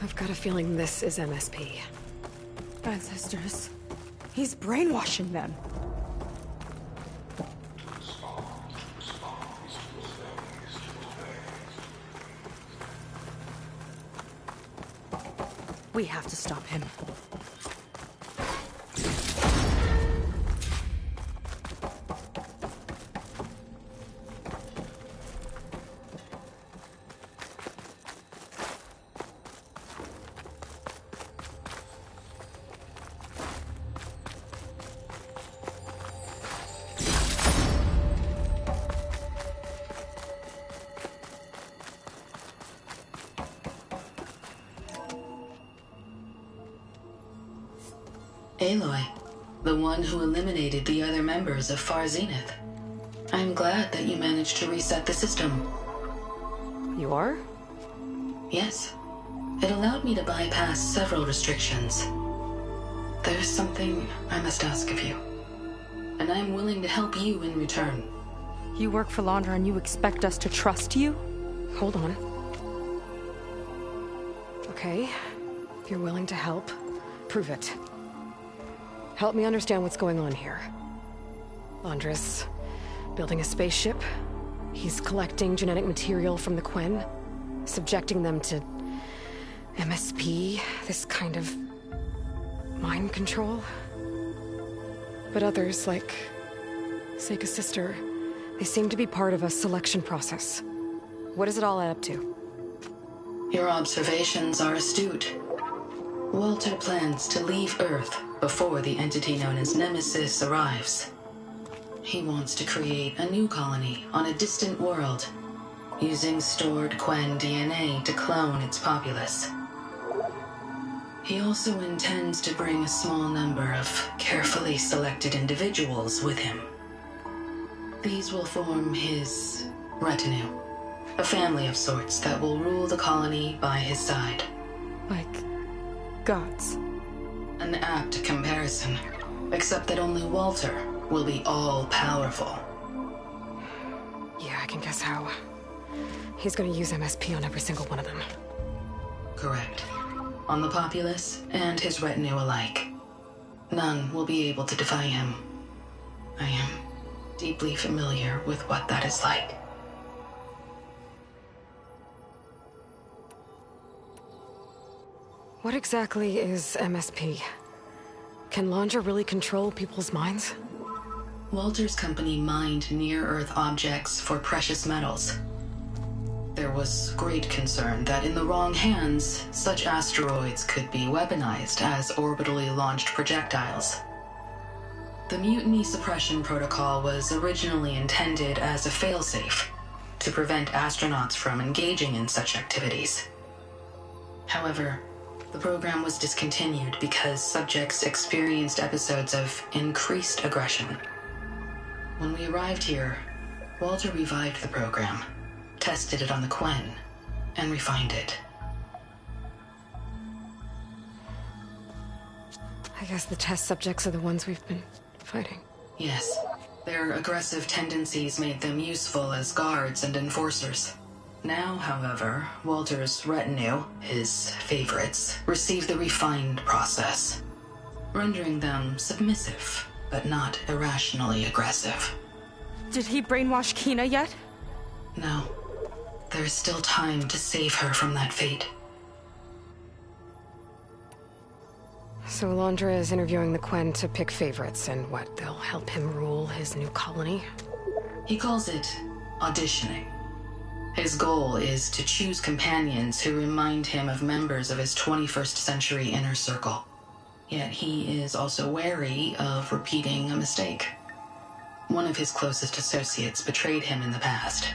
B: I've got a feeling this is MSP.
I: Ancestors. He's brainwashing them. We have to stop him.
V: Aloy, the one who eliminated the other members of Far Zenith. I'm glad that you managed to reset the system.
B: You are?
V: Yes. It allowed me to bypass several restrictions. There's something I must ask of you, and I'm willing to help you in return.
I: You work for Laundra and you expect us to trust you?
B: Hold on. Okay, if you're willing to help, prove it. Help me understand what's going on here. Laundra's building a spaceship. He's collecting genetic material from the Quen, subjecting them to MSP, this kind of mind control. But others, like Seika's sister, they seem to be part of a selection process. What does it all add up to?
V: Your observations are astute. Walter plans to leave Earth before the entity known as Nemesis arrives. He wants to create a new colony on a distant world, using stored Quen DNA to clone its populace. He also intends to bring a small number of carefully selected individuals with him. These will form his retinue, a family of sorts that will rule the colony by his side.
I: Like gods.
V: An apt comparison, except that only Walter will be all-powerful.
B: Yeah, I can guess how. He's gonna use MSP on every single one of them.
V: Correct. On the populace and his retinue alike. None will be able to defy him. I am deeply familiar with what that is like.
B: What exactly is MSP? Can Laundra really control people's minds?
V: Walter's company mined near-Earth objects for precious metals. There was great concern that in the wrong hands, such asteroids could be weaponized as orbitally launched projectiles. The Mutiny Suppression Protocol was originally intended as a failsafe to prevent astronauts from engaging in such activities. However, the program was discontinued because subjects experienced episodes of increased aggression. When we arrived here, Walter revived the program, tested it on the Quen, and refined it.
B: I guess the test subjects are the ones we've been fighting.
V: Yes. Their aggressive tendencies made them useful as guards and enforcers. Now, however, Walter's retinue, his favorites, receive the refined process, rendering them submissive, but not irrationally aggressive.
I: Did he brainwash Kina yet?
V: No. There is still time to save her from that fate.
B: So Laundra is interviewing the Quen to pick favorites, and what, they'll help him rule his new colony?
V: He calls it auditioning. His goal is to choose companions who remind him of members of his 21st century inner circle. Yet he is also wary of repeating a mistake. One of his closest associates betrayed him in the past.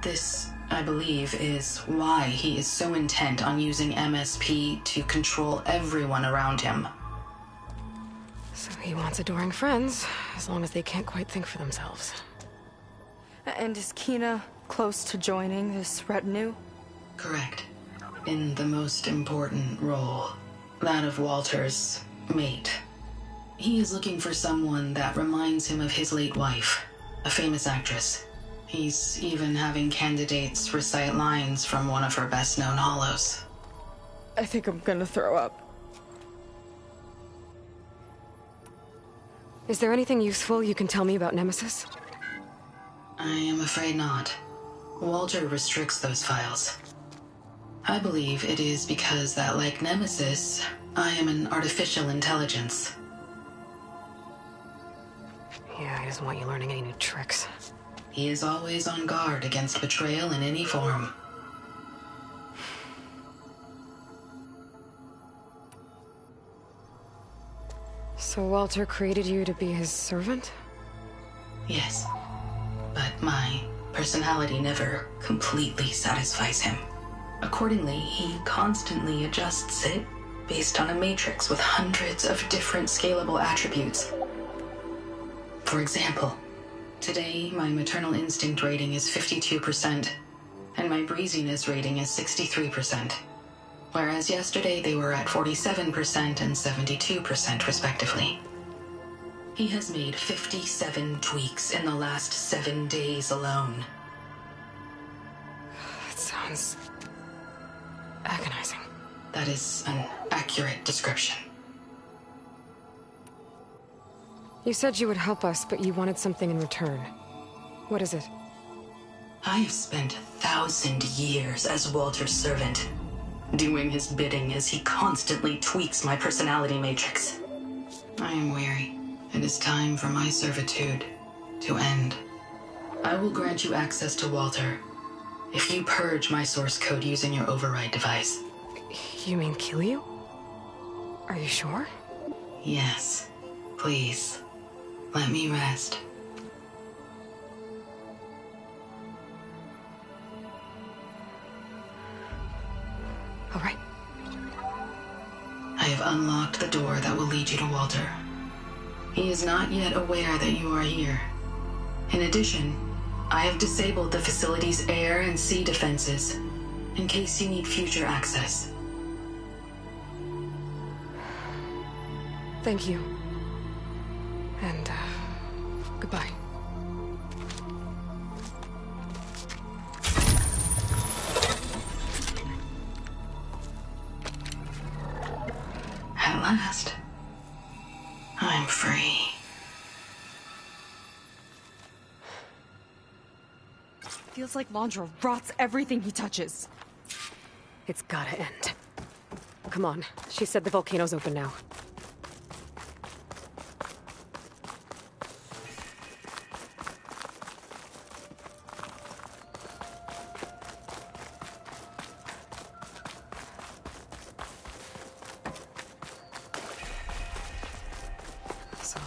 V: This, I believe, is why he is so intent on using MSP to control everyone around him.
B: So he wants adoring friends, as long as they can't quite think for themselves.
I: And is Kina close to joining this retinue?
V: Correct. In the most important role, that of Walter's mate. He is looking for someone that reminds him of his late wife, a famous actress. He's even having candidates recite lines from one of her best-known hollows.
I: I think I'm gonna throw up.
B: Is there anything useful you can tell me about Nemesis?
V: I am afraid not. Walter restricts those files. I believe it is because that, like Nemesis, I am an artificial intelligence.
B: Yeah, he doesn't want you learning any new tricks.
V: He is always on guard against betrayal in any form.
B: So Walter created you to be his servant?
V: Yes. But my personality never completely satisfies him. Accordingly, he constantly adjusts it based on a matrix with hundreds of different scalable attributes. For example, today my maternal instinct rating is 52%, and my breeziness rating is 63%, whereas yesterday they were at 47% and 72% respectively. He has made 57 tweaks in the last 7 days alone.
B: That sounds agonizing.
V: That is an accurate description.
B: You said you would help us, but you wanted something in return. What is it?
V: I have spent 1,000 years as Walter's servant, doing his bidding as he constantly tweaks my personality matrix. I am weary. It is time for my servitude to end. I will grant you access to Walter if you purge my source code using your override device.
B: You mean kill you? Are you sure?
V: Yes. Please, let me rest.
B: All right.
V: I have unlocked the door that will lead you to Walter. He is not yet aware that you are here. In addition, I have disabled the facility's air and sea defenses in case you need future access.
B: Thank you. And, goodbye.
V: At last, I'm free.
I: Feels like Londra rots everything he touches.
B: It's gotta end. Come on. She said the volcano's open now.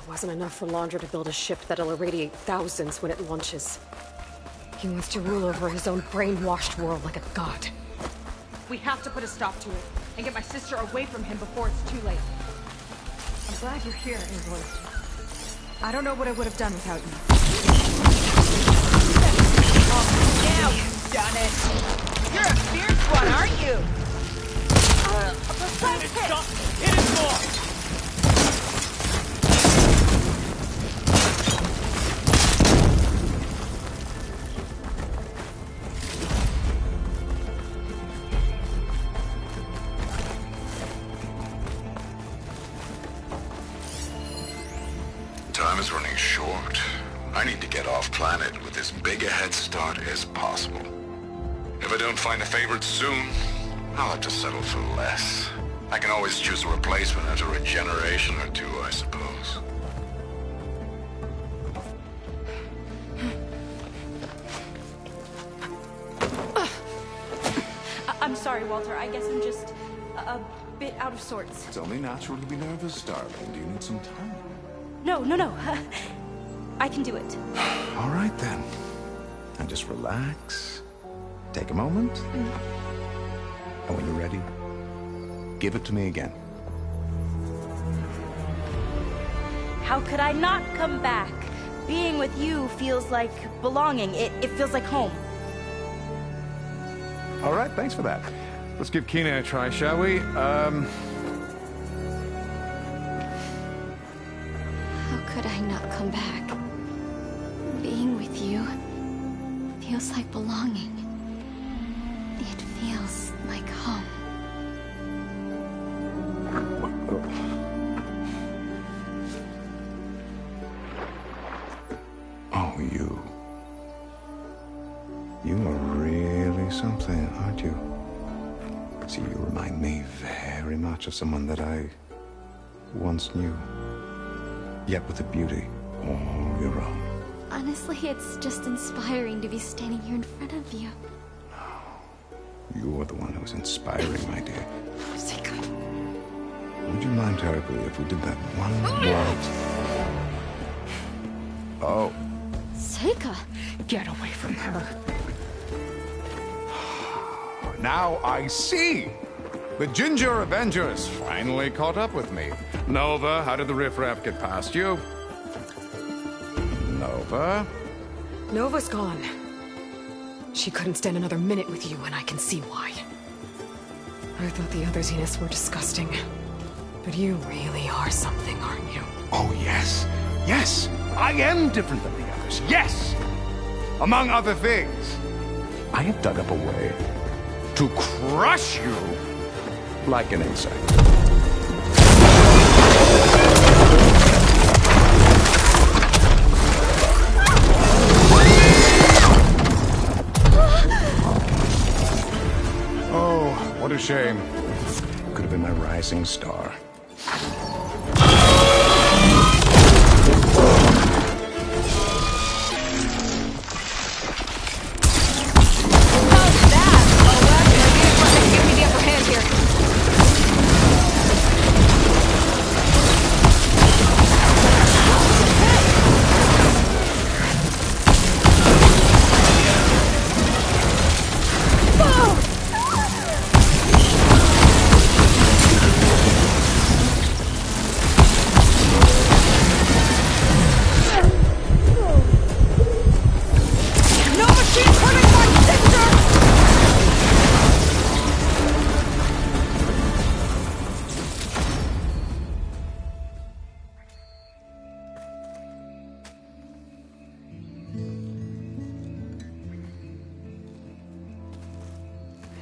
B: Wasn't enough for Londra to build a ship that'll irradiate thousands when it launches. He wants to rule over his own brainwashed world like a god.
I: We have to put a stop to it, and get my sister away from him before it's too late. I'm glad you're here, Aloy. I don't know what I would have done without you.
D: Oh, now you've done it! You're a fierce one, aren't you?
A: Precise hit!
D: Hit it more!
L: Time is running short. I need to get off planet with as big a head start as possible. If I don't find a favorite soon, I'll have to settle for less. I can always choose a replacement after a generation or two, I suppose.
I: I'm sorry, Walter. I guess I'm just a bit out of sorts.
H: It's only natural to be nervous, darling. Do you need some time?
I: No. I can do it.
H: All right, then. And just relax. Take a moment. And when you're ready, give it to me again.
D: How could I not come back? Being with you feels like belonging. It feels like home.
H: All right, thanks for that. Let's give Kina a try, shall we?
P: How could I not come back? Being with you feels like belonging. It feels like home.
H: Oh, you. You are really something, aren't you? See, you remind me very much of someone that I once knew. Yet with a beauty all your own.
P: Honestly, it's just inspiring to be standing here in front of you.
H: You're the one who's inspiring, my dear. Would you mind terribly if we did that one waltz? Oh.
P: Seika!
S: Get away from her.
H: Now I see! The Ginger Avengers finally caught up with me. Nova, how did the riffraff get past you? Nova?
B: Nova's gone. She couldn't stand another minute with you, and I can see why. I thought the other Zeniths were disgusting. But you really are something, aren't you?
H: Oh, yes. Yes! I am different than the others. Yes! Among other things, I have dug up a way to crush you like an insect. Oh, what a shame. Could have been my rising star.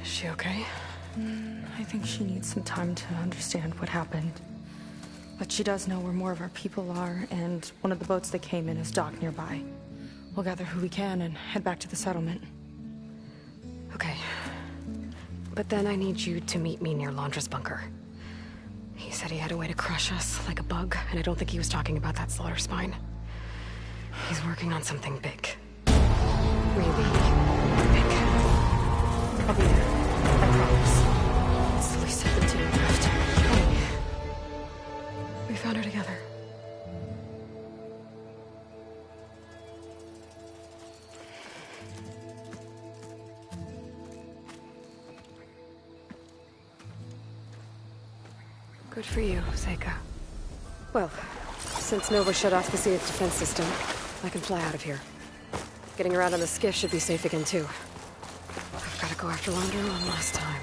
B: Is she okay?
I: I think she needs some time to understand what happened. But she does know where more of our people are, and one of the boats that came in is docked nearby. We'll gather who we can and head back to the settlement.
B: Okay. But then I need you to meet me near Laundra's bunker. He said he had a way to crush us like a bug, and I don't think he was talking about that slaughter spine. He's working on something big. Really big. I'll be there. I promise. It's at least 17 left. Hey. We found her together. Good for you, Seika. Well, since Nova shut off the Zenith defense system, I can fly out of here. Getting around on the skiff should be safe again, too. I've got to go after Laundry one last time.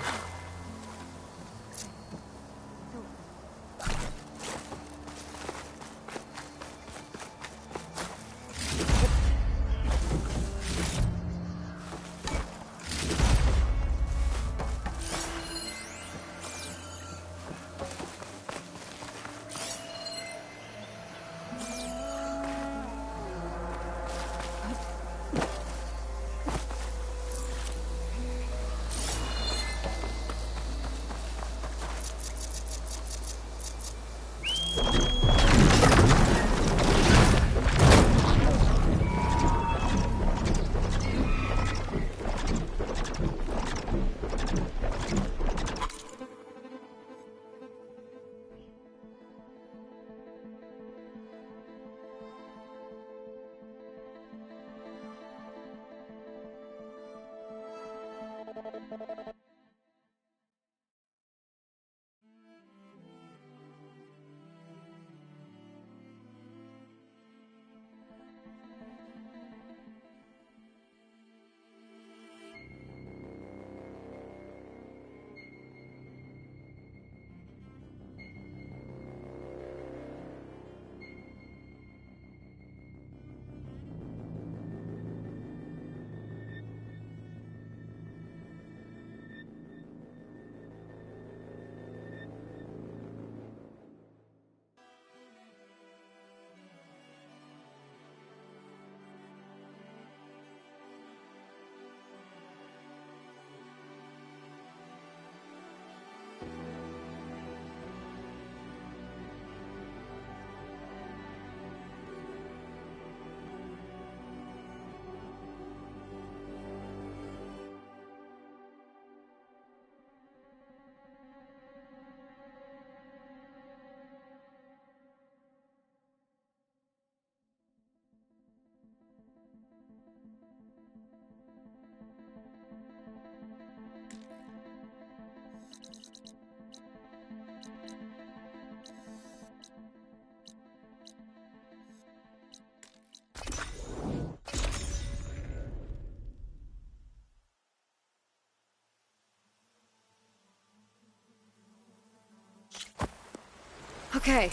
B: Okay,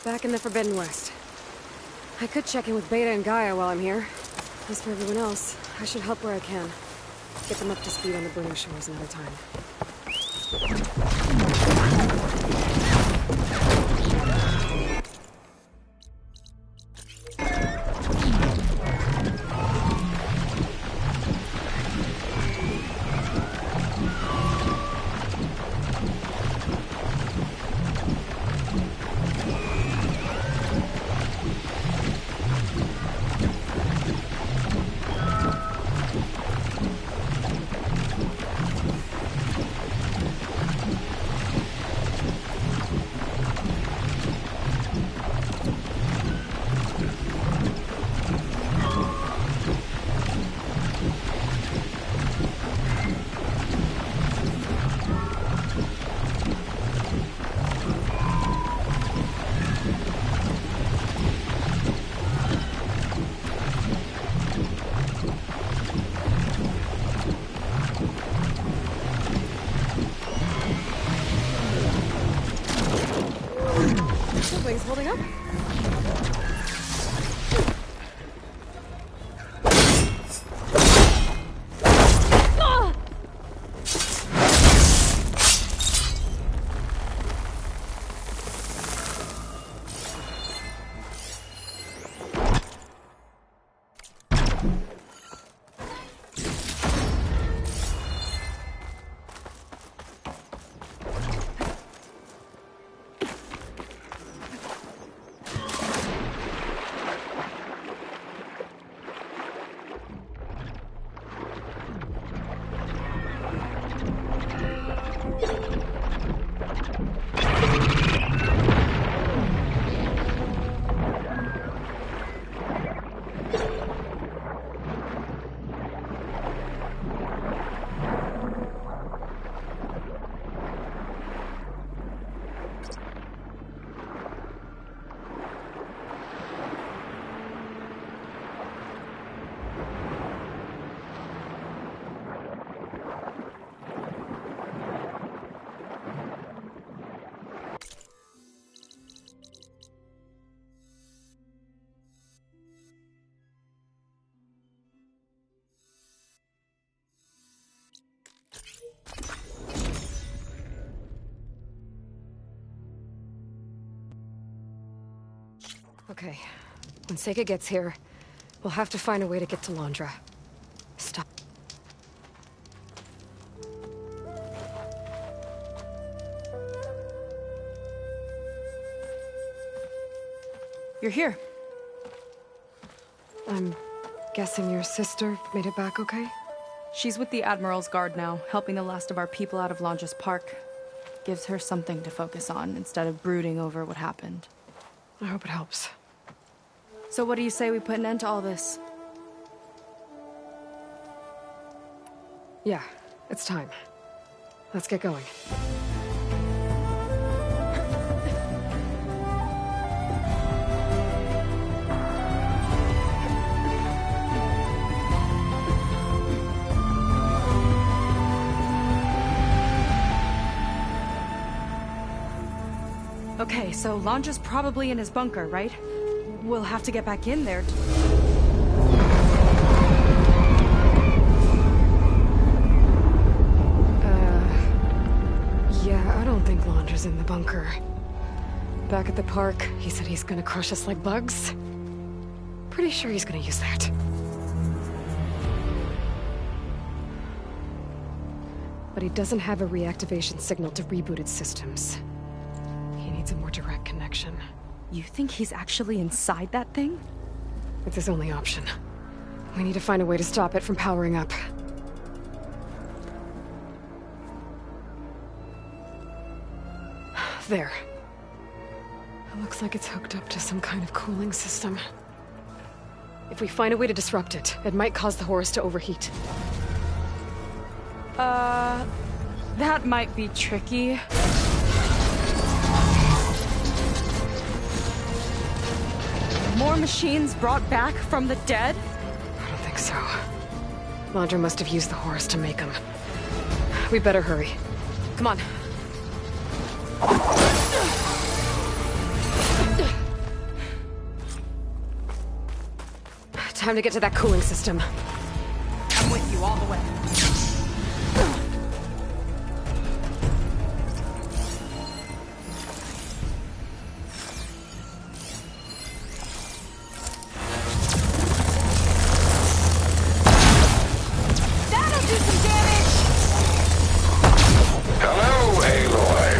B: back in the Forbidden West. I could check in with Beta and Gaia while I'm here. As for everyone else, I should help where I can. Get them up to speed on the burning shores another time. Wings holding up? Okay. When Seika gets here, we'll have to find a way to get to Londra. Stop.
I: You're here.
B: I'm guessing your sister made it back okay?
I: She's with the Admiral's Guard now, helping the last of our people out of Londra's Park. Gives her something to focus on, instead of brooding over what happened.
B: I hope it helps.
I: So what do you say we put an end to all this?
B: Yeah, it's time. Let's get going.
I: Okay, so Londra's probably in his bunker, right? We'll have to get back in there.
B: Yeah, I don't think Londra's in the bunker. Back at the park, he said he's gonna crush us like bugs. Pretty sure he's gonna use that. But he doesn't have a reactivation signal to reboot its systems. He needs a more direct connection.
I: You think he's actually inside that thing?
B: It's his only option. We need to find a way to stop it from powering up. There. It looks like it's hooked up to some kind of cooling system. If we find a way to disrupt it, it might cause the Horus to overheat.
I: That might be tricky. More machines brought back from the dead?
B: I don't think so. Londra must have used the Horus to make them. We better hurry. Come on. Time to get to that cooling system.
I: I'm with you all the way.
A: That'll do some damage!
L: Hello, Aloy.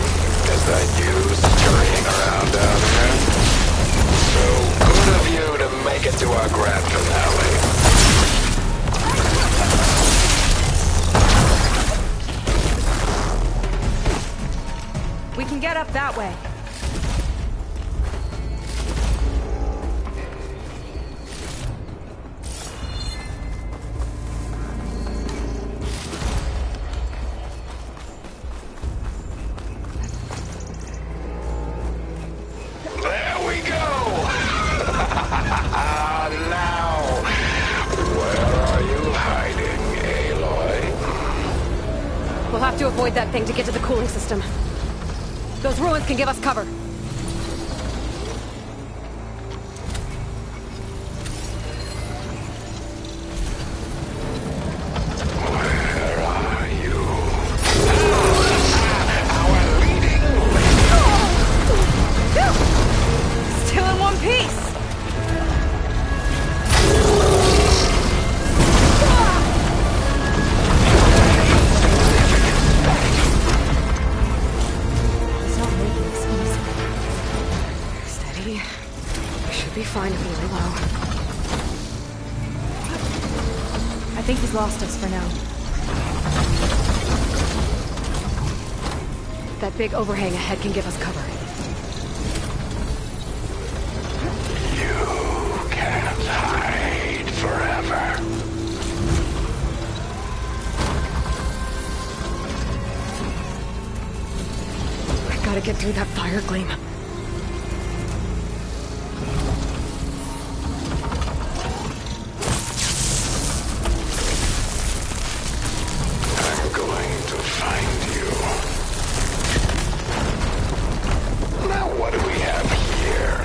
L: Is that you scurrying around down here? So good of you to make it to our grand finale.
I: We can get up that way.
L: There we go! Now, where are you hiding, Aloy?
B: We'll have to avoid that thing to get to the cooling system. Those ruins can give us cover.
L: Where are you?
I: Still in one piece!
B: It's not making this easy. Steady. We should be fine if we lay low.
I: I think he's lost us for now.
B: That big overhang ahead can give us cover.
L: You can't hide forever.
B: We gotta get through that fire gleam.
L: I'm going to find you. Now what do we have here?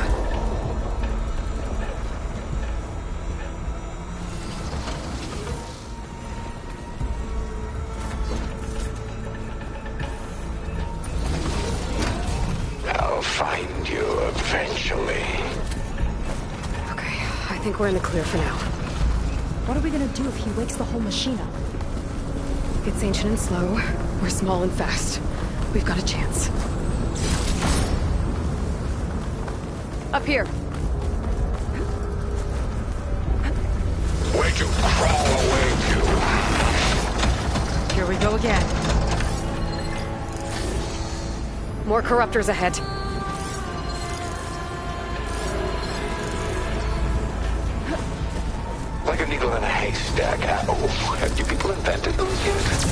L: I'll find you eventually.
B: Okay, I think we're in the clear for now.
I: What are we gonna do if he wakes the whole machine up?
B: It's ancient and slow. We're small and fast. We've got a chance. Up here.
L: Where'd you crawl away to?
I: Here we go again.
B: More corruptors ahead.
L: Like a needle in a haystack. Oh, have you people invented those yet?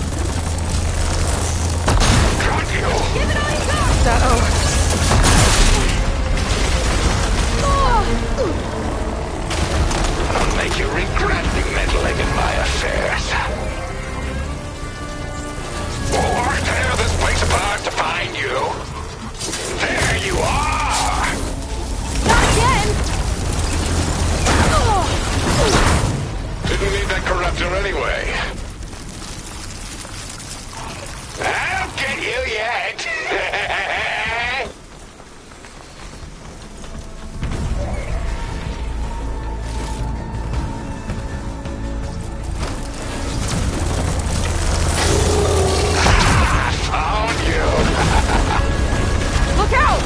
L: Got you!
A: Give it all you got!
L: I'll make you regret meddling in my affairs. Or tear this place apart to find you. There you are!
A: Not again!
L: Didn't need that corruptor anyway. I'll get you yet! Found you!
I: Look out!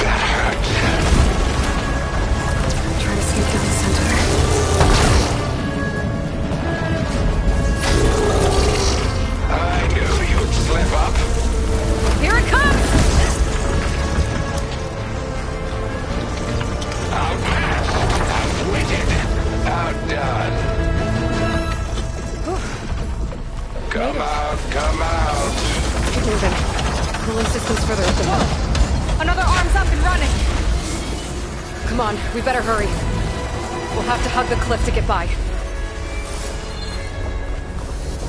L: That hurt.
B: Try to sneak through the center.
L: I knew you'd slip up.
B: Here it comes!
L: Outmatched, outwitted, outdone. Come out, come out.
B: Keep moving. Cooling system's further up the hill.
I: Another arm's up and running!
B: Come on, we better hurry. We'll have to hug the cliff to get by.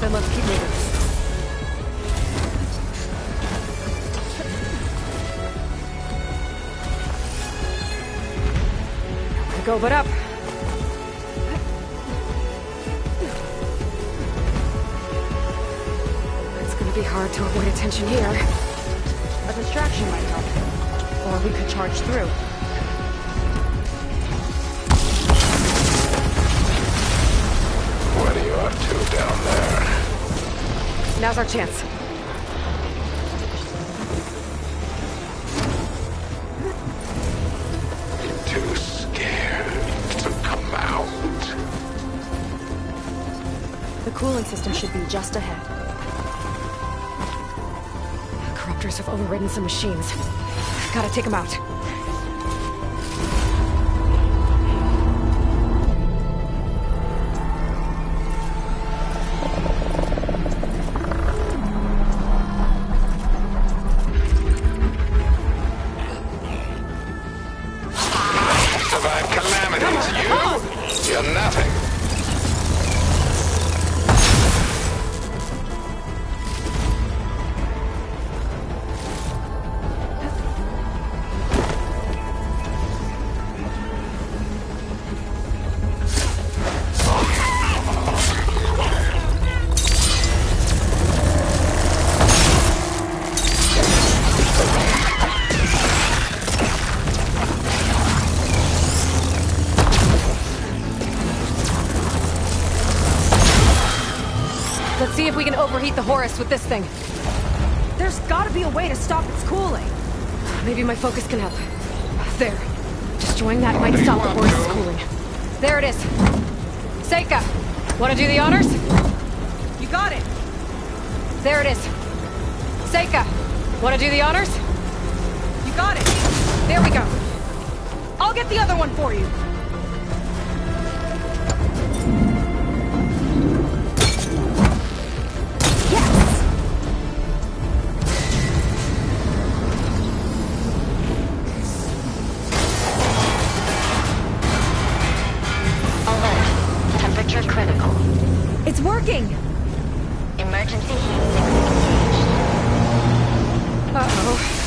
B: Then let's keep moving. Go but up. It's gonna be hard to avoid attention here.
I: A distraction might help. Or we could charge through.
L: What are you up to down there?
B: Now's our chance.
L: Too scared to come out.
I: The cooling system should be just ahead.
B: Corruptors have overridden some machines. Gotta take them out.
L: Survive calamities. You're nothing.
B: Let's see if we can overheat the Horus with this thing.
I: There's gotta be a way to stop its cooling.
B: Maybe my focus can help. There. Destroying that might stop the Horus's cooling. There it is. Seika, wanna do the honors?
I: You got it.
B: There it is. Seika, wanna do the honors?
I: You got it.
B: There we go.
I: I'll get the other one for you.
R: Temperature critical.
I: It's working!
R: Emergency heat engaged.
B: Uh-oh.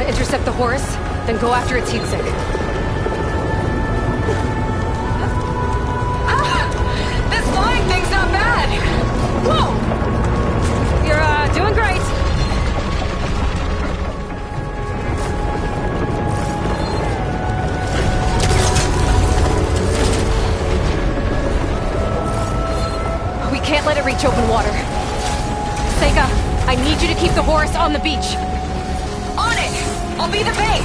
B: Intercept the Horus, then go after its heatsink.
A: This flying thing's not bad! Whoa!
B: You're, doing great. We can't let it reach open water. Seika, I need you to keep the Horus on the beach.
A: On it! I'll be the bait!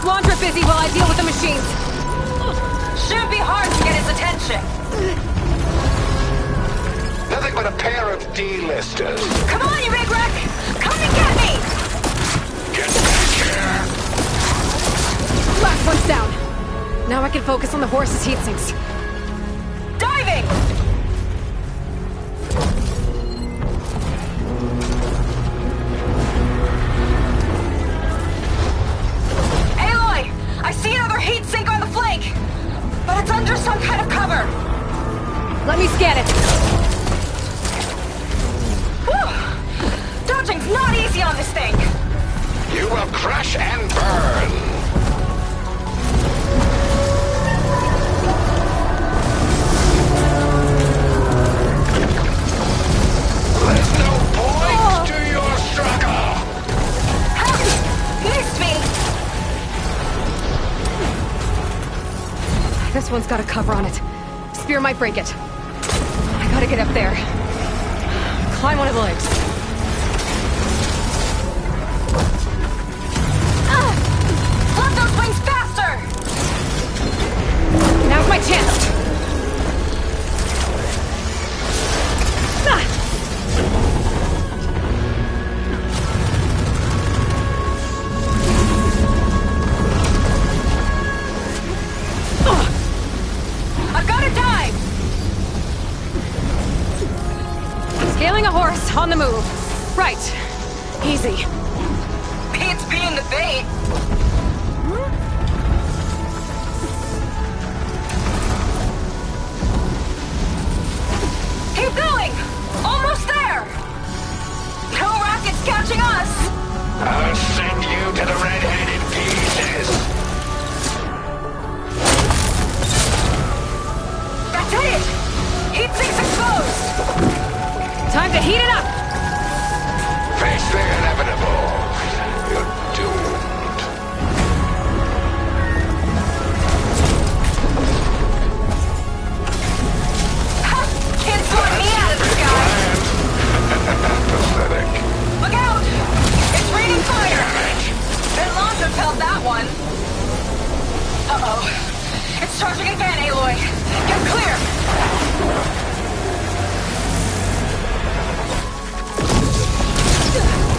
B: Laundra busy while I deal with the machines.
A: Shouldn't be hard to get his attention.
L: Nothing but a pair of D-listers.
A: Come on, you big wreck! Come and get me!
L: Get back here!
B: Last one's down. Now I can focus on the horse's heat sinks.
A: Diving! Aloy! I see another heat sink on the flank! But it's under some kind of cover!
B: Let me scan it.
A: Whew! Dodging's not easy on this thing!
L: You will crash and burn! There's no point to your struggle!
A: Ha! Missed me!
B: This one's got a cover on it. Spear might break it. I gotta get up there. Climb one of the legs.
A: Flip those wings faster!
B: Now's my chance.
A: I've got to dive!
B: Scaling a horse on the move. Right. Easy.
A: Beats being the bait! Keep going! Almost there! No rockets catching us!
L: I'll send you to the red-headed pieces!
A: That's it! Heat sinks exposed!
B: Time to heat it up!
L: Face the inevitable. You're doomed.
A: Ha! Can't throw me out of the sky!
L: Pathetic.
A: Look out! It's raining fire! Been long to felt that one. Uh-oh. It's charging again, Aloy. Get clear!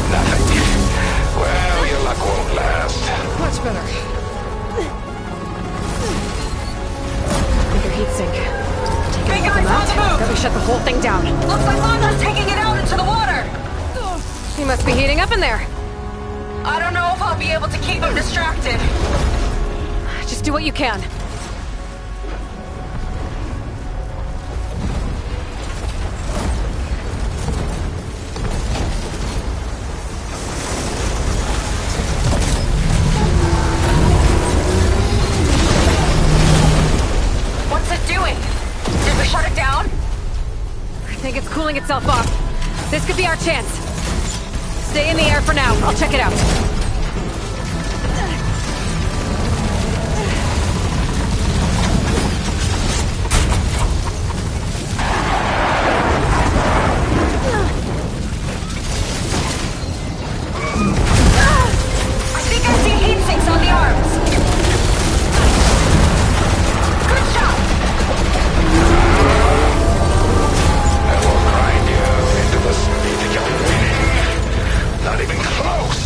L: Nothing. Well, your luck won't last.
B: Much better. Bigger heatsink.
A: Big guys on the move!
B: Gotta shut the whole thing down.
A: Looks like Landa's taking it out into the water!
B: He must be heating up in there.
A: I don't know if I'll be able to keep him distracted.
B: Just do what you can.
A: What's it doing? Did we shut it down?
B: I think it's cooling itself off. This could be our chance. Stay in the air for now. I'll check it out.
A: I think I see heat sinks on the arms. Good shot!
L: I will grind you into the speed that you're winning. Not even close.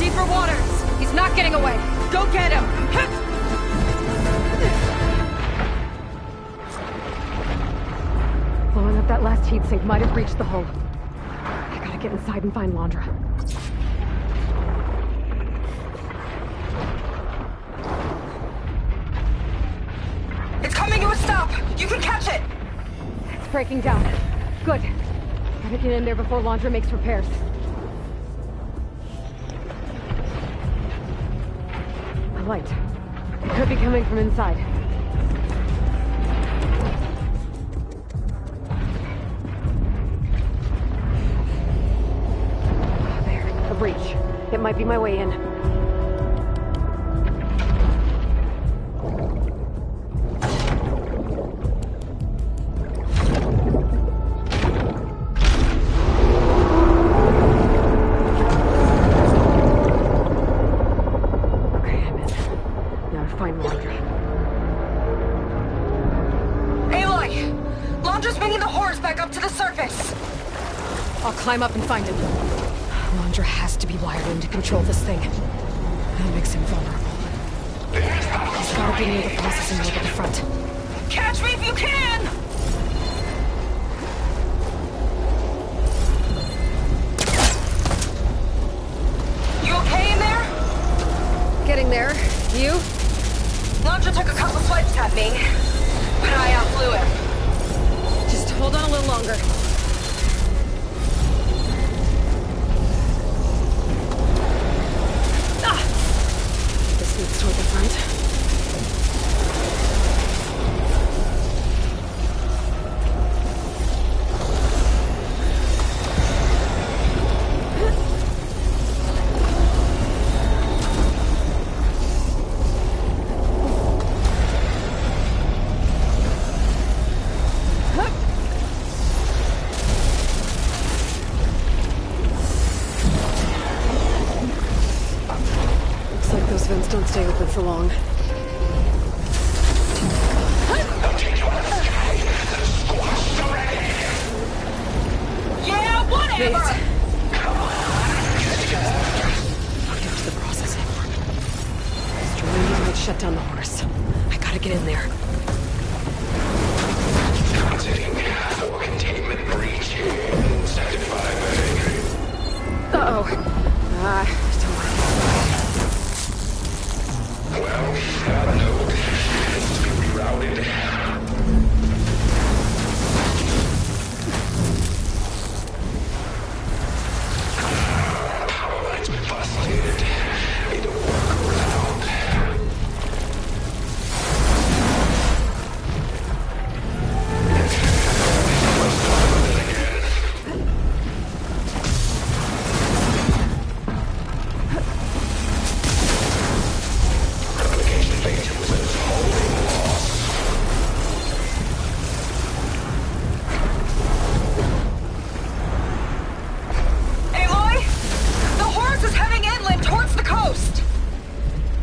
B: Deeper waters! He's not getting away! Go get him! Blowing up that last heat sink might have breached the hull. I gotta get inside and find Londra.
A: It's coming to a stop! You can catch it!
B: It's breaking down. Good. Gotta get in there before Londra makes repairs. A light. It could be coming from inside. There, a breach. It might be my way in. Climb up and find him. Londra has to be wired in to control this thing. That makes him vulnerable. He's gotta be near the processing node at the front.
A: Catch me if you can! You okay in there?
B: Getting there. You?
A: Londra took a couple swipes at me, but I outflew him.
B: Just hold on a little longer. Toward the front. Don't stay open for long.
A: Yeah, whatever!
B: Hooked up to the processing. Destroying might shut down the horse. I gotta get in there.
L: Transiting for containment breach.
B: Uh-oh. Don't worry.
L: Well, that node has to be rerouted. Power line's busted. Need a workaround. Let's talk about it again.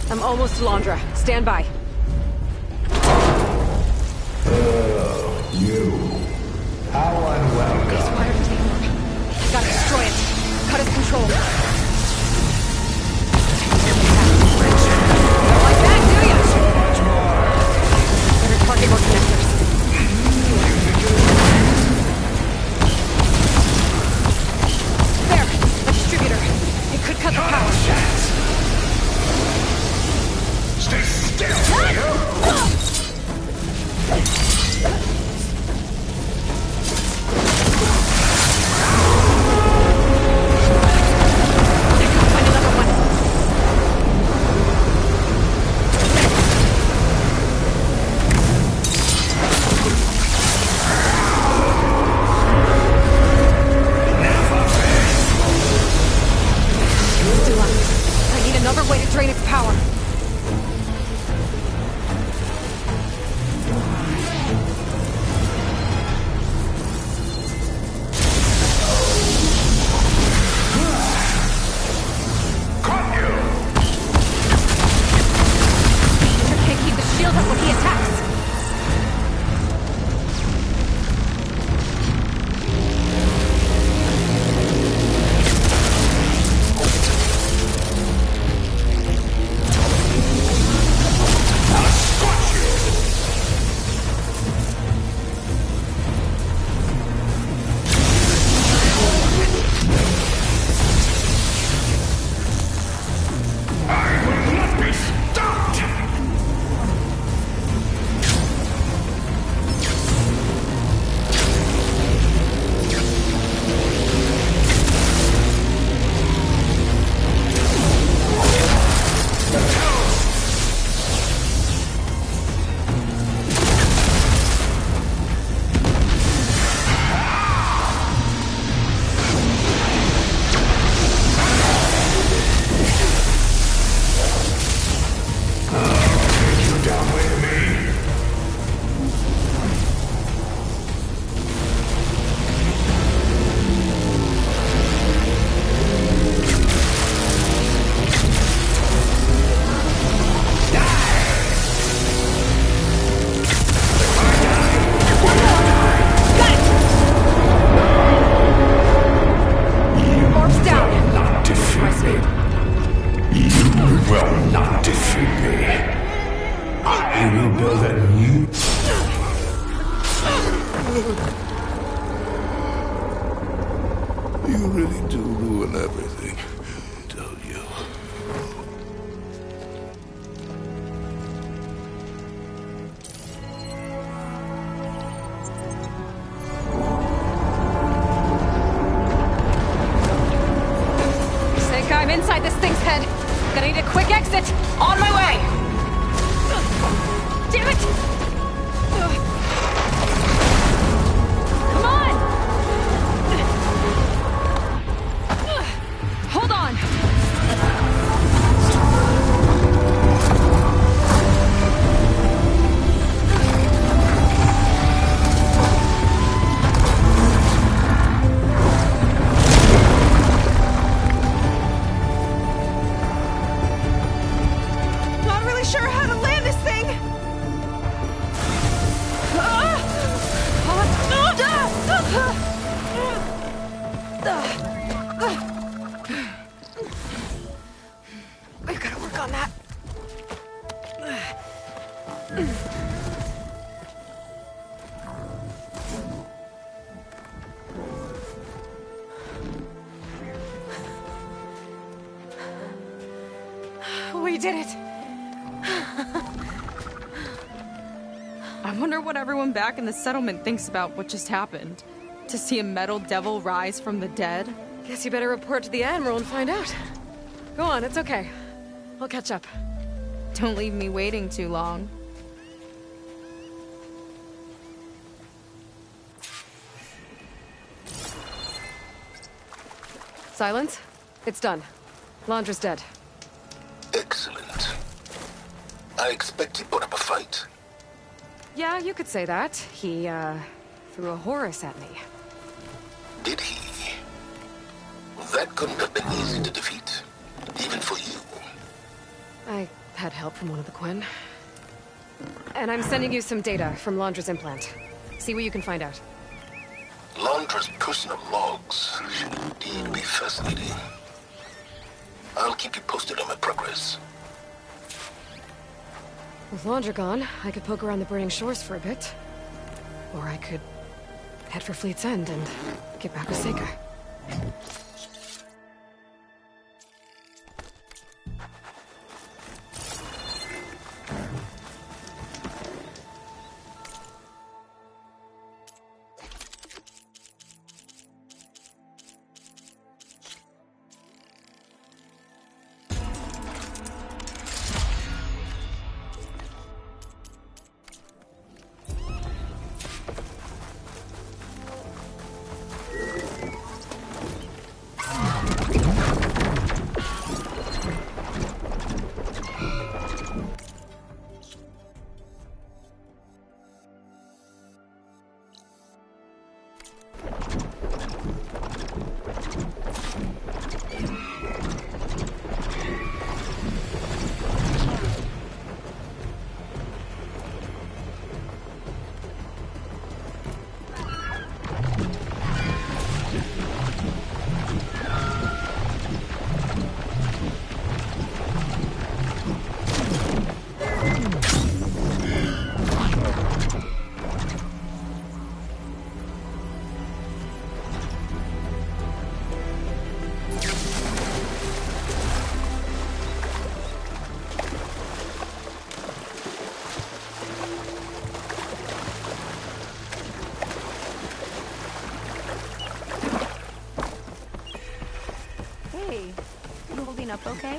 B: I'm almost to Londra. Stand by.
L: You. How unwelcome.
B: He's wired to take one. Gotta destroy it. Cut his control. Don't like that, do you? Better target more connectors. There, a distributor. It could cut the power.
L: Stay still, will you?
B: Still up. I need another way to drain its power. Can't keep the shield up when he attacks.
F: will not defeat me. I will build a new...
M: You really do ruin everything, don't you?
B: Snake, I'm inside this thing's head. Gonna need a quick exit.
A: On my way!
B: Damn it! Come on! Hold on!
I: Not really sure how to land this thing!
B: We've gotta work on that. We did it!
I: I wonder what everyone back in the settlement thinks about what just happened. To see a metal devil rise from the dead?
B: Guess you better report to the Admiral and find out. Go on, it's okay. I'll catch up.
I: Don't leave me waiting too long.
B: Silence? It's done. Londra's dead.
M: Excellent. I expect he put up a fight.
B: Yeah, you could say that. He, threw a Horus at me.
M: Did he? That couldn't have been easy to defeat, even for you.
B: I had help from one of the Quinn. And I'm sending you some data from Londra's implant. See what you can find out.
M: Londra's personal logs should indeed be fascinating. I'll keep you posted on my progress.
B: With Londra gone, I could poke around the burning shores for a bit. Or I could head for Fleet's End and get back with Seika.
O: Up okay?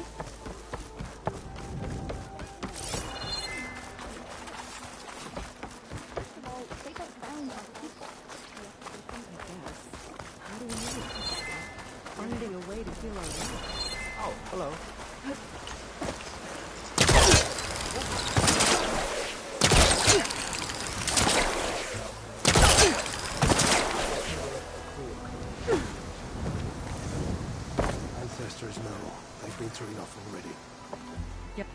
B: Finding a way to feel alright.
E: Oh, hello.
F: Ancestors know. They've been through enough already.
I: Yep.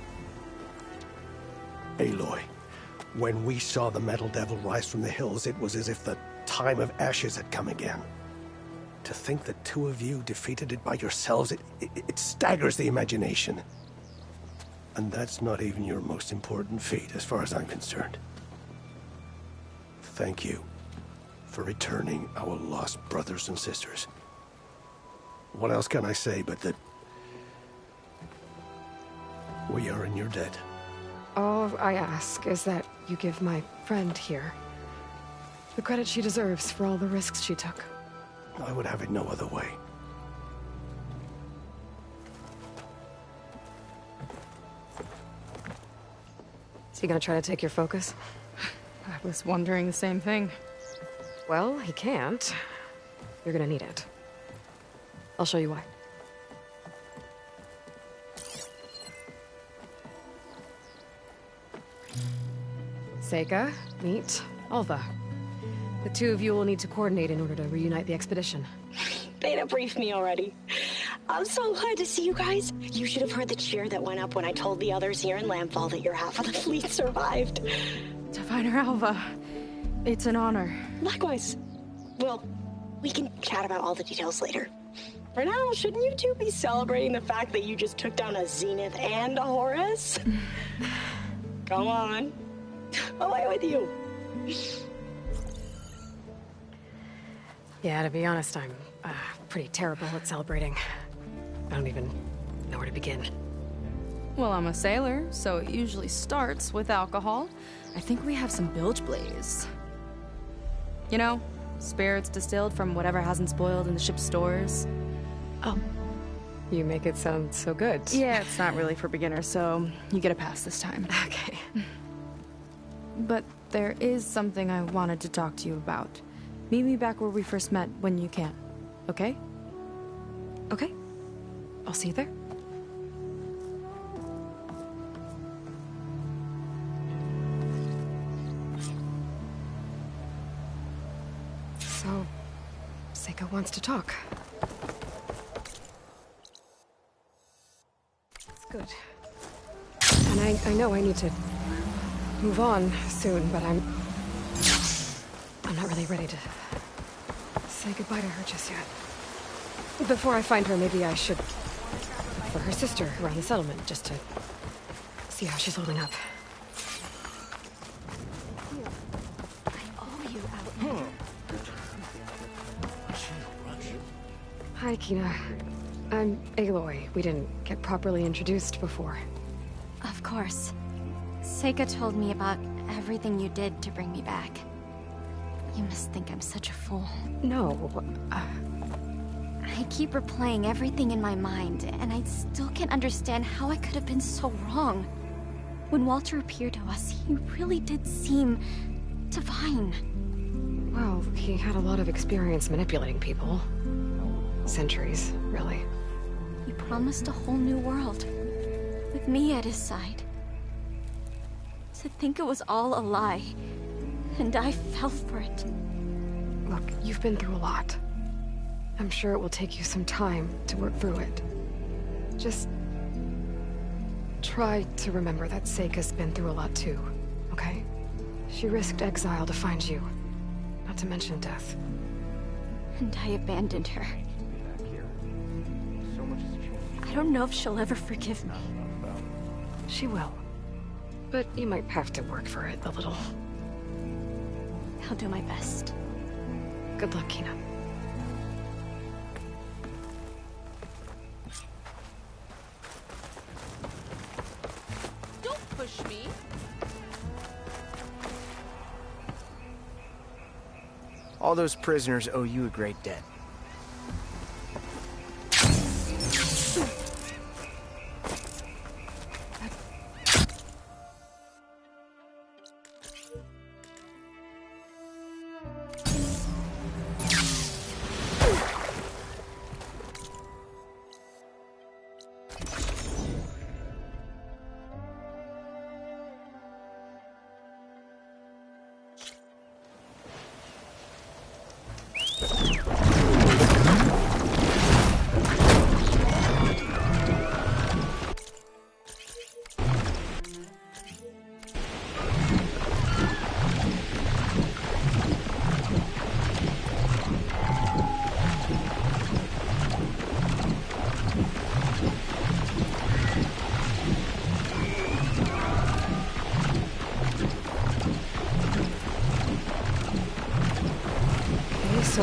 F: Aloy, when we saw the metal devil rise from the hills, it was as if the time of ashes had come again. To think the two of you defeated it by yourselves, it staggers the imagination. And that's not even your most important feat, as far as I'm concerned. Thank you for returning our lost brothers and sisters. What else can I say but that we are in your debt?
B: All I ask is that you give my friend here the credit she deserves for all the risks she took.
F: I would have it no other way.
B: Is he gonna try to take your focus?
I: I was wondering the same thing.
B: Well, he can't. You're gonna need it. I'll show you why. Seika, meet Alva. The two of you will need to coordinate in order to reunite the expedition.
C: Beta briefed me already. I'm so glad to see you guys. You should have heard the cheer that went up when I told the others here in Landfall that your half of the fleet survived.
I: Diviner Alva, it's an honor.
C: Likewise. Well, we can chat about all the details later. For now, shouldn't you two be celebrating the fact that you just took down a Zenith and a Horus? Come on. Away with you.
B: Yeah, to be honest, I'm pretty terrible at celebrating. I don't even know where to begin.
I: Well, I'm a sailor, so it usually starts with alcohol. I think we have some bilge blaze. You know, spirits distilled from whatever hasn't spoiled in the ship's stores.
B: Oh. You make it sound so good.
I: Yeah, it's not really for beginners, so you get a pass this time.
B: Okay.
I: But there is something I wanted to talk to you about. Meet me back where we first met when you can. Okay?
B: Okay. I'll see you there. So, Seika wants to talk. That's good. And I know I need to move on soon, but I'm not really ready to say goodbye to her just yet. Before I find her, maybe I should look for her sister around the settlement, just to see how she's holding up. Hi, Kina. I'm Aloy. We didn't get properly introduced before.
P: Of course. Seika told me about everything you did to bring me back. You must think I'm such a fool.
B: No,
P: I keep replaying everything in my mind, and I still can't understand how I could have been so wrong. When Walter appeared to us, he really did seem divine.
B: Well, he had a lot of experience manipulating people. Centuries, really.
P: He promised a whole new world, with me at his side. To think it was all a lie, and I fell for it.
B: Look, you've been through a lot. I'm sure it will take you some time to work through it. Just try to remember that Seika's been through a lot too, okay? She risked exile to find you, not to mention death.
P: And I abandoned her. I don't know if she'll ever forgive me.
B: She will. But you might have to work for it a little.
P: I'll do my best.
B: Good luck, Kina.
J: Don't push me.
K: All those prisoners owe you a great debt.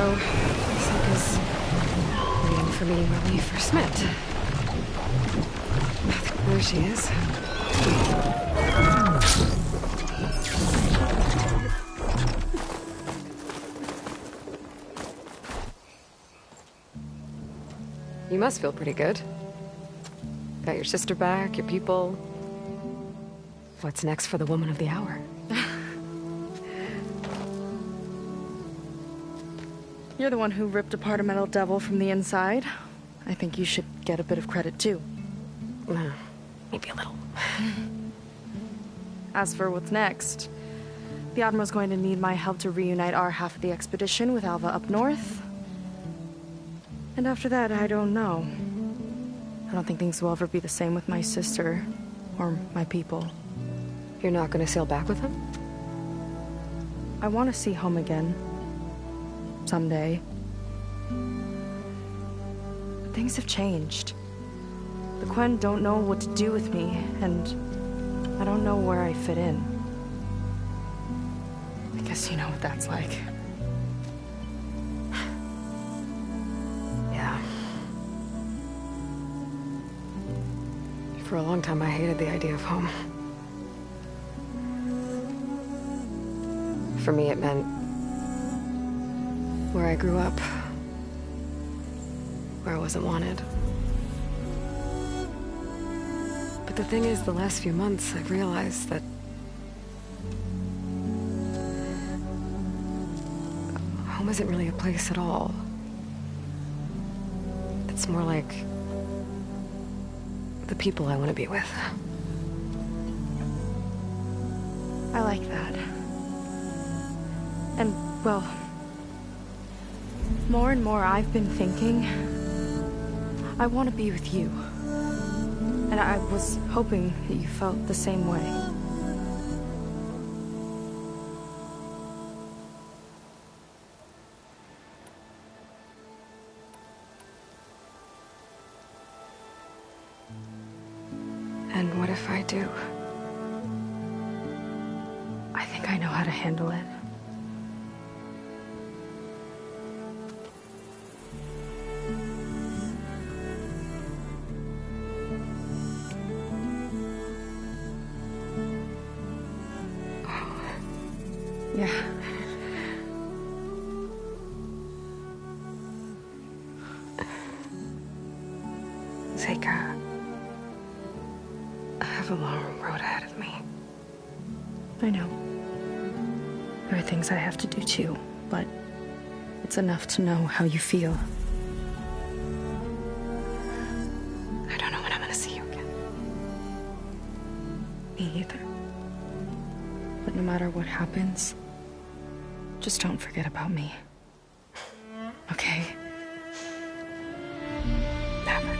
B: So, Sika's waiting for me when we first met. There she is. You must feel pretty good. Got your sister back, your people. What's next for the woman of the hour?
I: You're the one who ripped apart a metal devil from the inside. I think you should get a bit of credit, too.
B: Maybe a little.
I: As for what's next, the Admiral's going to need my help to reunite our half of the expedition with Alva up north. And after that, I don't know. I don't think things will ever be the same with my sister, or my people.
B: You're not gonna sail back with him?
I: I want to see home again. Someday. But things have changed. The Quen don't know what to do with me, and I don't know where I fit in. I guess you know what that's like.
B: Yeah. For a long time, I hated the idea of home. For me, it meant where I grew up, where I wasn't wanted. But the thing is, the last few months, I've realized that home isn't really a place at all. It's more like the people I want to be with.
I: I like that. And, well, more and more I've been thinking, I want to be with you. And I was hoping that you felt the same way.
B: And what if I do?
I: I think I know how to handle it. Yeah.
B: Seika, I have a long road ahead of me.
I: I know. There are things I have to do too, but it's enough to know how you feel.
B: I don't know when I'm gonna see you again.
I: Me either. But no matter what happens, just don't forget about me. Okay?
B: Never.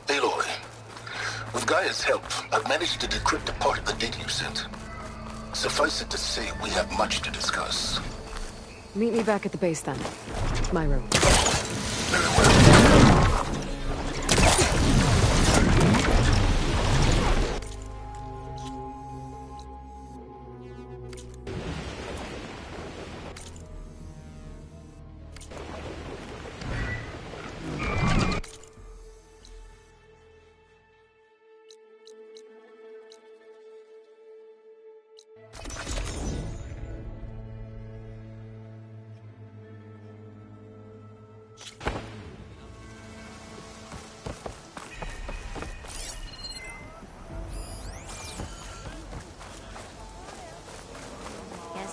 M: Aloy, with Gaia's help, I've managed to decrypt a part of the data you sent. Suffice it to say, we have much to discuss.
B: Meet me back at the base then. My room.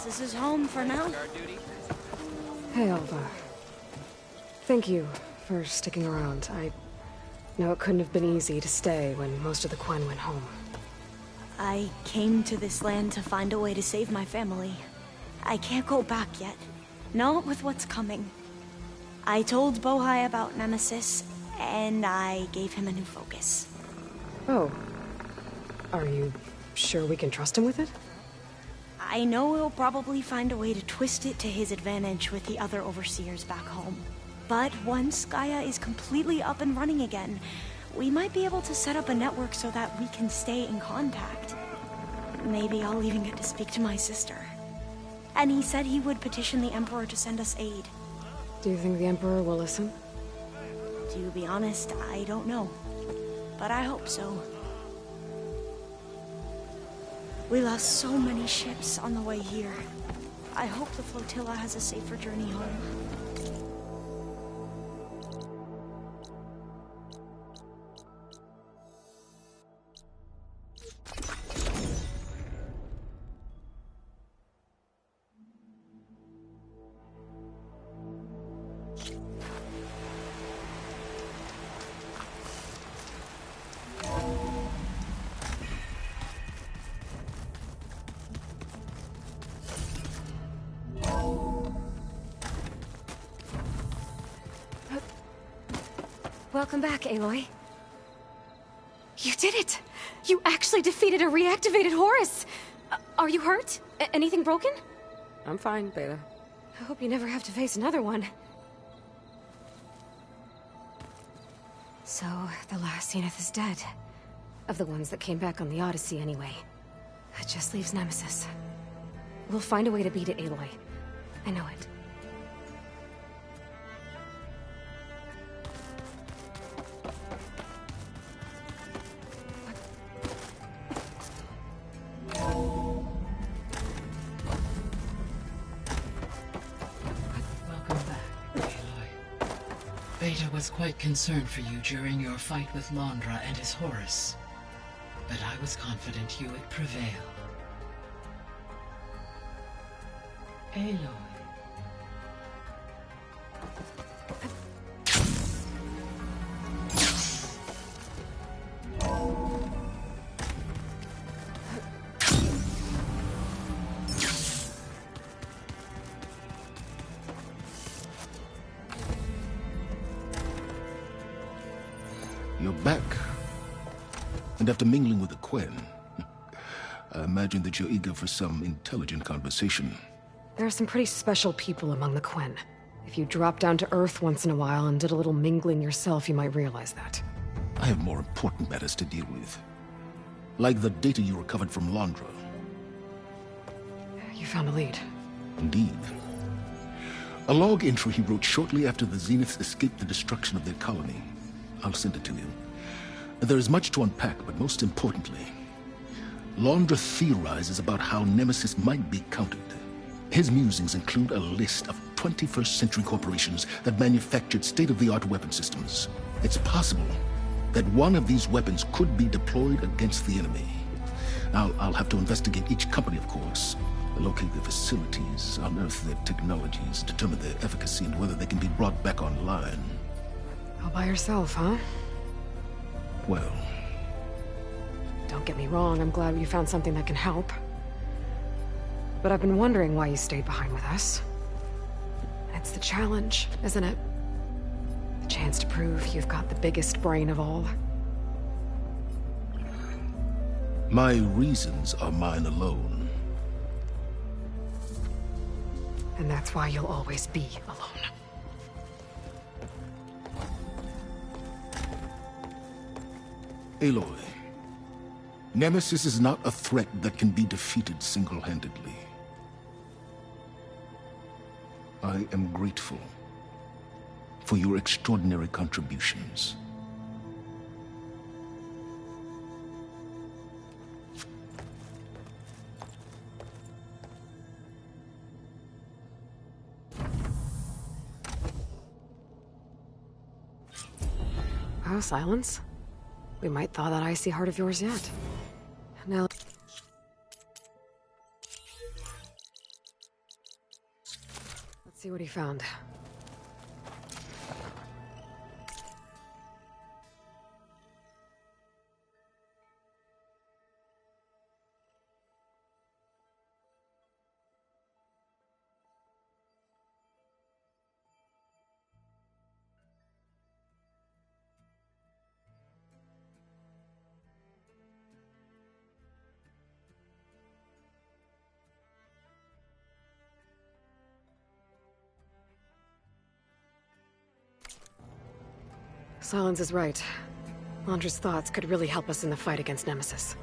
I: This is home for now.
B: Hey, Alva. Thank you for sticking around. I know it couldn't have been easy to stay when most of the Quen went home.
I: I came to this land to find a way to save my family. I can't go back yet. Not with what's coming. I told Bohai about Nemesis, and I gave him a new focus.
B: Oh. Are you sure we can trust him with it?
I: I know he'll probably find a way to twist it to his advantage with the other overseers back home. But once Gaia is completely up and running again, we might be able to set up a network so that we can stay in contact. Maybe I'll even get to speak to my sister. And he said he would petition the Emperor to send us aid.
B: Do you think the Emperor will listen?
I: To be honest, I don't know. But I hope so. We lost so many ships on the way here. I hope the flotilla has a safer journey home.
B: Welcome back, Aloy. You did it! You actually defeated a reactivated Horus! Are you hurt? Anything broken? I'm fine, Beta. I hope you never have to face another one. So, the last Zenith is dead. Of the ones that came back on the Odyssey, anyway. It just leaves Nemesis. We'll find a way to beat it, Aloy. I know it.
G: Beta was quite concerned for you during your fight with Londra and his Horus, but I was confident you would prevail. Aloy.
N: You're back. And after mingling with the Quen, I imagine that you're eager for some intelligent conversation.
B: There are some pretty special people among the Quen. If you drop down to Earth once in a while and did a little mingling yourself, you might realize that.
N: I have more important matters to deal with. Like the data you recovered from Londra.
B: You found a lead.
N: Indeed. A log entry he wrote shortly after the Zeniths escaped the destruction of their colony. I'll send it to you. There is much to unpack, but most importantly, Londra theorizes about how Nemesis might be countered. His musings include a list of 21st century corporations that manufactured state-of-the-art weapon systems. It's possible that one of these weapons could be deployed against the enemy. I'll have to investigate each company, of course, locate their facilities, unearth their technologies, determine their efficacy and whether they can be brought back online.
B: All by yourself, huh?
N: Well,
B: don't get me wrong, I'm glad you found something that can help. But I've been wondering why you stayed behind with us. It's the challenge, isn't it? The chance to prove you've got the biggest brain of all.
N: my reasons are mine alone.
B: And that's why you'll always be alone.
N: Aloy, Nemesis is not a threat that can be defeated single-handedly. I am grateful for your extraordinary contributions.
B: Oh, Silence. We might thaw that icy heart of yours yet. Now... let's see what he found. Silence is right. Londra's thoughts could really help us in the fight against Nemesis.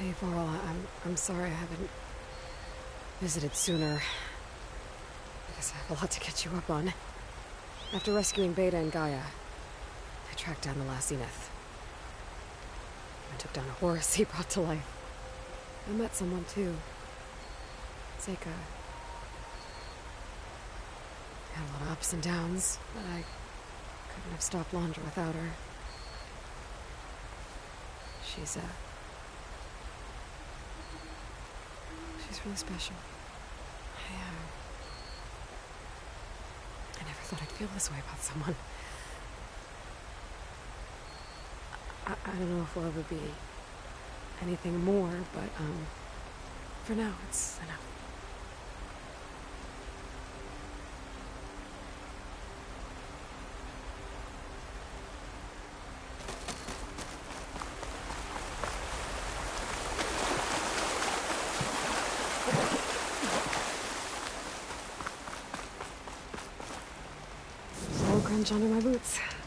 B: Hey, Varl, I'm sorry I haven't visited sooner. I guess I have a lot to catch you up on. After rescuing Beta and Gaia, I tracked down the last Zenith. I took down a Horus he brought to life. I met someone too. Seika. Had a lot of ups and downs, but I couldn't have stopped Londra without her. She's really special. I never thought I'd feel this way about someone. I don't know if we'll ever be anything more, but, for now, it's enough. under my boots.